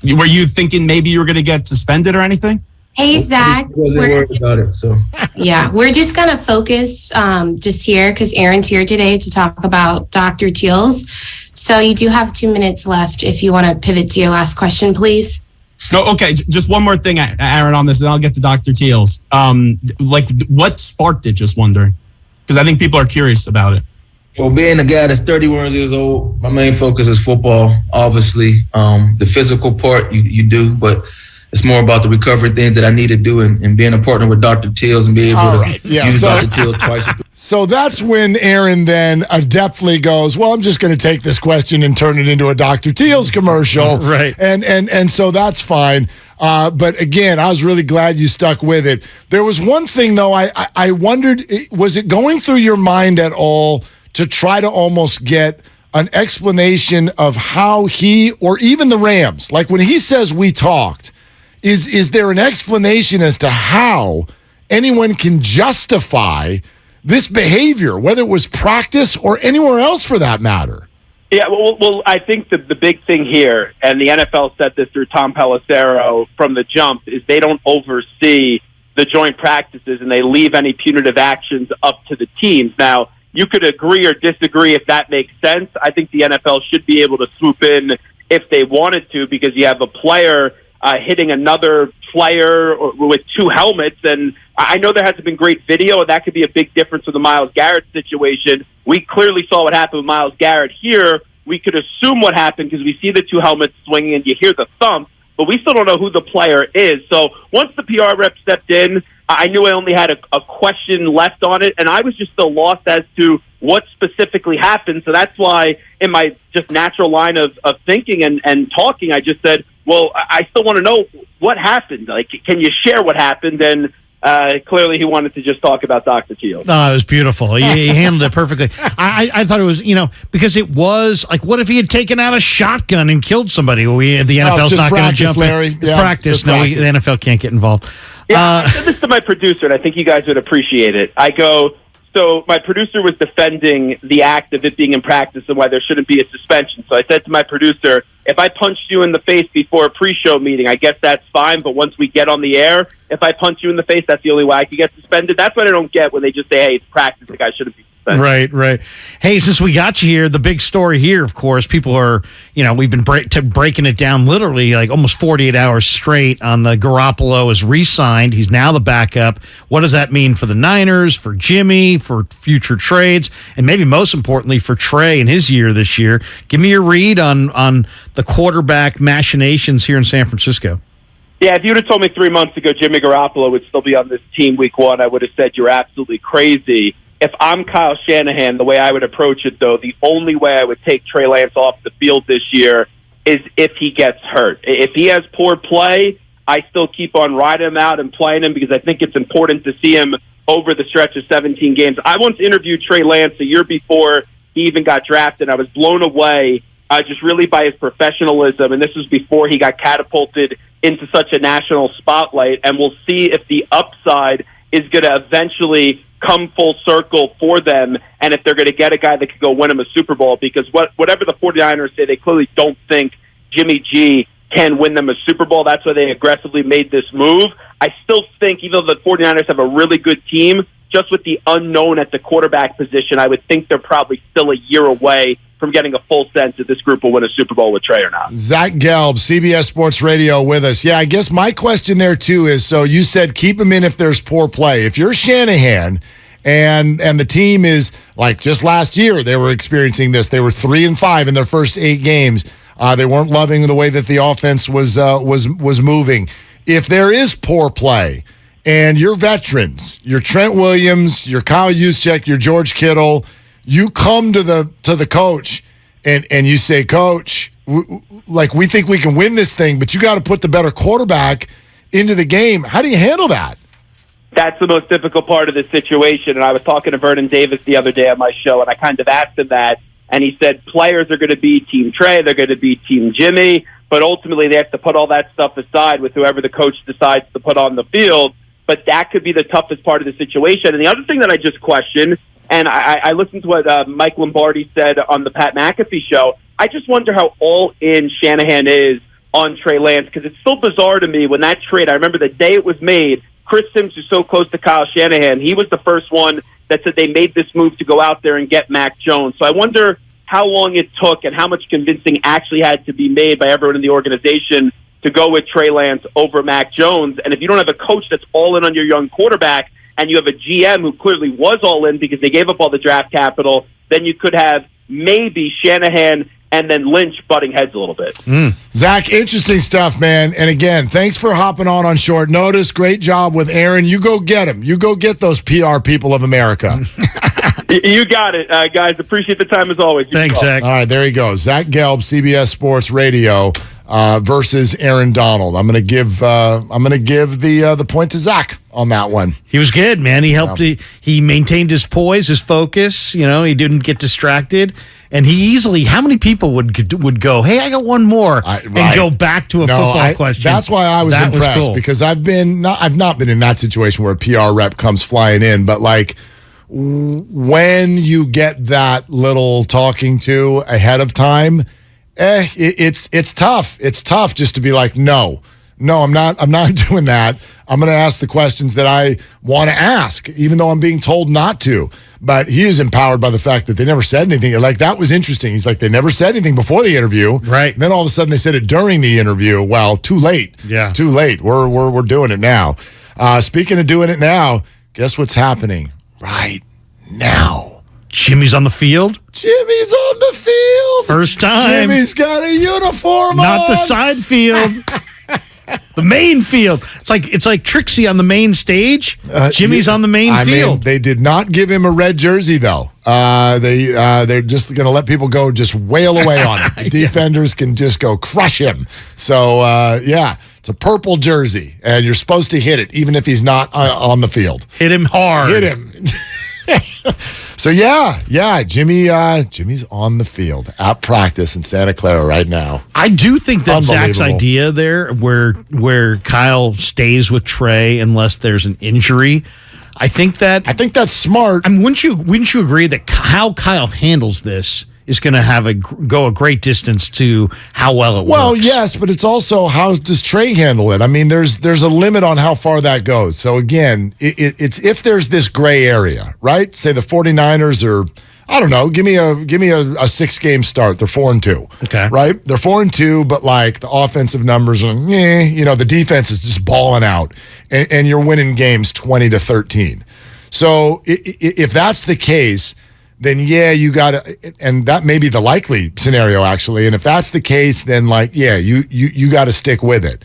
were you thinking maybe you were going to get suspended or anything? Hey, Zach. Wasn't worried about it. So, yeah, we're just going to focus just here because Aaron's here today to talk about Dr. Teals. So you do have 2 minutes left if you want to pivot to your last question, please. Oh, okay. Just one more thing, Aaron, on this, and I'll get to Dr. Teals. What sparked it, just wondering? Because I think people are curious about it. Well, being a guy that's 31 years old, my main focus is football, obviously. The physical part you do, but it's more about the recovery thing that I need to do and being a partner with Dr. Teals and being able to use Dr. Teals twice. So that's when Aaron then adeptly goes, well, I'm just going to take this question and turn it into a Dr. Teals commercial. Right. And so that's fine. But again, I was really glad you stuck with it. There was one thing, though, I wondered, was it going through your mind at all to try to almost get an explanation of how he, or even the Rams, like when he says we talked, is there an explanation as to how anyone can justify this behavior, whether it was practice or anywhere else for that matter? Yeah, well, I think the big thing here, and the NFL said this through Tom Pelissero from the jump, is they don't oversee the joint practices and they leave any punitive actions up to the teams. Now, you could agree or disagree if that makes sense. I think the NFL should be able to swoop in if they wanted to, because you have a player hitting another player with two helmets, and I know there hasn't been great video, and that could be a big difference with the Myles Garrett situation. We clearly saw what happened with Myles Garrett. Here, we could assume what happened because we see the two helmets swinging and you hear the thump, but we still don't know who the player is. So once the PR rep stepped in, I knew I only had a question left on it, and I was just still lost as to what specifically happened. So that's why in my just natural line of thinking and talking, I just said, well, I still want to know what happened. Like, can you share what happened? And clearly he wanted to just talk about Dr. Teals. Oh, it was beautiful. He handled it perfectly. I thought it was, because it was like, what if he had taken out a shotgun and killed somebody? The NFL's not going to jump Larry. in. It's practice. No, the NFL can't get involved. Yeah, I said this to my producer, and I think you guys would appreciate it. I go, so my producer was defending the act of it being in practice and why there shouldn't be a suspension. So I said to my producer, if I punched you in the face before a pre-show meeting, I guess that's fine. But once we get on the air, if I punch you in the face, that's the only way I could get suspended. That's what I don't get when they just say, hey, it's practice. The guy shouldn't be suspended. Right. Hey, since we got you here, the big story here, of course, people are, we've been breaking it down literally like almost 48 hours straight on the Garoppolo is re-signed. He's now the backup. What does that mean for the Niners, for Jimmy, for future trades, and maybe most importantly for Trey in his year this year? Give me your read on the quarterback machinations here in San Francisco. Yeah, if you would have told me 3 months ago Jimmy Garoppolo would still be on this team week one, I would have said you're absolutely crazy. If I'm Kyle Shanahan, the way I would approach it, though, the only way I would take Trey Lance off the field this year is if he gets hurt. If he has poor play, I still keep on riding him out and playing him because I think it's important to see him over the stretch of 17 games. I once interviewed Trey Lance a year before he even got drafted. I was blown away just really by his professionalism, and this was before he got catapulted into such a national spotlight, and we'll see if the upside is going to eventually come full circle for them, and if they're going to get a guy that could go win them a Super Bowl, because whatever the 49ers say, they clearly don't think Jimmy G can win them a Super Bowl. That's why they aggressively made this move. I still think, even though the 49ers have a really good team, just with the unknown at the quarterback position, I would think they're probably still a year away from getting a full sense if this group will win a Super Bowl with Trey or not. Zach Gelb, CBS Sports Radio with us. Yeah, I guess my question there, too, is, so you said keep him in if there's poor play. If you're Shanahan and the team is, like just last year, they were experiencing this. They were 3-5 in their first 8 games. They weren't loving the way that the offense was moving. If there is poor play, and your veterans, your Trent Williams, your Kyle Juszczyk, your George Kittle, you come to the coach and you say, Coach, we think we can win this thing, but you got to put the better quarterback into the game. How do you handle that? That's the most difficult part of this situation. And I was talking to Vernon Davis the other day on my show, and I kind of asked him that, and he said players are going to be Team Trey, they're going to be Team Jimmy, but ultimately they have to put all that stuff aside with whoever the coach decides to put on the field. But that could be the toughest part of the situation. And the other thing that I just questioned, and I listened to what Mike Lombardi said on the Pat McAfee show, I just wonder how all-in Shanahan is on Trey Lance, because it's so bizarre to me when that trade, I remember the day it was made, Chris Sims was so close to Kyle Shanahan. He was the first one that said they made this move to go out there and get Mac Jones. So I wonder how long it took and how much convincing actually had to be made by everyone in the organization to go with Trey Lance over Mac Jones. And if you don't have a coach that's all in on your young quarterback, and you have a GM who clearly was all in because they gave up all the draft capital, then you could have maybe Shanahan and then Lynch butting heads a little bit. Zach, interesting stuff, man. And again, thanks for hopping on short notice. Great job with Aaron. You go get him. You go get those PR people of America. You got it, guys. Appreciate the time as always. Thanks, Zach. All right, there you go. Zach Gelb, CBS Sports Radio. Versus Aaron Donald. I'm going to give the point to Zach on that one. He was good, man. He helped. Yeah. He maintained his poise, his focus. You know, he didn't get distracted, and he easily. How many people would go, "Hey, I got one more," and go back to a football question? That's why I was impressed, cool. Because I've not been in that situation where a PR rep comes flying in, but like when you get that little talking to ahead of time. It's tough. It's tough just to be like, no, I'm not doing that. I'm going to ask the questions that I want to ask, even though I'm being told not to. But he is empowered by the fact that they never said anything. Like, that was interesting. He's like, they never said anything before the interview. Right. And then all of a sudden they said it during the interview. Well, too late. Yeah. Too late. We're doing it now. Speaking of doing it now, guess what's happening right now? Jimmy's on the field. Jimmy's on the field. First time. Jimmy's got a uniform Not on. the side field. The main field. It's like Trixie on the main stage. Jimmy's on the main field. They did not give him a red jersey though. They're just going to let people go, just wail away on him. The defenders can just go crush him. So it's a purple jersey, and you're supposed to hit it even if he's not on the field. Hit him hard. Hit him. So Jimmy's on the field at practice in Santa Clara right now. I do think that Zach's idea there, where Kyle stays with Trey unless there's an injury, I think that's smart. I mean, wouldn't you agree that how Kyle handles this is going to go a great distance to how well it works? Well, yes, but it's also how does Trey handle it? I mean, there's a limit on how far that goes. So again, it's if there's this gray area, right? Say the 49ers are, I don't know, give me a 6-game start. They're 4-2. Okay. Right? They're 4-2, but like the offensive numbers are, the defense is just balling out and you're winning games 20-13. So if that's the case, then you got to, and that may be the likely scenario actually. And if that's the case, then you got to stick with it.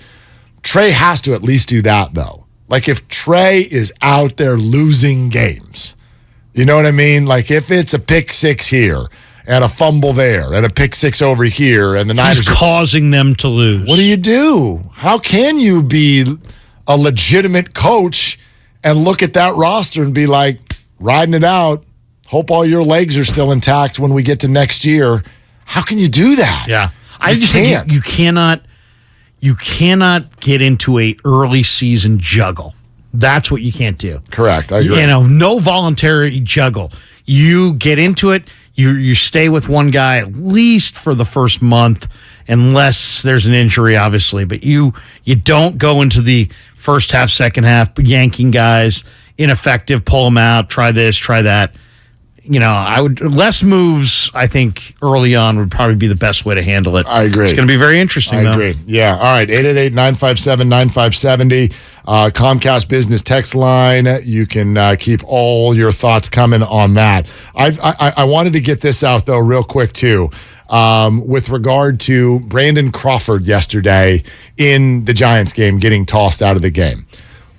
Trey has to at least do that though. Like if Trey is out there losing games, you know what I mean? Like if it's a pick six here and a fumble there and a pick six over here and the Niners are causing them to lose. What do you do? How can you be a legitimate coach and look at that roster and be like, riding it out? Hope all your legs are still intact when we get to next year. How can you do that? Yeah. I just think you cannot get into a early season juggle. That's what you can't do. Correct. I agree. No voluntary juggle. You get into it. You stay with one guy at least for the first month, unless there's an injury, obviously. But you don't go into the first half, second half, yanking guys, ineffective, pull them out, try this, try that. Less moves, I think, early on would probably be the best way to handle it. I agree. It's going to be very interesting, I agree. Yeah. All right. 888-957-9570. Comcast Business text line. You can keep all your thoughts coming on that. I wanted to get this out, though, real quick, too, with regard to Brandon Crawford yesterday in the Giants game getting tossed out of the game.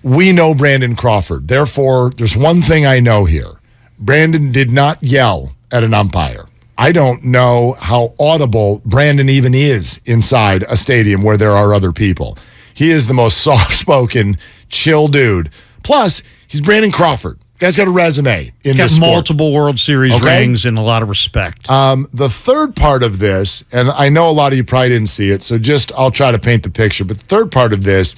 We know Brandon Crawford. Therefore, there's one thing I know here. Brandon did not yell at an umpire. I don't know how audible Brandon even is inside a stadium where there are other people. He is the most soft-spoken, chill dude. Plus, he's Brandon Crawford. Guy's got a resume in this sport. Multiple World Series rings and a lot of respect. The third part of this, and I know a lot of you probably didn't see it, so I'll try to paint the picture. But the third part of this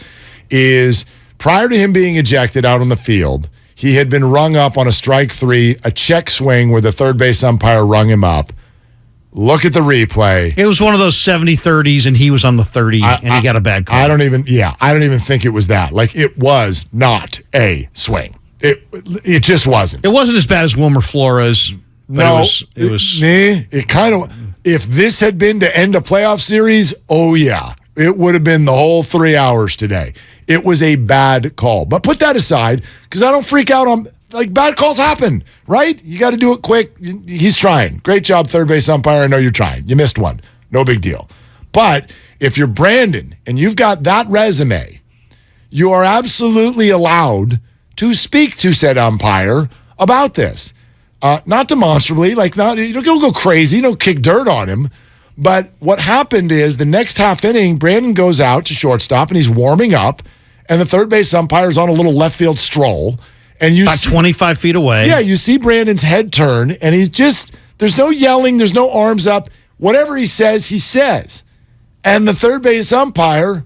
is prior to him being ejected out on the field, he had been rung up on a strike 3, a check swing where the third base umpire rung him up. Look at the replay. It was one of those 70-30s, and he was on the 30, and he got a bad call. I don't even think it was that. Like, it was not a swing. It just wasn't. It wasn't as bad as Wilmer Flores. No, it was. It kind of. If this had been to end a playoff series, oh yeah, it would have been the whole 3 hours today. It was a bad call. But put that aside, because I don't freak out on, bad calls happen, right? You got to do it quick. He's trying. Great job, third base umpire. I know you're trying. You missed one. No big deal. But if you're Brandon and you've got that resume, you are absolutely allowed to speak to said umpire about this. Not demonstrably, you don't go crazy, don't kick dirt on him. But what happened is the next half inning, Brandon goes out to shortstop and he's warming up, and the third base umpire's on a little left field stroll. And about 25 feet away. Yeah, you see Brandon's head turn, and there's no yelling, there's no arms up. Whatever he says, he says. And the third base umpire,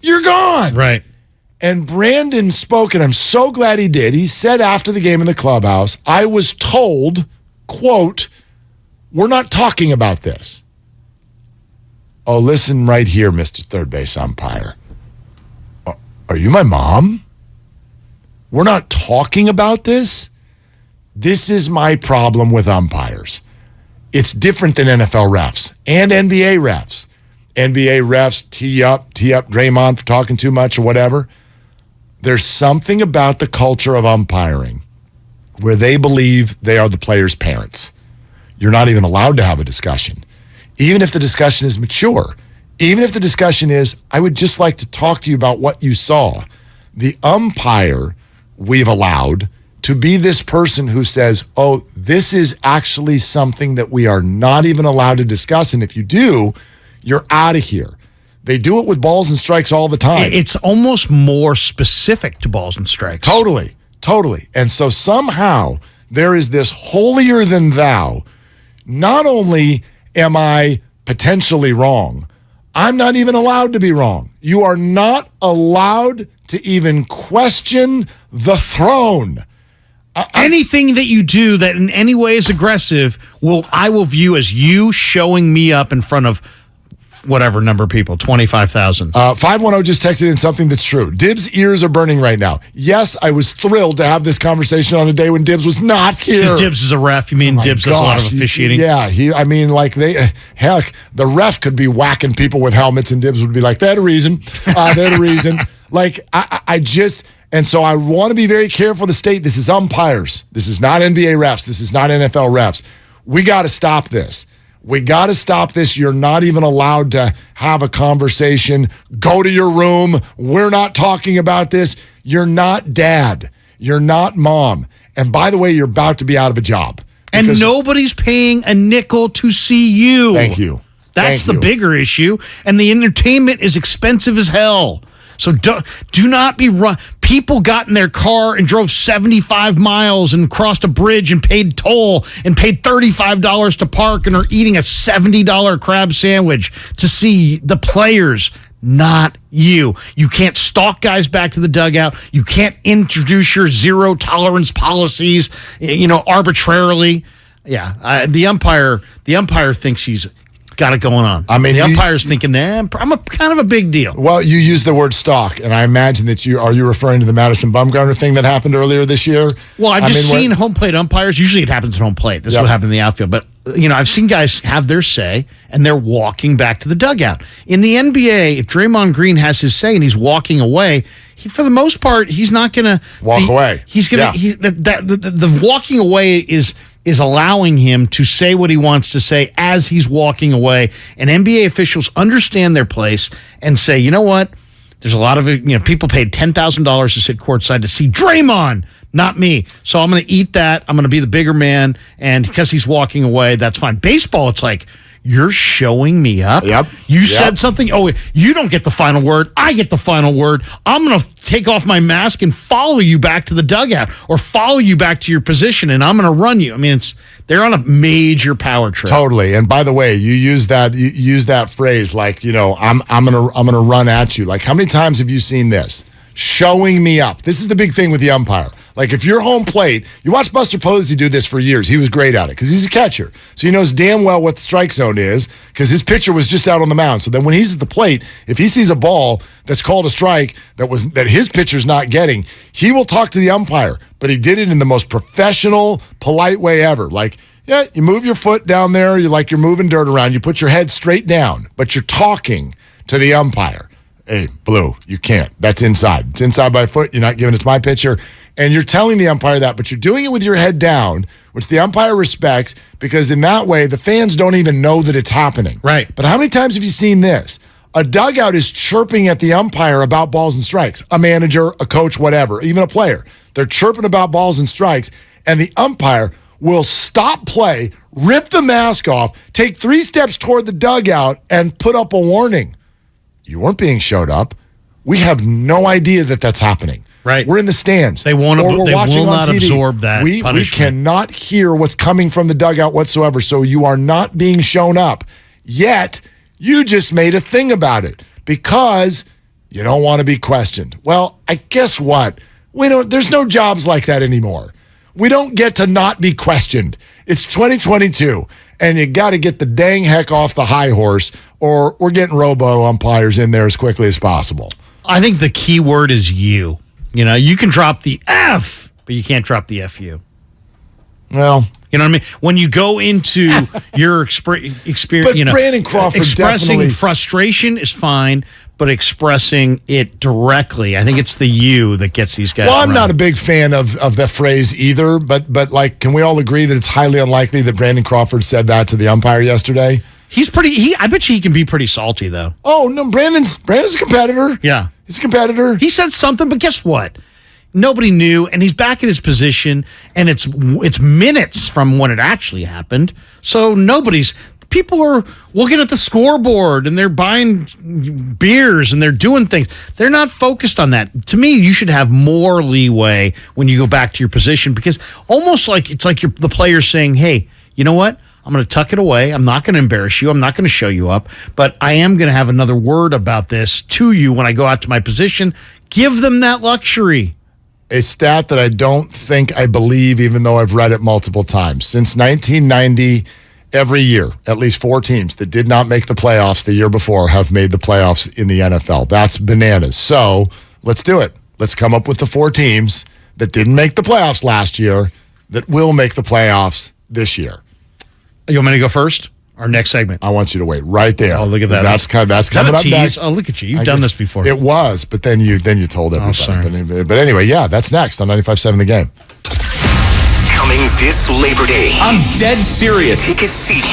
you're gone. Right. And Brandon spoke, and I'm so glad he did. He said after the game in the clubhouse, I was told, quote, we're not talking about this. Oh, listen right here, Mr. Third Base Umpire. Are you my mom? We're not talking about this? This is my problem with umpires. It's different than NFL refs and NBA refs. NBA refs tee up Draymond for talking too much or whatever. There's something about the culture of umpiring where they believe they are the players' parents. You're not even allowed to have a discussion. Even if the discussion is mature, even if the discussion is, I would just like to talk to you about what you saw. The umpire we've allowed to be this person who says, oh, this is actually something that we are not even allowed to discuss. And if you do, you're out of here. They do it with balls and strikes all the time. It's almost more specific to balls and strikes. Totally. And so somehow there is this holier than thou. Not only am I potentially wrong, I'm not even allowed to be wrong. You are not allowed to even question the throne. Anything that you do that in any way is aggressive, I will view as you showing me up in front of whatever number of people, 25,000. 510 just texted in something that's true. Dibs' ears are burning right now. Yes, I was thrilled to have this conversation on a day when Dibs was not here. Dibs is a ref. You mean Dibs does a lot of officiating? The ref could be whacking people with helmets and Dibs would be like, they had a reason. And so I want to be very careful to state this is umpires. This is not NBA refs. This is not NFL refs. We got to stop this. You're not even allowed to have a conversation. Go to your room. We're not talking about this. You're not dad. You're not mom. And by the way, you're about to be out of a job. And nobody's paying a nickel to see you. Thank you. That's the bigger issue. And the entertainment is expensive as hell. So do not be run. People got in their car and drove 75 miles and crossed a bridge and paid toll and paid $35 to park and are eating a $70 crab sandwich to see the players. not you. You can't stalk guys back to the dugout. You can't introduce your zero tolerance policies, arbitrarily. Yeah, the umpire thinks he's got it going on. I mean, the umpire's thinking, I'm kind of a big deal. Well, you use the word stalk, and I imagine that are you referring to the Madison Bumgarner thing that happened earlier this year? Well, I've just seen home plate umpires. Usually it happens at home plate. This is what happened in the outfield. But, I've seen guys have their say, and they're walking back to the dugout. In the NBA, if Draymond Green has his say and he's walking away, for the most part, he's not going to walk away. He's going to the walking away is allowing him to say what he wants to say as he's walking away. And NBA officials understand their place and say, you know what? There's a lot of people paid $10,000 to sit courtside to see Draymond, not me. So I'm going to eat that. I'm going to be the bigger man. And because he's walking away, that's fine. Baseball, it's like, you're showing me up. Yep. You said something. Oh, you don't get the final word. I get the final word. I'm going to take off my mask and follow you back to the dugout or follow you back to your position, and I'm going to run you. I mean, they're on a major power trip. Totally. And by the way, you use that phrase like, I'm gonna run at you. Like, how many times have you seen this? Showing me up. This is the big thing with the umpire. Like, if you're home plate, you watch Buster Posey do this for years. He was great at it because he's a catcher. So he knows damn well what the strike zone is because his pitcher was just out on the mound. So then when he's at the plate, if he sees a ball that's called a strike that his pitcher's not getting, he will talk to the umpire. But he did it in the most professional, polite way ever. Like, yeah, you move your foot down there. You're moving dirt around. You put your head straight down, but you're talking to the umpire. Hey, Blue, you can't. That's inside. It's inside by a foot. You're not giving it to my pitcher. And you're telling the umpire that, but you're doing it with your head down, which the umpire respects because in that way, the fans don't even know that it's happening. Right. But how many times have you seen this? A dugout is chirping at the umpire about balls and strikes. A manager, a coach, whatever, even a player. They're chirping about balls and strikes, and the umpire will stop play, rip the mask off, take 3 steps toward the dugout, and put up a warning. You weren't being showed up. We have no idea that that's happening. Right. We're in the stands. They won't. They will not absorb that. We punishment. cannot hear what's coming from the dugout whatsoever. So you are not being shown up. Yet you just made a thing about it because you don't want to be questioned. Well, I guess what? There's no jobs like that anymore. We don't get to not be questioned. It's 2022, and you got to get the dang heck off the high horse, or we're getting robo umpires in there as quickly as possible. I think the key word is you. You can drop the F, but you can't drop the FU. Well, you know what I mean? When you go into your experience, but Brandon Crawford expressing definitely frustration is fine, but expressing it directly, I think it's the you that gets these guys. Well, I'm not a big fan of that phrase either, but like, can we all agree that it's highly unlikely that Brandon Crawford said that to the umpire yesterday? I bet you he can be pretty salty though. Oh no, Brandon's a competitor. Yeah. He's a competitor. He said something, but guess what? Nobody knew, and he's back in his position, and it's minutes from when it actually happened. So people are looking at the scoreboard, and they're buying beers, and they're doing things. They're not focused on that. To me, you should have more leeway when you go back to your position, because almost like it's like the player's saying, hey, you know what? I'm going to tuck it away. I'm not going to embarrass you. I'm not going to show you up, but I am going to have another word about this to you when I go out to my position. Give them that luxury. A stat that I don't think I believe, even though I've read it multiple times. Since 1990, every year, at least 4 teams that did not make the playoffs the year before have made the playoffs in the NFL. That's bananas. So let's do it. Let's come up with the 4 teams that didn't make the playoffs last year that will make the playoffs this year. You want me to go first? Our next segment. I want you to wait right there. Oh, look at that. That's coming up next. Oh, look at you. You've done this before. It was, but then you told everybody. Sorry. But anyway, yeah, that's next on 95.7 The Game. Coming this Labor Day. I'm dead serious. Take a seat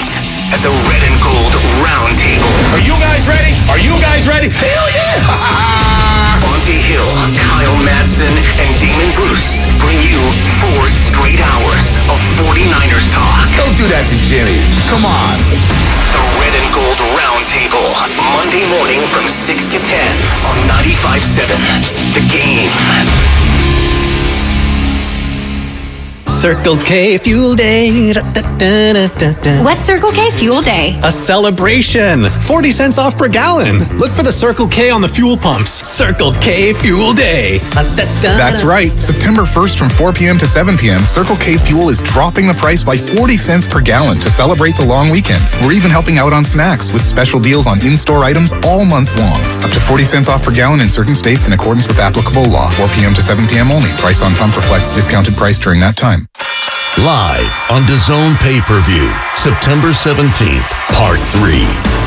at the Red and Gold Round Table. Are you guys ready? Are you guys ready? Hell yeah! Monty Hill, Kyle Madsen, and Damon Bruce bring you 4 straight hours of 49ers talk. Don't do that to Jimmy. Come on. The Red and Gold Round Table, Monday morning from 6 to 10 on 95.7 The Game. Circle K Fuel Day. What's Circle K Fuel Day? A celebration. 40 cents off per gallon. Look for the Circle K on the fuel pumps. Circle K Fuel Day. That's right. September 1st from 4 p.m. to 7 p.m., Circle K Fuel is dropping the price by 40 cents per gallon to celebrate the long weekend. We're even helping out on snacks with special deals on in-store items all month long. Up to 40 cents off per gallon in certain states in accordance with applicable law. 4 p.m. to 7 p.m. only. Price on pump reflects discounted price during that time. Live on DAZN pay-per-view, September 17th, Part 3.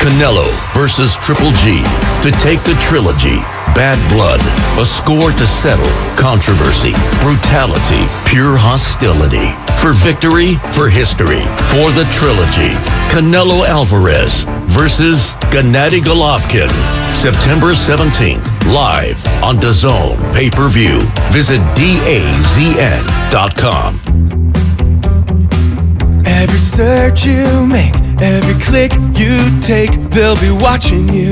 Canelo versus Triple G. To take the trilogy, Bad Blood, a score to settle, controversy, brutality, pure hostility. For victory, for history, for the trilogy. Canelo Alvarez versus Gennady Golovkin. September 17th, live on DAZN pay-per-view. Visit DAZN.com. Every search you make, every click you take, they'll be watching you.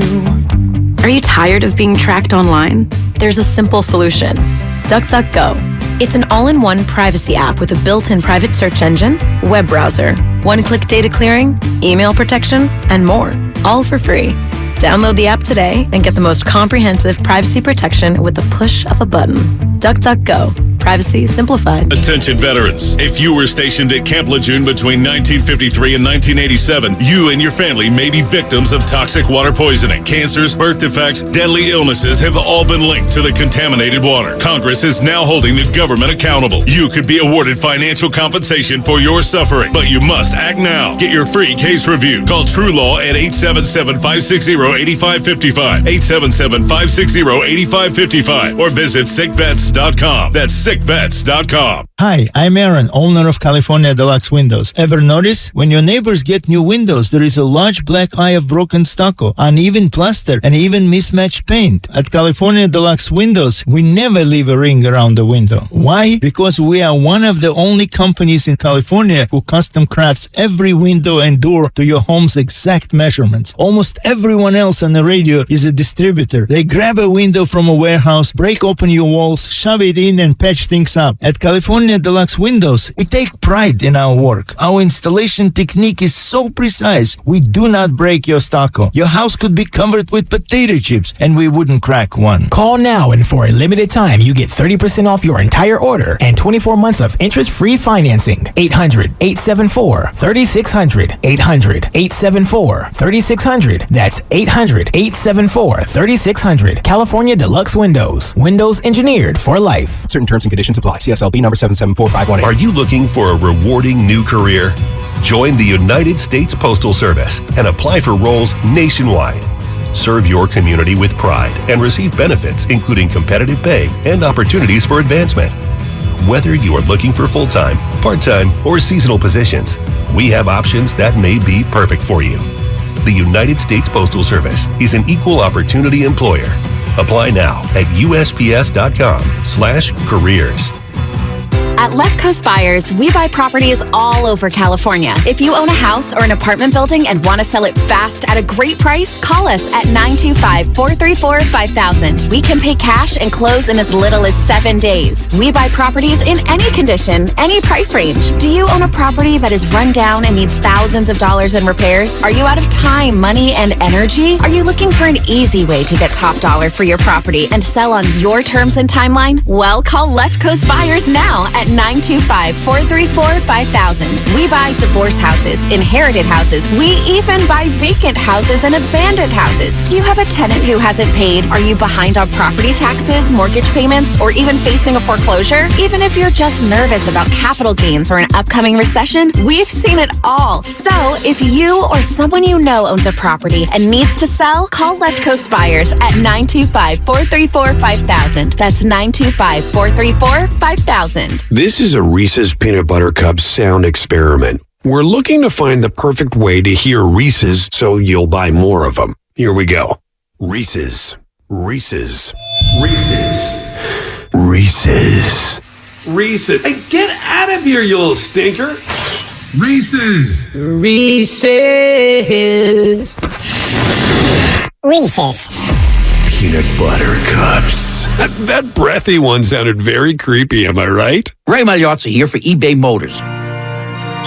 Are you tired of being tracked online? There's a simple solution. DuckDuckGo. It's an all-in-one privacy app with a built-in private search engine, web browser, one-click data clearing, email protection, and more, all for free. Download the app today and get the most comprehensive privacy protection with the push of a button. DuckDuckGo. Privacy simplified. Attention veterans. If you were stationed at Camp Lejeune between 1953 and 1987, you and your family may be victims of toxic water poisoning. Cancers, birth defects, deadly illnesses have all been linked to the contaminated water. Congress is now holding the government accountable. You could be awarded financial compensation for your suffering, but you must act now. Get your free case review. Call True Law at 877-560-8555, 877-560-8555, or visit sickvets.com. That's sickvets.com. Hi, I'm Aaron, owner of California Deluxe Windows. Ever notice? When your neighbors get new windows, there is a large black eye of broken stucco, uneven plaster, and even mismatched paint. At California Deluxe Windows, we never leave a ring around the window. Why? Because we are one of the only companies in California who custom crafts every window and door to your home's exact measurements. Almost everyone else on the radio is a distributor. They grab a window from a warehouse, break open your walls, shove it in, and patch things up. At California Deluxe Windows, we take pride in our work. Our installation technique is so precise, we do not break your stucco. Your house could be covered with potato chips, and we wouldn't crack one. Call now, and for a limited time, you get 30% off your entire order and 24 months of interest-free financing. 800-874-3600. 800-874-3600. That's 800-874-3600. California Deluxe Windows. Windows engineered for life. Certain terms and conditions apply. CSLB number 774518. Are you looking for a rewarding new career? Join the United States Postal Service and apply for roles nationwide. Serve your community with pride and receive benefits including competitive pay and opportunities for advancement. Whether you are looking for full-time, part-time, or seasonal positions, we have options that may be perfect for you. The United States Postal Service is an equal opportunity employer. Apply now at USPS.com/careers. At Left Coast Buyers, we buy properties all over California. If you own a house or an apartment building and want to sell it fast at a great price, call us at 925-434-5000. We can pay cash and close in as little as 7 days. We buy properties in any condition, any price range. Do you own a property that is run down and needs thousands of dollars in repairs? Are you out of time, money, and energy? Are you looking for an easy way to get top dollar for your property and sell on your terms and timeline? Well, call Left Coast Buyers now at 925-434-5000. We buy divorce houses, inherited houses. We even buy vacant houses and abandoned houses. Do you have a tenant who hasn't paid? Are you behind on property taxes, mortgage payments, or even facing a foreclosure? Even if you're just nervous about capital gains or an upcoming recession, we've seen it all. So if you or someone you know owns a property and needs to sell, call Left Coast Buyers at 925-434-5000. That's 925-434-5000. This is a Reese's Peanut Butter Cup sound experiment. We're looking to find the perfect way to hear Reese's so you'll buy more of them. Here we go. Reese's. Reese's. Reese's. Reese's. Reese's. Hey, get out of here, you little stinker. Reese's. Reese's. Reese's. peanut butter cups. That breathy one sounded very creepy, am I right? Ray Magliozzi here for eBay Motors.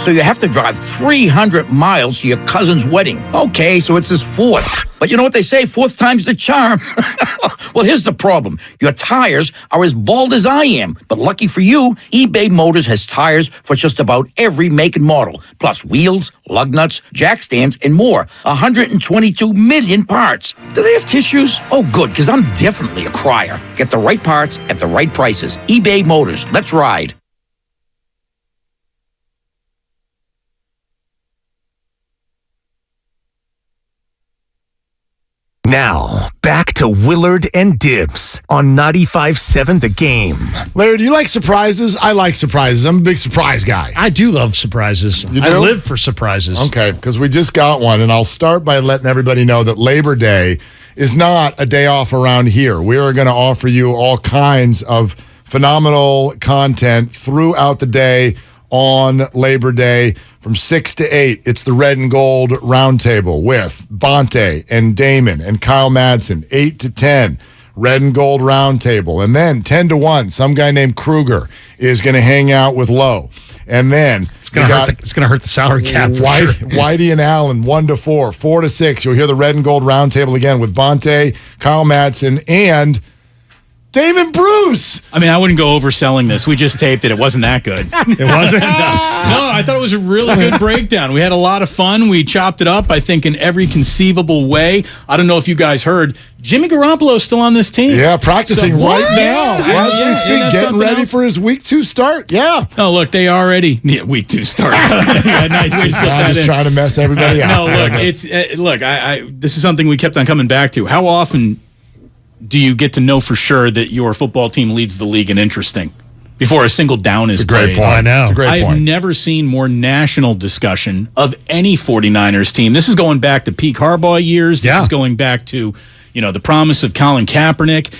So you have to drive 300 miles to your cousin's wedding. Okay, so it's his fourth. But you know what they say, fourth time's the charm. Well, here's the problem. Your tires are as bald as I am. But lucky for you, eBay Motors has tires for just about every make and model. Plus wheels, lug nuts, jack stands, and more. 122 million parts. Do they have tissues? Oh, good, because I'm definitely a crier. Get the right parts at the right prices. eBay Motors. Let's ride. Now, back to Willard and Dibs on 95.7 The Game. Larry, do you like surprises? I like surprises. I'm a big surprise guy. I do love surprises. You do? I live for surprises. Okay, because we just got one, and I'll start by letting everybody know that Labor Day is not a day off around here. We are going to offer you all kinds of phenomenal content throughout the day on Labor Day. From 6 to 8, it's the Red and Gold Roundtable with Bonte and Damon and Kyle Madsen. 8 to 10, Red and Gold Roundtable. And then 10 to 1, some guy named Krueger is going to hang out with Lowe. And then it's going to hurt the salary cap for sure. Whitey and Allen, 1 to 4. 4 to 6, you'll hear the Red and Gold Roundtable again with Bonte, Kyle Madsen, and Damon Bruce. I mean, I wouldn't go overselling this. We just taped it. It wasn't that good. It wasn't? No, I thought it was a really good breakdown. We had a lot of fun. We chopped it up, I think, in every conceivable way. I don't know if you guys heard. Jimmy Garoppolo's still on this team. Yeah, practicing right now. As we speak, getting ready for his week 2 start. Yeah. Oh, look, they already week 2 start. Yeah, nice way to slip that in. Just trying to mess everybody up. No, look, it's this is something we kept on coming back to. How often do you get to know for sure that your football team leads the league in interesting before a single down is played? Great point. I know. It's a great point. I've never seen more national discussion of any 49ers team. This is going back to peak Harbaugh years. This is going back to, the promise of Colin Kaepernick.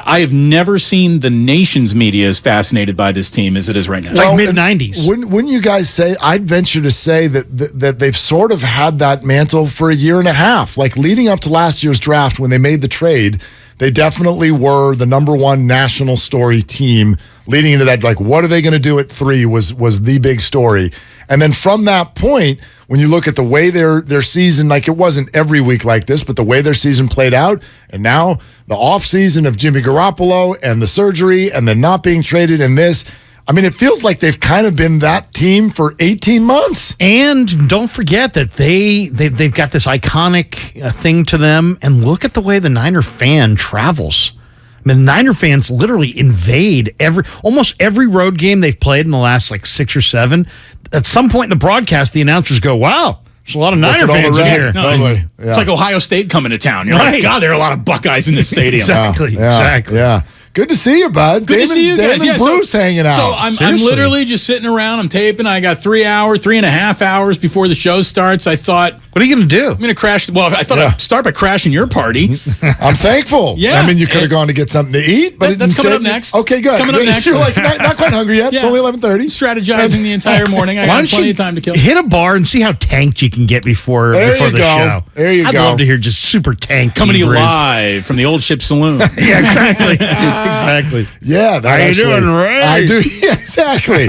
I have never seen the nation's media as fascinated by this team as it is right now. It's like mid-90s. Wouldn't you guys say, I'd venture to say that they've sort of had that mantle for a year and a half. Like leading up to last year's draft when they made the trade, they definitely were the number one national story team leading into that. Like, what are they going to do at 3 was the big story. And then from that point, when you look at the way their season, like it wasn't every week like this, but the way their season played out, and now the offseason of Jimmy Garoppolo and the surgery and then not being traded and this, I mean, it feels like they've kind of been that team for 18 months. And don't forget that they've got this iconic thing to them. And look at the way the Niner fan travels. I mean, the Niner fans literally invade almost every road game they've played in the last 6 or 7. At some point in the broadcast, the announcers go, "Wow, there's a lot of Niner fans in here." Totally. It's like Ohio State coming to town. You're like, God, there are a lot of Buckeyes in this stadium. Exactly. Yeah. Good to see you, bud. Good to see you guys. Damon Bruce hanging out. So I'm literally just sitting around. I'm taping. I got 3.5 hours before the show starts. I thought, what are you going to do? I'm going to crash. Well, I thought I'd start by crashing your party. I'm thankful. Yeah. I mean, you could have gone to get something to eat, but that's coming up next. Okay, good. It's coming up next. You're like not quite hungry yet. It's only 11:30. Strategizing the entire morning. I got plenty of time to kill. Hit a bar and see how tanked you can get before the show. There you I'd go. love to hear just super tanked. Coming to you live from the Old Ship Saloon. Yeah, exactly. Exactly. Yeah, that how you doing, Ray? I do. Yeah, exactly.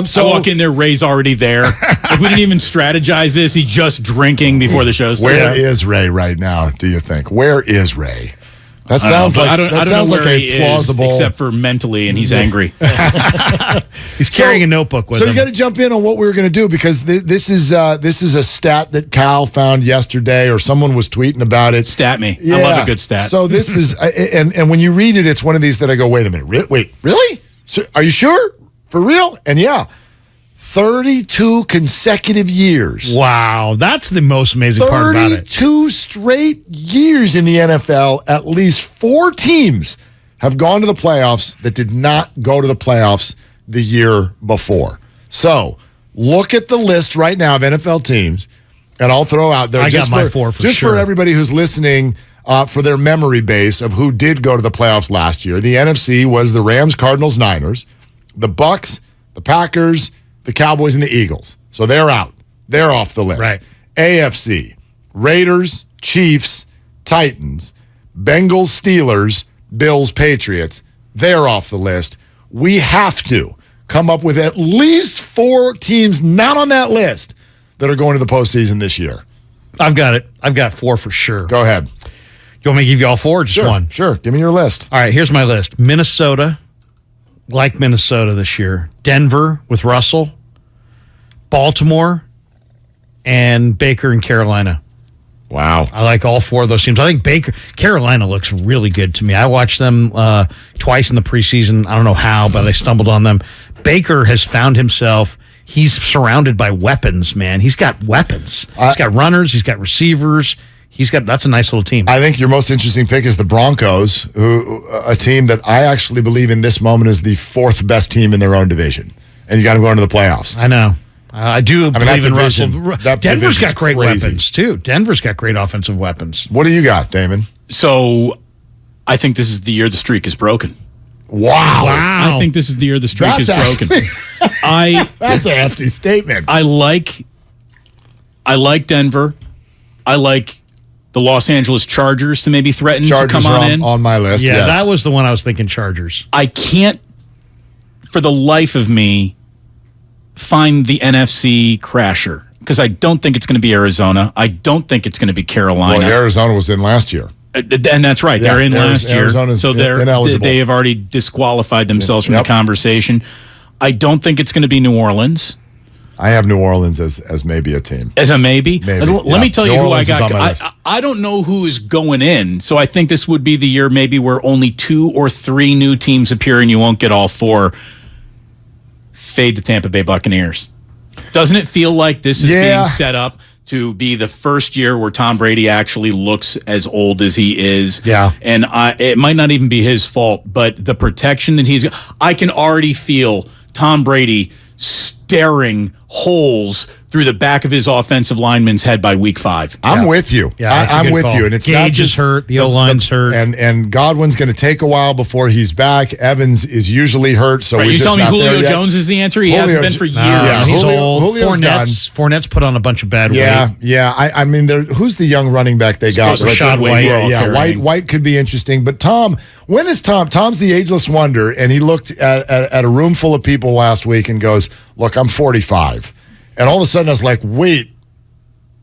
So I walk in there, Ray's already there. Like, we didn't even strategize this. He's just drinking before the show started. Where is Ray right now, do you think? Where is Ray? That sounds like I don't know where he plausible is, except for mentally, and he's angry. He's carrying a notebook with him. So you got to jump in on what we were going to do, because this is a stat that Cal found yesterday, or someone was tweeting about it. Stat me. Yeah. I love a good stat. So this is, and when you read it, it's one of these that I go, wait a minute, wait, really? So, are you sure? For real? And yeah. 32 consecutive years. Wow, that's the most amazing part about it. 32 straight years in the NFL, at least 4 teams have gone to the playoffs that did not go to the playoffs the year before. So, look at the list right now of NFL teams, and I'll throw out there. I got my 4 for just sure. for everybody who's listening, for their memory base of who did go to the playoffs last year. The NFC was the Rams, Cardinals, Niners, the Bucks, the Packers, the Cowboys, and the Eagles. So they're out. They're off the list. Right. AFC, Raiders, Chiefs, Titans, Bengals, Steelers, Bills, Patriots. They're off the list. We have to come up with at least 4 teams not on that list that are going to the postseason this year. I've got it. I've got 4 for sure. Go ahead. You want me to give you all 4 or just one? Sure. Give me your list. All right, here's my list. Minnesota, like Minnesota this year. Denver with Russell. Baltimore, and Baker in Carolina. Wow. I like all 4 of those teams. I think Carolina looks really good to me. I watched them twice in the preseason. I don't know how, but I stumbled on them. Baker has found himself. He's surrounded by weapons, man. He's got weapons. He's got runners. He's got receivers. That's a nice little team. I think your most interesting pick is the Broncos, a team that I actually believe in this moment is the 4th best team in their own division. And you got them going to the playoffs. I know. I do believe in Russell. Denver's got great crazy. weapons, too. Denver's got great offensive weapons. What do you got, Damon? So I think this is the year the streak is broken. Wow. I think this is the year the streak is broken. That's a hefty statement. I like Denver. I like the Los Angeles Chargers to maybe threaten to come on my list. Yeah, yes. that was the one I was thinking, Chargers. I can't, for the life of me, find the NFC crasher because I don't think it's going to be Arizona. I don't think it's going to be Carolina. Well, Arizona was in last year. And that's right. They're in last year. So they have already disqualified themselves from the conversation. I don't think it's going to be New Orleans. I have New Orleans as maybe a team. As a maybe? Let me tell you who I got. I don't know who is going in, so I think this would be the year maybe where only 2 or 3 new teams appear and you won't get all 4. Fade the Tampa Bay Buccaneers. Doesn't it feel like this is being set up to be the first year where Tom Brady actually looks as old as he is? Yeah. And it might not even be his fault, but the protection that I can already feel Tom Brady staring holes through the back of his offensive lineman's head by week 5. I'm with you. Yeah, I'm with you. And it's Gage not just is hurt. The O-line's hurt. And Godwin's going to take a while before he's back. Evans is usually hurt. So you telling me Julio Jones is the answer? He hasn't been for years. Yeah, he's old. Julio's Fournette's put on a bunch of bad weight. Yeah. I mean, who's the young running back they got? Rashad White. White could be interesting. But when is Tom? Tom's the ageless wonder. And he looked at a room full of people last week and goes, look, I'm 45. And all of a sudden, I was like, wait,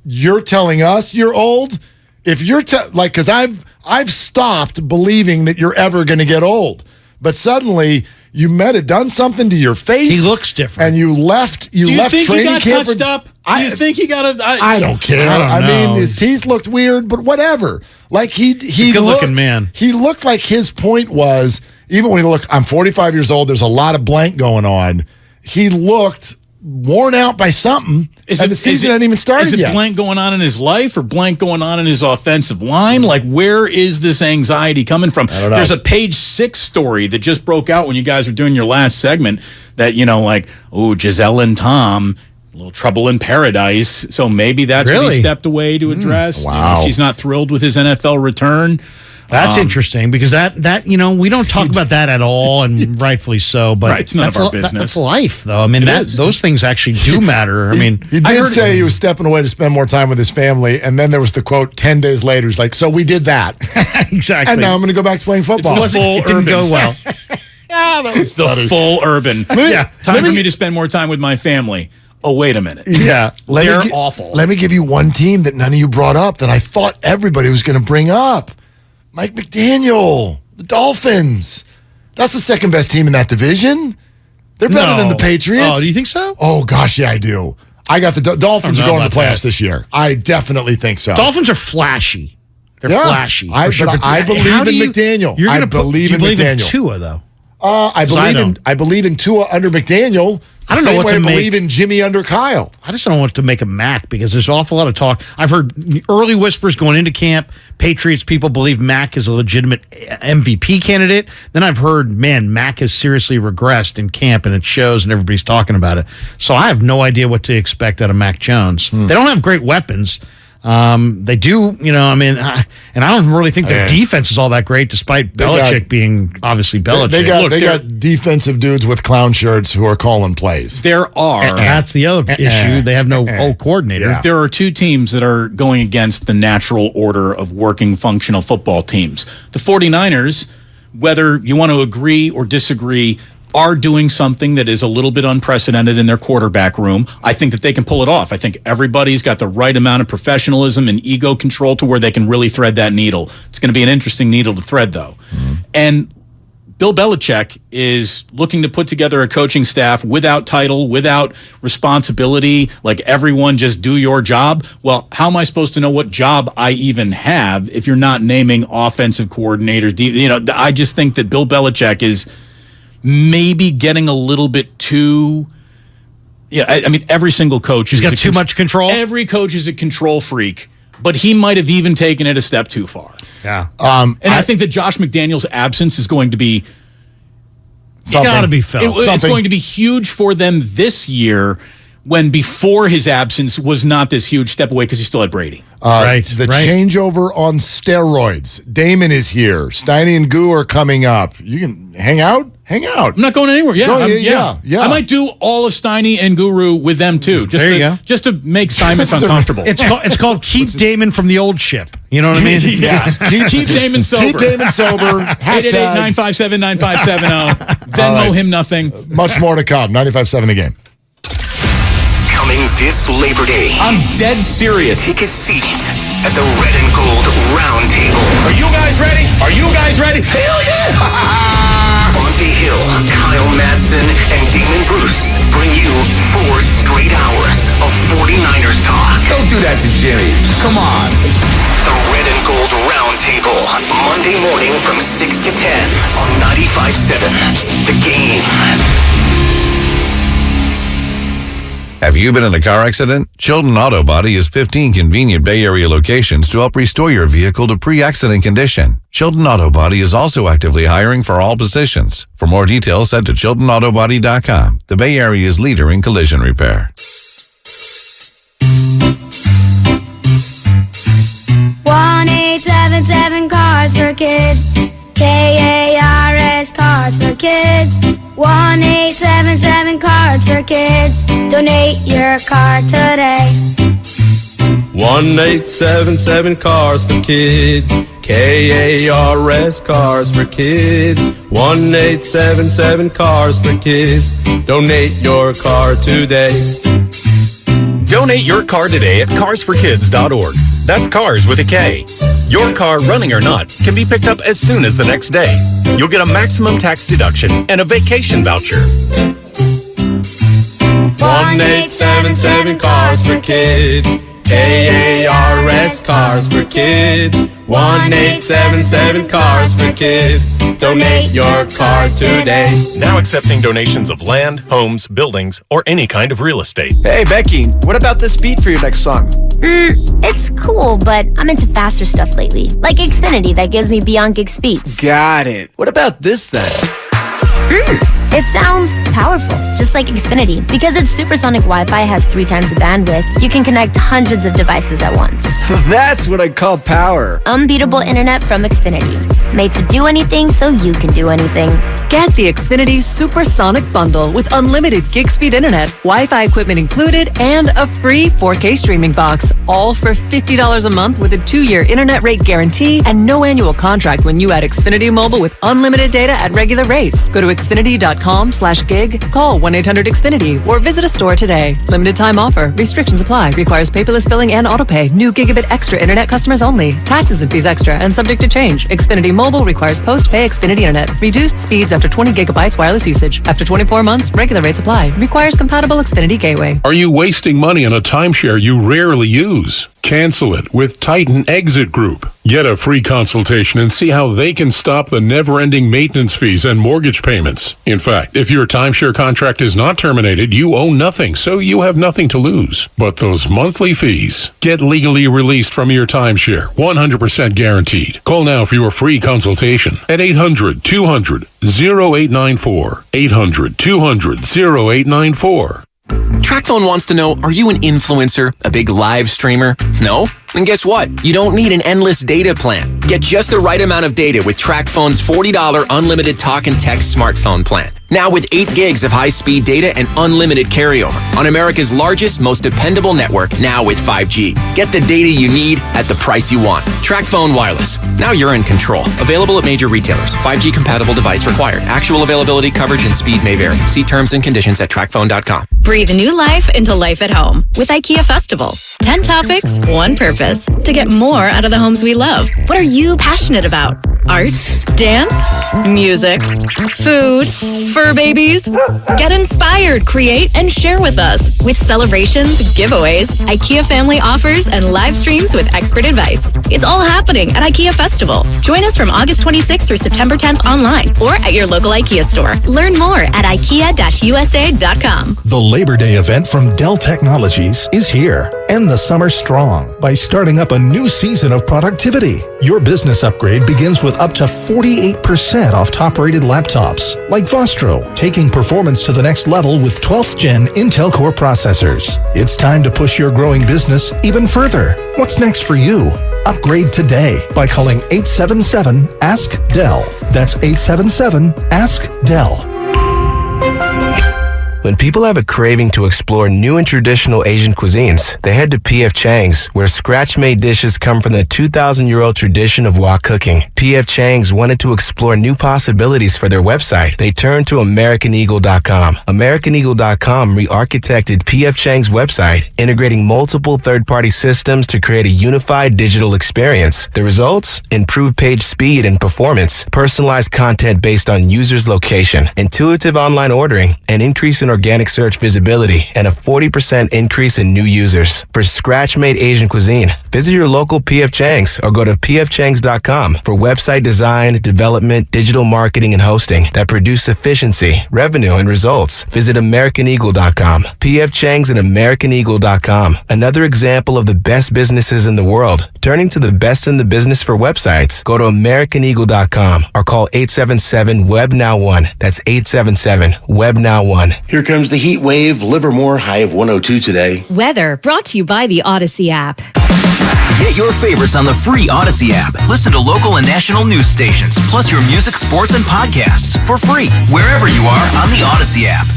you're telling us you're old? If you're because I've stopped believing that you're ever going to get old. But suddenly, you done something to your face. He looks different. And you left. Do you think he got touched up? Do you think he got I don't care. I mean, his teeth looked weird, but whatever. Like he good-looking man. He looked like his point was, even when he looked, I'm 45 years old, there's a lot of blank going on. He looked worn out by something, and the season hadn't even started yet. Is it blank going on in his life or blank going on in his offensive line? Like, where is this anxiety coming from? I don't know. There's a Page 6 story that just broke out when you guys were doing your last segment that, Giselle and Tom, a little trouble in paradise. So maybe that's what he stepped away to address. Wow. She's not thrilled with his NFL return. That's interesting because that we don't talk about that at all, and rightfully so. But it's none of our business. That's life, though. I mean, those things actually do matter. I mean, he did say he was stepping away to spend more time with his family, and then there was the quote 10 days later. He's like, "So we did that exactly, and now I'm going to go back to playing football." It's the full it didn't go well. That was the funny. full urban. Time for me to spend more time with my family. Oh, wait a minute. Yeah, they're awful. Let me give you one team that none of you brought up that I thought everybody was going to bring up. Mike McDaniel, the Dolphins. That's the second best team in that division. They're better than the Patriots. Oh, do you think so? Oh, gosh, yeah, I do. I got the Dolphins are going to the playoffs this year. I definitely think so. Dolphins are flashy. They're flashy. I believe in McDaniel. I believe in McDaniel. In Tua, though. I believe in Tua under McDaniel. I don't know what to make. I believe in Jimmy under Kyle. I just don't know what to make of Mac because there's an awful lot of talk. I've heard early whispers going into camp. Patriots people believe Mac is a legitimate MVP candidate. Then I've heard, Mac has seriously regressed in camp, and it shows, and everybody's talking about it. So I have no idea what to expect out of Mac Jones. They don't have great weapons. They do, and I don't really think their defense is all that great, despite Belichick being obviously Belichick. They got defensive dudes with clown shirts who are calling plays. There are. That's the other issue. They have no coordinator. Yeah. There are two teams that are going against the natural order of working functional football teams. The 49ers, whether you want to agree or disagree, are doing something that is a little bit unprecedented in their quarterback room. I think that they can pull it off. I think everybody's got the right amount of professionalism and ego control to where they can really thread that needle. It's going to be an interesting needle to thread, though. Mm-hmm. And Bill Belichick is looking to put together a coaching staff without title, without responsibility, like everyone just do your job. Well, how am I supposed to know what job I even have if you're not naming offensive coordinators? I just think that Bill Belichick is maybe getting a little bit too. Every single coach has got too much control. Every coach is a control freak, but he might have even taken it a step too far. Yeah. I think that Josh McDaniels' absence is going to be. It's got to be felt. It's going to be huge for them this year, when before his absence was not this huge step away because he still had Brady. The changeover on steroids. Damon is here. Steiny and Goo are coming up. You can hang out. I'm not going anywhere. Yeah. I might do all of Steiny and Guru with them too, just to make Steinmetz uncomfortable. It's called keep Damon from the old ship. You know what I mean? Yeah. Keep Damon sober. Keep Damon sober. 888-957-9570. Venmo him nothing. Much more to come. 95.7 The Game. Coming this Labor Day. I'm dead serious. Take a seat at the Red and Gold Round Table. Are you guys ready? Hell yeah! Monty Hill, Kyle Madsen, and Damon Bruce bring you 4 straight hours of 49ers talk. Don't do that to Jimmy. Come on. The Red and Gold Round Table, Monday morning from 6 to 10 on 95.7 The Game. Have you been in a car accident? Chilton Auto Body has 15 convenient Bay Area locations to help restore your vehicle to pre-accident condition. Chilton Auto Body is also actively hiring for all positions. For more details, head to chiltonautobody.com, the Bay Area's leader in collision repair. 1-877 Cars for Kids. KARS Cards for Kids. 1-877 Cards for Kids. Donate your card today. 1-877 Cars for Kids. KARS Cars for Kids. 1-877 Cars for Kids. Donate your car today. Donate your car today at carsforkids.org. That's cars with a K. Your car, running or not, can be picked up as soon as the next day. You'll get a maximum tax deduction and a vacation voucher. 1-877 Cars for Kids. KARS Cars for Kids. 1-877 Cars for Kids. Donate your car today. Now accepting donations of land, homes, buildings, or any kind of real estate. Hey, Becky, what about this beat for your next song? It's cool, but I'm into faster stuff lately. Like Xfinity that gives me beyond gig speeds. Got it. What about this then? It sounds powerful, just like Xfinity. Because its supersonic Wi-Fi has 3 times the bandwidth, you can connect hundreds of devices at once. That's what I call power. Unbeatable internet from Xfinity. Made to do anything so you can do anything. Get the Xfinity Supersonic Bundle with unlimited gig speed internet, Wi-Fi equipment included, and a free 4K streaming box. All for $50 a month with a 2-year internet rate guarantee and no annual contract when you add Xfinity Mobile with unlimited data at regular rates. Go to xfinity.com/gig, call 1-800-XFINITY, or visit a store today. Limited time offer. Restrictions apply. Requires paperless billing and autopay. New Gigabit Extra internet customers only. Taxes and fees extra and subject to change. Xfinity Mobile requires post-pay Xfinity internet. Reduced speeds after 20 gigabytes wireless usage. After 24 months, regular rates apply. Requires compatible Xfinity gateway. Are you wasting money on a timeshare you rarely use? Cancel it with Titan Exit Group. Get a free consultation and see how they can stop the never-ending maintenance fees and mortgage payments. In fact, if your timeshare contract is not terminated, you owe nothing, so you have nothing to lose. But those monthly fees. Get legally released from your timeshare, 100% guaranteed. Call now for your free consultation at 800-200-0894. 800-200-0894. TrackPhone wants to know, are you an influencer, a big live streamer? No? Then guess what? You don't need an endless data plan. Get just the right amount of data with TrackPhone's $40 unlimited talk and text smartphone plan. Now with 8 gigs of high-speed data and unlimited carryover on America's largest, most dependable network, now with 5G. Get the data you need at the price you want. TrackPhone Wireless. Now you're in control. Available at major retailers. 5G compatible device required. Actual availability, coverage, and speed may vary. See terms and conditions at trackphone.com. Breathe new life into life at home with IKEA Festival. 10 topics, one purpose. To get more out of the homes we love. What are you passionate about? Art? Dance? Music? Food? Fur babies? Get inspired, create, and share with us. With celebrations, giveaways, IKEA family offers, and live streams with expert advice. It's all happening at IKEA Festival. Join us from August 26th through September 10th online or at your local IKEA store. Learn more at IKEA-USA.com. The Labor Day event from Dell Technologies is here. End the summer strong by starting up a new season of productivity. Your business upgrade begins with up to 48% off top-rated laptops, like Vostro, taking performance to the next level with 12th Gen Intel Core processors. It's time to push your growing business even further. What's next for you? Upgrade today by calling 877-ASK-DELL. That's 877-ASK-DELL. When people have a craving to explore new and traditional Asian cuisines, they head to P.F. Chang's, where scratch-made dishes come from the 2,000-year-old tradition of wok cooking. P.F. Chang's wanted to explore new possibilities for their website. They turned to AmericanEagle.com. AmericanEagle.com re-architected P.F. Chang's website, integrating multiple third-party systems to create a unified digital experience. The results? Improved page speed and performance, personalized content based on users' location, intuitive online ordering, an increase in organic search visibility, and a 40% increase in new users. For scratch-made Asian cuisine, visit your local P.F. Chang's or go to pfchangs.com for website design, development, digital marketing, and hosting that produce efficiency, revenue, and results. Visit AmericanEagle.com. P.F. Chang's and AmericanEagle.com. Another example of the best businesses in the world. Turning to the best in the business for websites, go to AmericanEagle.com or call 877-WEB-NOW1. That's 877-WEB-NOW1. Here comes the heat wave. Livermore, high of 102 today. Weather brought to you by the Odyssey app. Get your favorites on the free Odyssey app. Listen to local and national news stations, plus your music, sports, and podcasts for free wherever you are on the Odyssey app.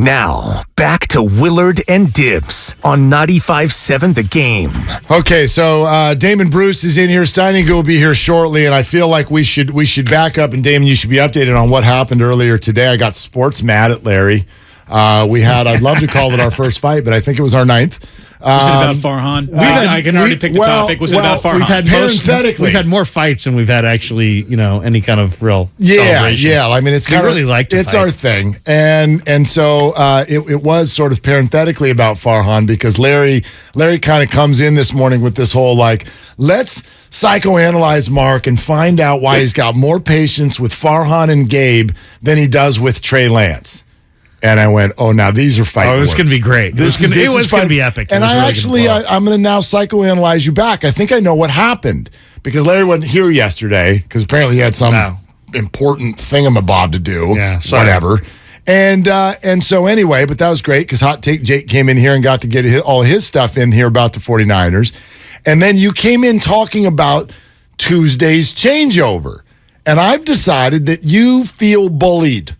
Now, back to Willard and Dibs on 95.7 The Game. Okay, so Damon Bruce is in here. Steininger will be here shortly, and I feel like we should back up, and Damon, you should be updated on what happened earlier today. I got sports mad at Larry. I'd love to call it our first fight, but I think it was our 9th. Was it about Farhan? I can already pick the topic. Was it about Farhan? We've had more fights than we've had actually, any kind of real celebration. Yeah. I mean, it's kind really liked it's our thing, and so it was sort of parenthetically about Farhan because Larry kind of comes in this morning with this whole let's psychoanalyze Mark and find out why he's got more patience with Farhan and Gabe than he does with Trey Lance. And I went, now these are fight words. It's going to be great. It was going to be epic. And I'm going to now psychoanalyze you back. I think I know what happened because Larry wasn't here yesterday because apparently he had some important thingamabob to do. Yeah, sorry. Whatever. And so anyway, but that was great because Hot Take Jake came in here and got to get all his stuff in here about the 49ers. And then you came in talking about Tuesday's changeover. And I've decided that you feel bullied.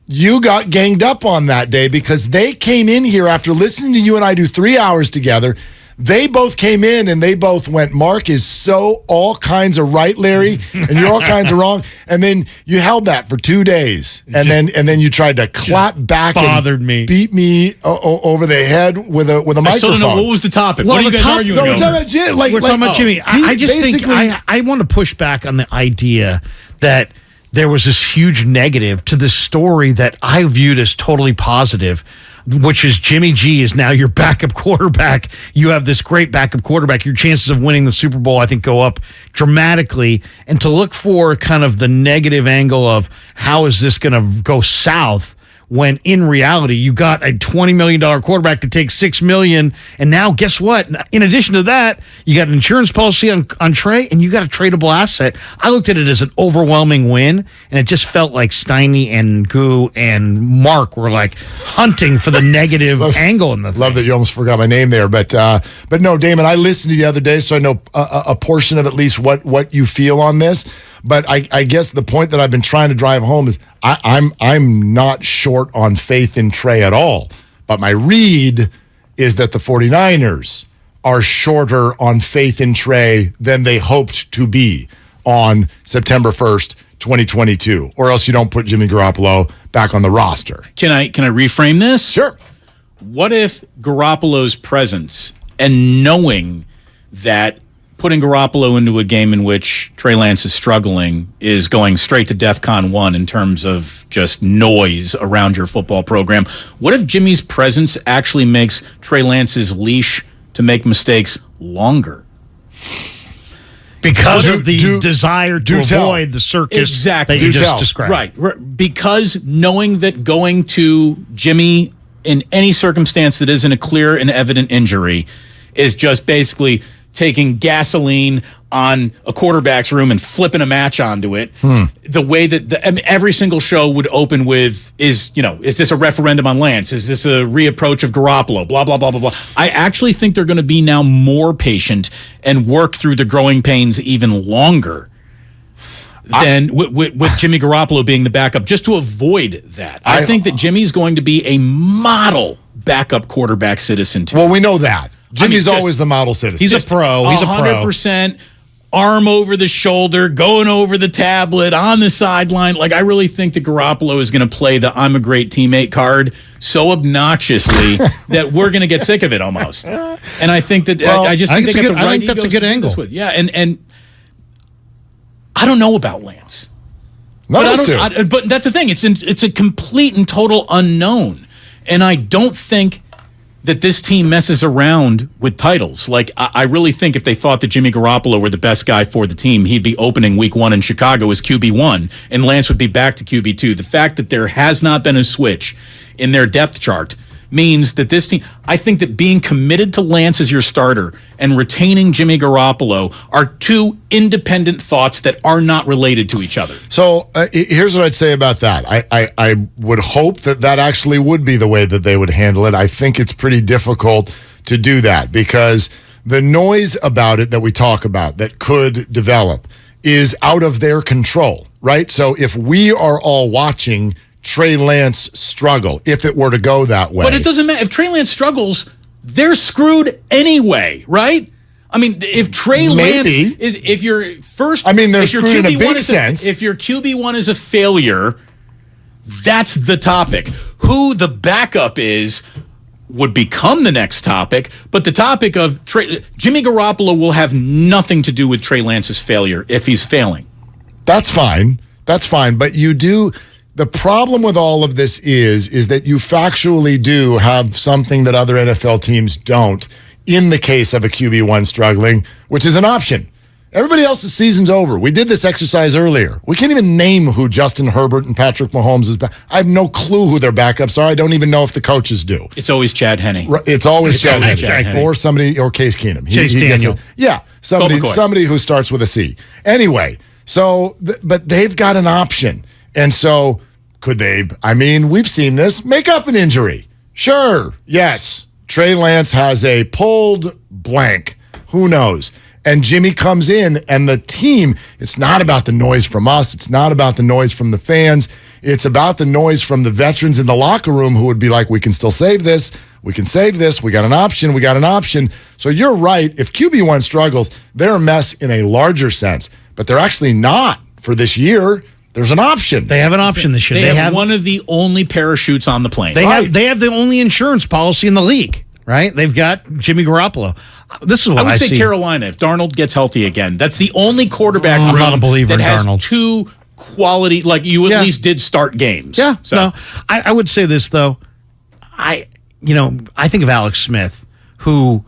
You got ganged up on that day because they came in here after listening to you and I do 3 hours together. They both came in and they both went, Mark is so all kinds of right, Larry, and you're all kinds of wrong. And then you held that for 2 days. And then you tried to clap back and beat me over the head with a microphone. I still don't know. What was the topic? Well, what are you guys arguing about? We're talking about Jimmy. We're talking about Jimmy. I just think I want to push back on the idea that there was this huge negative to the story that I viewed as totally positive, which is Jimmy G is now your backup quarterback. You have this great backup quarterback. Your chances of winning the Super Bowl, I think, go up dramatically. And to look for kind of the negative angle of how is this going to go south when in reality you got a $20 million quarterback to take $6 million, and now guess what? In addition to that, you got an insurance policy on Trey, and you got a tradable asset. I looked at it as an overwhelming win, and it just felt like Steiny and Goo and Mark were like hunting for the negative angle in the thing. Love that you almost forgot my name there, but no, Damon, I listened to you the other day, so I know a portion of at least what you feel on this. But I guess the point that I've been trying to drive home is I'm not short on faith in Trey at all. But my read is that the 49ers are shorter on faith in Trey than they hoped to be on September 1st, 2022. Or else you don't put Jimmy Garoppolo back on the roster. Can I reframe this? Sure. What if Garoppolo's presence and knowing that putting Garoppolo into a game in which Trey Lance is struggling is going straight to DEFCON 1 in terms of just noise around your football program? What if Jimmy's presence actually makes Trey Lance's leash to make mistakes longer? Because of the desire to avoid the circus that you just described. Right. Because knowing that going to Jimmy in any circumstance that isn't a clear and evident injury is just basically taking gasoline on a quarterback's room and flipping a match onto it. The way that every single show would open with is this a referendum on Lance? Is this a reapproach of Garoppolo? Blah, blah, blah, blah, blah. I actually think they're going to be now more patient and work through the growing pains even longer than with Jimmy Garoppolo being the backup, just to avoid that. I think that Jimmy's going to be a model backup quarterback citizen too. Well, we know that. Jimmy's always the model citizen. He's a pro. He's 100% arm over the shoulder, going over the tablet, on the sideline. Like, I really think that Garoppolo is going to play the I'm a great teammate card so obnoxiously that we're going to get sick of it almost. And I think that I just think they got the right I think that's a good angle. Yeah, and I don't know about Lance. But that's the thing. It's a complete and total unknown. And I don't think that this team messes around with titles. Like, I really think if they thought that Jimmy Garoppolo were the best guy for the team, he'd be opening week 1 in Chicago as QB1, and Lance would be back to QB2. The fact that there has not been a switch in their depth chart means that this team, I think that being committed to Lance as your starter and retaining Jimmy Garoppolo are two independent thoughts that are not related to each other. So here's what I'd say about that. I would hope that actually would be the way that they would handle it. I think it's pretty difficult to do that because the noise about it that we talk about that could develop is out of their control, right? So if we are all watching Trey Lance struggle, if it were to go that way. But it doesn't matter. If Trey Lance struggles, they're screwed anyway, right? I mean, if Trey Lance is, if your first, they're screwed in a big sense. If your QB1 is a failure, that's the topic. Who the backup is would become the next topic, but the topic of Jimmy Garoppolo will have nothing to do with Trey Lance's failure if he's failing. That's fine. But you do. The problem with all of this is that you factually do have something that other NFL teams don't in the case of a QB1 struggling, which is an option. Everybody else's season's over. We did this exercise earlier. We can't even name who Justin Herbert and Patrick Mahomes is. I have no clue who their backups are. I don't even know if the coaches do. It's always Chad Henne. It's always Chad Henne. Or somebody, or Case Keenum. Chase Daniel. Somebody who starts with a C. Anyway, but they've got an option. And so could they, we've seen this, make up an injury? Sure, yes. Trey Lance has a pulled blank. Who knows? And Jimmy comes in, and the team, it's not about the noise from us. It's not about the noise from the fans. It's about the noise from the veterans in the locker room who would be like, we can still save this. We can save this. We got an option. So you're right. If QB1 struggles, they're a mess in a larger sense. But they're actually not for this year. There's an option. They have an option this year. They have one of the only parachutes on the plane. They have the only insurance policy in the league, right? They've got Jimmy Garoppolo. This is what I would say Carolina, if Darnold gets healthy again, that's the only quarterback room not a believer that in has Darnold. Two quality, like you at least did start games. Yeah. So No, I would say this, though. I think of Alex Smith, who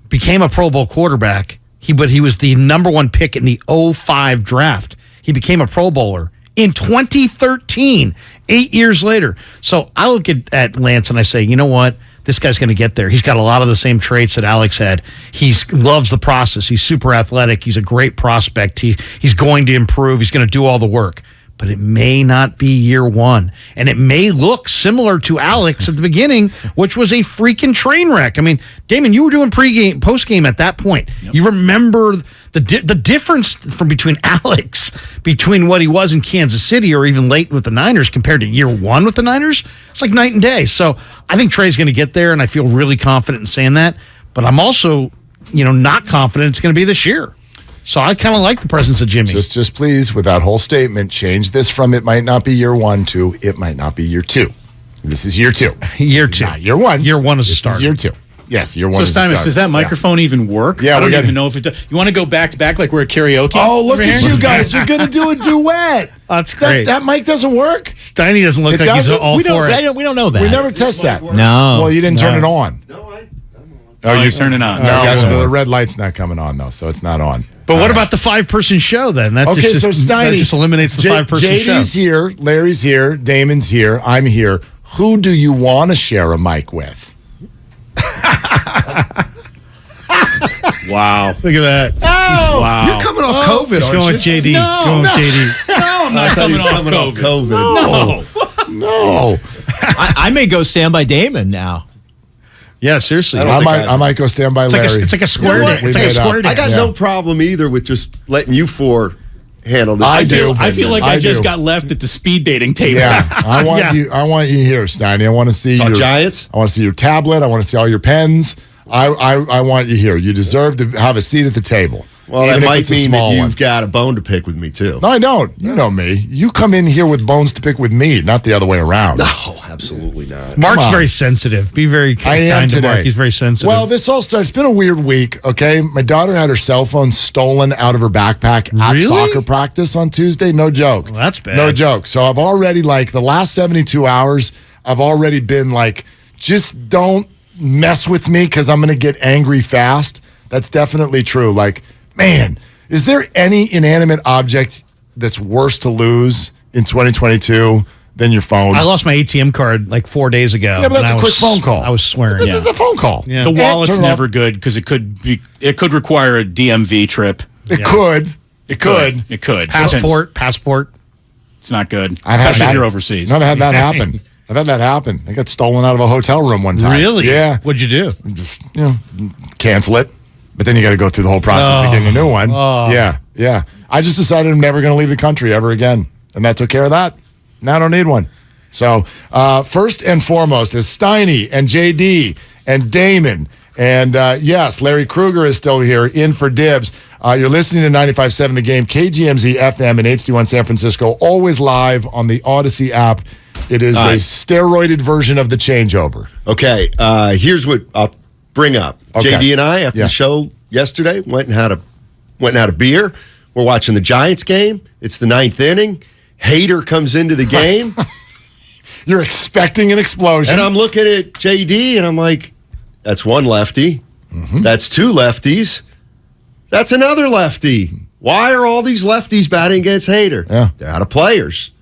became a Pro Bowl quarterback, but he was the number 1 pick in the 2005 draft. He became a Pro Bowler in 2013, 8 years later. So I look at Lance and I say, you know what? This guy's going to get there. He's got a lot of the same traits that Alex had. He loves the process. He's super athletic. He's a great prospect. He's going to improve. He's going to do all the work. But it may not be year one. And it may look similar to Alex at the beginning, which was a freaking train wreck. I mean, Damon, you were doing pregame, postgame at that point. Yep. You remember the difference from between Alex, between what he was in Kansas City or even late with the Niners compared to year one with the Niners? It's like night and day. So I think Trey's going to get there, and I feel really confident in saying that. But I'm also, not confident it's going to be this year. So I kind of like the presence of Jimmy. Just please, with that whole statement, change this from it might not be year one to it might not be year two. This is year two. Year two. Not year one. Year one is a start. Year two. Yes, year one so is a start. Steinmetz, does that microphone even work? Yeah, I don't even know if it does. You want to go back to back like we're at karaoke? Oh, look at you guys. You're going to do a duet. That's great. That mic doesn't work? Steiny doesn't look like he's all for it. We don't know that. We never test that. No. Well, you didn't turn it on. Oh, you turn it on. No, the red light's not coming on, though, so it's not on. But what about the 5-person show then? That okay, so Steiny. That just eliminates the 5-person show. JD's here, Larry's here, Damon's here, I'm here. Who do you want to share a mic with? Wow. Look at that. Oh, wow. You're coming off COVID, He's going with JD. No, He's going with JD. No, I'm not coming off COVID. No. I may go stand by Damon now. Yeah, seriously. I might go stand by Larry. It's like a square dance. It's like a square dance. I got no problem either with just letting you four handle this. I feel like I just got left at the speed dating table. Yeah, I want you here, Steiny. I want to see your Giants. I want to see your tablet. I want to see all your pens. I want you here. You deserve to have a seat at the table. Well, that might mean that you've got a bone to pick with me, too. No, I don't. You know me. You come in here with bones to pick with me, not the other way around. No, absolutely not. Mark's very sensitive. Be very kind to Mark. He's very sensitive. Well, this all starts. It's been a weird week, okay? My daughter had her cell phone stolen out of her backpack at soccer practice on Tuesday. No joke. Well, that's bad. No joke. So I've already, the last 72 hours, I've already been just don't mess with me because I'm going to get angry fast. That's definitely true. Man, is there any inanimate object that's worse to lose in 2022 than your phone? I lost my ATM card 4 days ago. Yeah, but that's a quick phone call. I was swearing. This is a phone call. Yeah. The wallet's never good because it could require a DMV trip. It could. Passport. It's not good. Especially if you're overseas. I've had that happen. I got stolen out of a hotel room one time. Really? Yeah. What'd you do? Just, cancel it. But then you got to go through the whole process of getting a new one. Yeah. I just decided I'm never going to leave the country ever again. And that took care of that. Now I don't need one. So first and foremost is Steiny and JD and Damon. And yes, Larry Krueger is still here in for Dibs. You're listening to 95.7 The Game, KGMZ-FM in HD1 San Francisco, always live on the Odyssey app. It is a steroided version of the changeover. Okay, here's what I'll bring up. Okay. JD and I, after the show yesterday, went and had a beer. We're watching the Giants game. It's the 9th inning. Hader comes into the game. You're expecting an explosion. And I'm looking at JD, and I'm like, that's one lefty. Mm-hmm. That's two lefties. That's another lefty. Why are all these lefties batting against Hader? Yeah. They're out of players.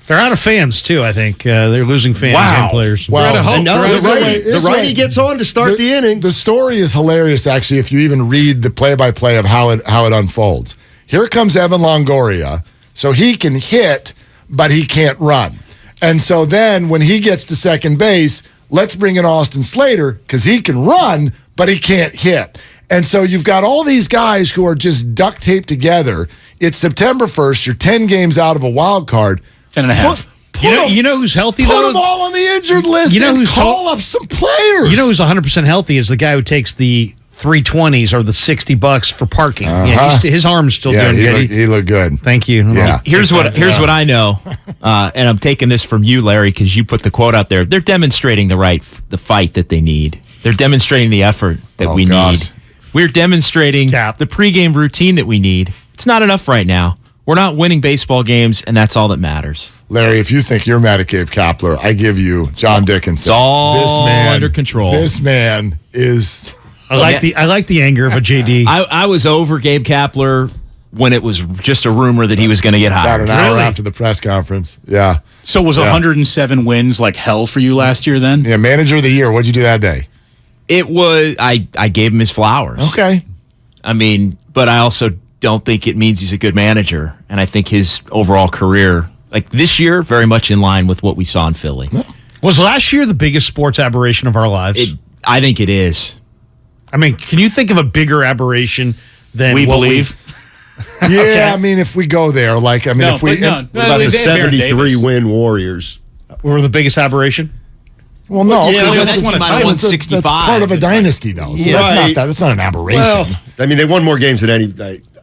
They're out of fans, too, I think. They're losing fans and players. Well, the righty gets on to start the inning. The story is hilarious, actually, if you even read the play-by-play of how it unfolds. Here comes Evan Longoria. So he can hit, but he can't run. And so then when he gets to second base, let's bring in Austin Slater because he can run, but he can't hit. And so you've got all these guys who are just duct taped together. It's September 1st. You're 10 games out of a wild card. 10 and a half. You know who's healthy, though? Put them all on the injured list and call up some players. You know who's 100% healthy is the guy who takes the $320s or the $60 for parking. Yeah, his arm's still doing good. He looked good. Thank you. Yeah. Here's what I know, and I'm taking this from you, Larry, because you put the quote out there. They're demonstrating the fight that they need. They're demonstrating the effort that we need. We're demonstrating the pregame routine that we need. It's not enough right now. We're not winning baseball games, and that's all that matters. Larry, if you think you're mad at Gabe Kapler, I give you John Dickinson. It's all under control. This man is... I like the anger of a JD. I was over Gabe Kapler when it was just a rumor that he was going to get hired. About an hour after the press conference. Yeah. So was 107 wins like hell for you last year then? Yeah, manager of the year. What'd you do that day? It was, I gave him his flowers. Okay. I mean, but I also don't think it means he's a good manager. And I think his overall career, like this year, very much in line with what we saw in Philly. Was last year the biggest sports aberration of our lives? I think it is. I mean, can you think of a bigger aberration than we believe? Yeah, okay. I mean, if we go there, like, I mean, if we... What about the 73-win Warriors? Were the biggest aberration? Well, no, that's part of a dynasty, though. So that's not an aberration. Well, I mean, they won more games than any...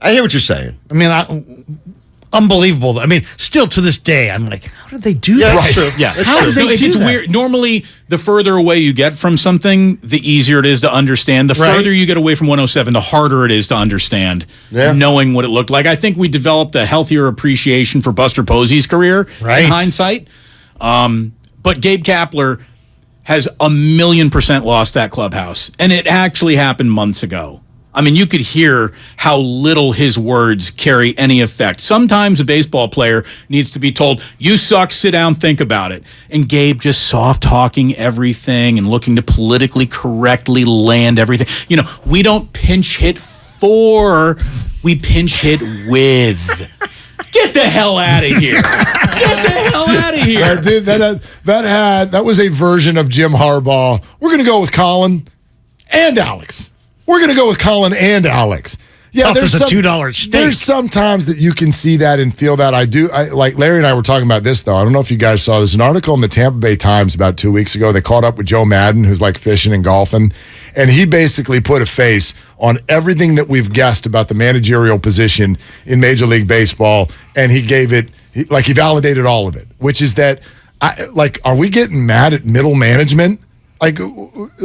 I hear what you're saying. I mean, unbelievable. I mean, still to this day, I'm like, how did they do that? That's true. Yeah, how did they do that? Weird. Normally, the further away you get from something, the easier it is to understand. The further you get away from 107, the harder it is to understand, knowing what it looked like. I think we developed a healthier appreciation for Buster Posey's career in hindsight. But Gabe Kapler has 1,000,000% lost that clubhouse, and it actually happened months ago. I mean, you could hear how little his words carry any effect. Sometimes a baseball player needs to be told, you suck, sit down, think about it. And Gabe just soft-talking everything and looking to politically correctly land everything. You know, we don't pinch hit for, we pinch hit with. Get the hell out of here. Get the hell out of here. That was a version of Jim Harbaugh. We're going to go with Colin and Alex. We're going to go with Colin and Alex. Yeah, there's a $2 steak. There's some times that you can see that and feel that. Like Larry and I were talking about this, though. I don't know if you guys saw. There's an article in the Tampa Bay Times about 2 weeks ago. They caught up with Joe Madden, who's like fishing and golfing. And he basically put a face on everything that we've guessed about the managerial position in Major League Baseball. And he gave it, he validated all of it, which is that, are we getting mad at middle management? Like,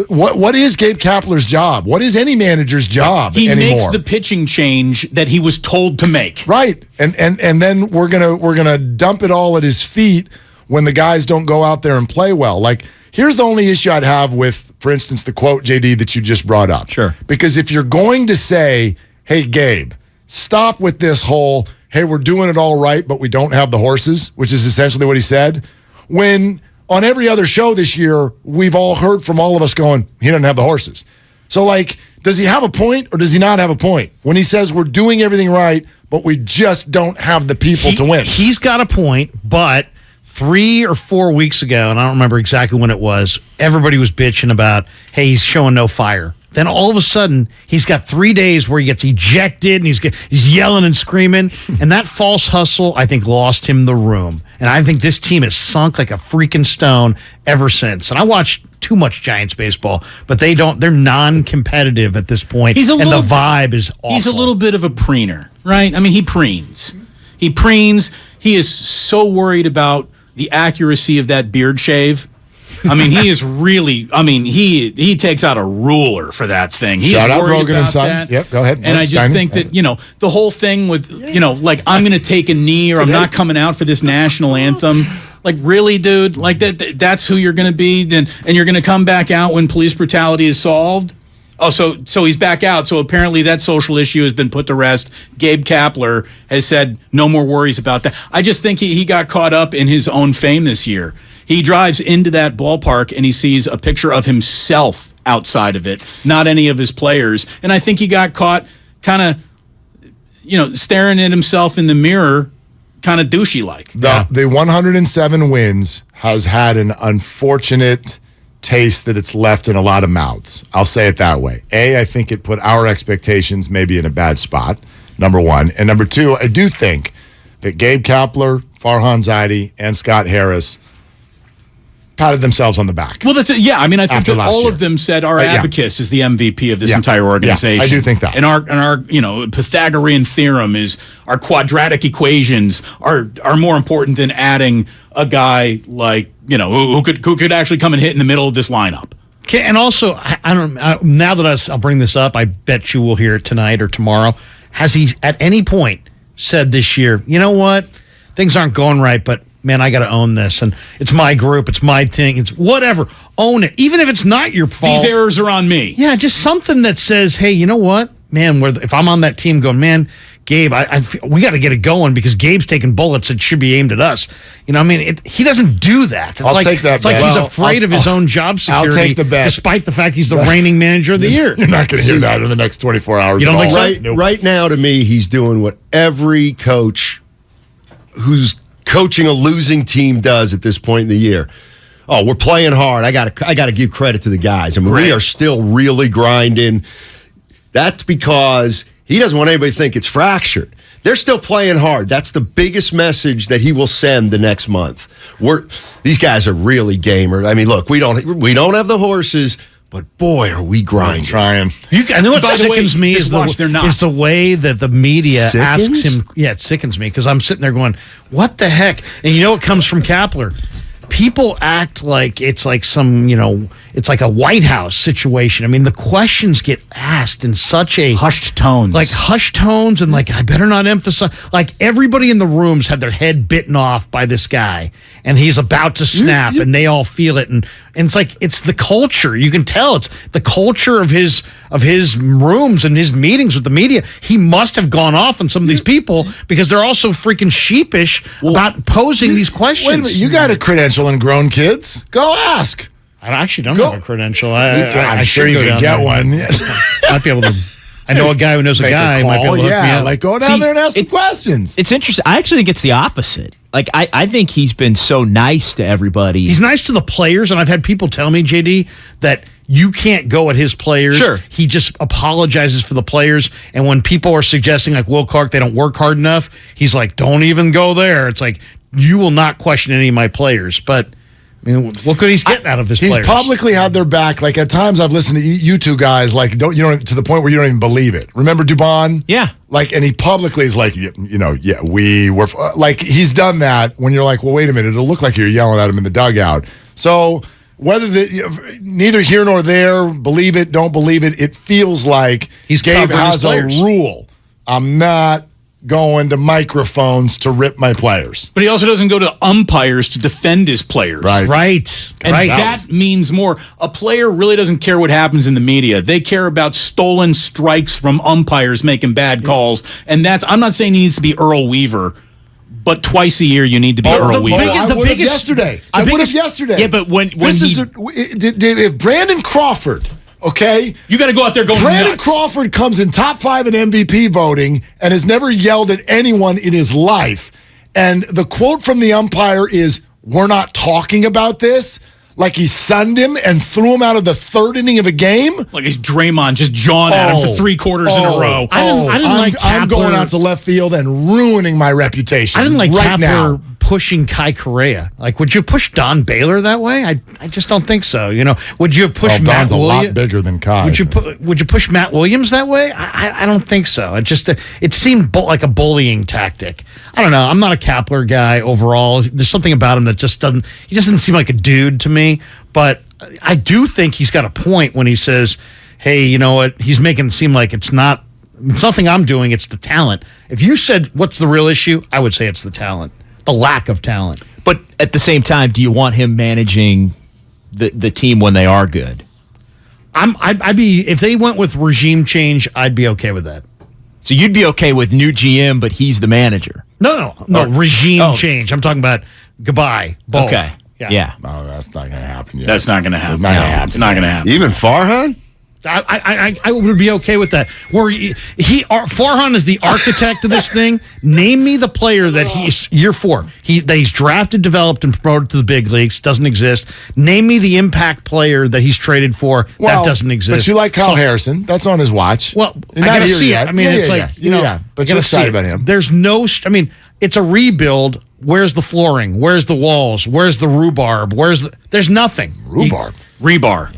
what is Gabe Kapler's job? What is any manager's job anymore? He makes the pitching change that he was told to make. Right. And then we're gonna dump it all at his feet when the guys don't go out there and play well. Like, here's the only issue I'd have with, for instance, the quote, JD, that you just brought up. Sure. Because if you're going to say, hey, Gabe, stop with this whole, hey, we're doing it all right, but we don't have the horses, which is essentially what he said, when on every other show this year, we've all heard from all of us going, he doesn't have the horses. So, like, does he have a point or does he not have a point? When he says we're doing everything right, but we just don't have the people to win. He's got a point, but 3 or 4 weeks ago, and I don't remember exactly when it was, everybody was bitching about, hey, he's showing no fire. Then all of a sudden, he's got 3 days where he gets ejected and he's yelling and screaming. And that false hustle, I think, lost him the room. And I think this team has sunk like a freaking stone ever since. And I watched too much Giants baseball, but they're non-competitive at this point. And the vibe is awful. He's a little bit of a preener, right? I mean, he preens. He is so worried about the accuracy of that beard shave. I mean, he is really, he takes out a ruler for that thing. He's Shout out worried Rogan about and Son. that. Yep, go ahead. And I just think that, the whole thing with, like, I'm going to take a knee or I'm not coming out for this national anthem. Like, really, dude? Like, that's who you're going to be? And you're going to come back out when police brutality is solved? Oh, so he's back out. So apparently that social issue has been put to rest. Gabe Kapler has said no more worries about that. I just think he got caught up in his own fame this year. He drives into that ballpark and he sees a picture of himself outside of it, not any of his players. And I think he got caught kind of, staring at himself in the mirror, kind of douchey-like. The 107 wins has had an unfortunate taste that it's left in a lot of mouths. I'll say it that way. I think it put our expectations maybe in a bad spot, number one. And number two, I do think that Gabe Kapler, Farhan Zaidi, and Scott Harris patted themselves on the back. Well, that's it. Yeah, I mean, I think that all of them said our abacus is the MVP of this entire organization. Yeah, I do think that. And our Pythagorean theorem is our quadratic equations are more important than adding a guy like, who could actually come and hit in the middle of this lineup. Okay, and also, now that I'll bring this up, I bet you we'll hear it tonight or tomorrow. Has he at any point said this year, you know what, things aren't going right, but man, I got to own this, and it's my group, it's my thing, it's whatever. Own it, even if it's not your fault. These errors are on me. Yeah, just something that says, hey, you know what, man, if I'm on that team going, man, Gabe, we got to get it going because Gabe's taking bullets that should be aimed at us. You know, I mean, he doesn't do that. I'll take that. It's like he's afraid of his own job security. I'll take the bet, despite the fact he's the reigning manager of the year. You're not going to hear that in the next 24 hours. You don't think so? Right, Nope. right now, to me, he's doing what every coach who's coaching a losing team does at this point in the year. Oh, we're playing hard. I got to give credit to the guys. I mean, we are still really grinding. That's because he doesn't want anybody to think it's fractured. They're still playing hard. That's the biggest message that he will send the next month. These guys are really gamers. I mean, look, we don't have the horses, but boy, are we grinding. Trying. I know what sickens me is the way that the media Sickens? asks him. Yeah, it sickens me because I'm sitting there going, what the heck? And you know what comes from Kapler? People act like it's like some, it's like a White House situation. I mean, the questions get asked in such a hushed tones. Like hushed tones and like, I better not emphasize. Like everybody in the rooms had their head bitten off by this guy and he's about to snap and they all feel it. And it's like, it's the culture. You can tell it's the culture of his rooms and his meetings with the media. He must have gone off on some of these people because they're also freaking sheepish about posing these questions. Wait a minute, you got a credential in grown kids? Go ask. I actually don't have a credential. I'm sure you could get one. Might be able to. I know a guy who knows a guy who might be able to hook me up. Like go down there and ask some questions. It's interesting. I actually think it's the opposite. Like I think he's been so nice to everybody. He's nice to the players, and I've had people tell me, JD, that you can't go at his players. Sure. He just apologizes for the players, and when people are suggesting like Will Clark, they don't work hard enough, he's like, don't even go there. It's like, you will not question any of my players, but I mean, what could he's getting out of his players? He's publicly had their back. Like at times, I've listened to you two guys. Like to the point where you don't even believe it. Remember Dubon? Yeah. Like, and he publicly is like, we were like he's done that. When you're like, well, wait a minute, it'll look like you're yelling at him in the dugout. So whether neither here nor there, believe it, don't believe it, it feels like Gabe has a rule. I'm not going to microphones to rip my players. But he also doesn't go to umpires to defend his players. Right. And that means more. A player really doesn't care what happens in the media. They care about stolen strikes from umpires making bad calls. And I'm not saying he needs to be Earl Weaver, but twice a year you need to be Earl Weaver. I would have yesterday. Yeah, but when if Brandon Crawford... Okay, you got to go out there going Brandon nuts. Crawford comes in top 5 in MVP voting and has never yelled at anyone in his life. And the quote from the umpire is, "We're not talking about this." Like he sunned him and threw him out of the 3rd inning of a game. Like he's Draymond just jawing at him for 3 quarters in a row. I'm going out to left field and ruining my reputation. I didn't like right Kapler now. pushing Kai Correa. Like, would you push Don Baylor that way? I just don't think so. Would you have pushed Matt Don's a Williams? lot bigger than Kai. Would you push Matt Williams that way? I don't think so. It seemed like a bullying tactic. I don't know. I'm not a Kapler guy overall. There's something about him that just doesn't. He just doesn't seem like a dude to me. But I do think he's got a point when he says, "Hey, you know what? He's making it seem like it's nothing I'm doing. It's the talent." If you said what's the real issue, I would say it's the talent. The lack of talent. But at the same time, do you want him managing the team when they are good? I'd be, if they went with regime change, I'd be okay with that. So you'd be okay with new GM, but he's the manager? No, regime change. I'm talking about goodbye. Both. Okay. Yeah. No, that's not going to happen yet. That's not going to happen. It's not going to happen. Even Farhan? I would be okay with that. Where Farhan is the architect of this thing. Name me the player that he's year 4. That he's drafted, developed, and promoted to the big leagues. Doesn't exist. Name me the impact player that he's traded for. That doesn't exist. But you like Kyle Harrison. That's on his watch. Well, I got to see it. I mean, it's like, but you're excited about him. There's no, it's a rebuild. Where's the flooring? Where's the walls? Where's the rhubarb? There's nothing. Rhubarb. Rebar.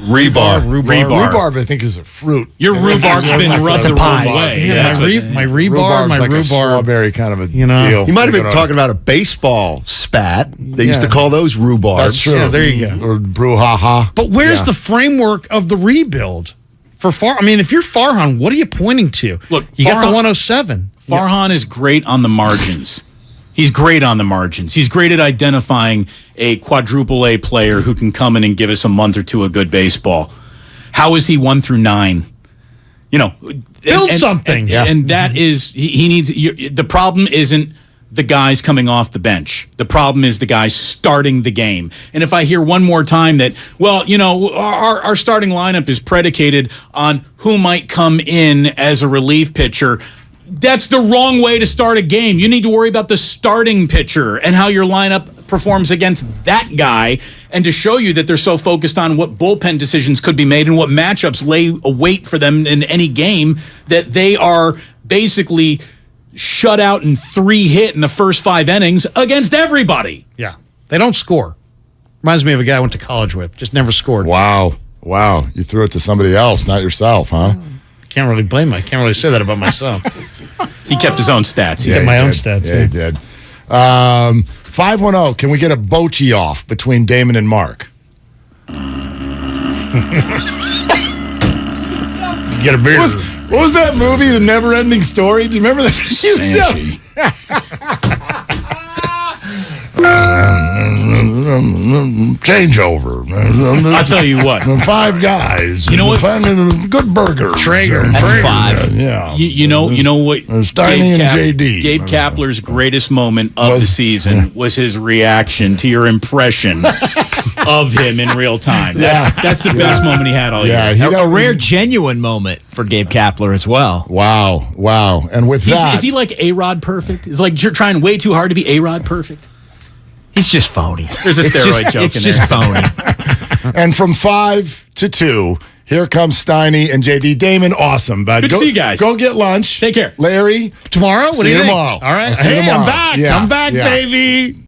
Rhubarb, I think, is a fruit. Your rhubarb's been rubbed the wrong way. Yeah, my rebar, my like rhubarb. A strawberry kind of a deal. You might have been talking about a baseball spat. They used to call those rhubarbs. That's true. Yeah, there you go. Or brouhaha. But where's the framework of the rebuild? If you're Farhan, what are you pointing to? Look, you got the 107. Farhan is great on the margins. He's great on the margins. He's great at identifying a quadruple A player who can come in and give us a month or two of good baseball. How is he 1 through 9? Build something. And that is, he needs, the problem isn't the guys coming off the bench. The problem is the guys starting the game. And if I hear one more time that, well, our starting lineup is predicated on who might come in as a relief pitcher, that's the wrong way to start a game. You need to worry about the starting pitcher and how your lineup performs against that guy, and to show you that they're so focused on what bullpen decisions could be made and what matchups lay await for them in any game that they are basically shut out in 3 hit in the first 5 innings against everybody. Yeah. They don't score. Reminds me of a guy I went to college with. Just never scored. Wow. You threw it to somebody else, not yourself, huh? Can't really blame him. I can't really say that about myself. He kept his own stats. He kept my own stats. Yeah, he did. 510, can we get a Bochy off between Damon and Mark? Get a beer. What was that movie, The Never Ending Story? Do you remember that? Sanchi. Changeover. I'll tell you what. 5 guys. You know what? Good burgers. Traeger. That's 5. Yeah. You know what? Steiny and JD. Gabe Kapler's greatest moment of the season was his reaction to your impression of him in real time. That's the best moment he had all year. A rare, genuine moment for Gabe Kapler as well. Wow. And with that, is he like A-Rod perfect? Is like you're trying way too hard to be A-Rod perfect? He's just phony. There's a steroid joke in there. It's just phony. And from 5 to 2, here comes Steiny and JD. Damon, awesome, bud. Good to see you guys. Go get lunch. Take care. Larry, Tomorrow? What do you think? tomorrow. All right. I'll see you Hey, tomorrow. I'm back. Yeah, I'm back, baby.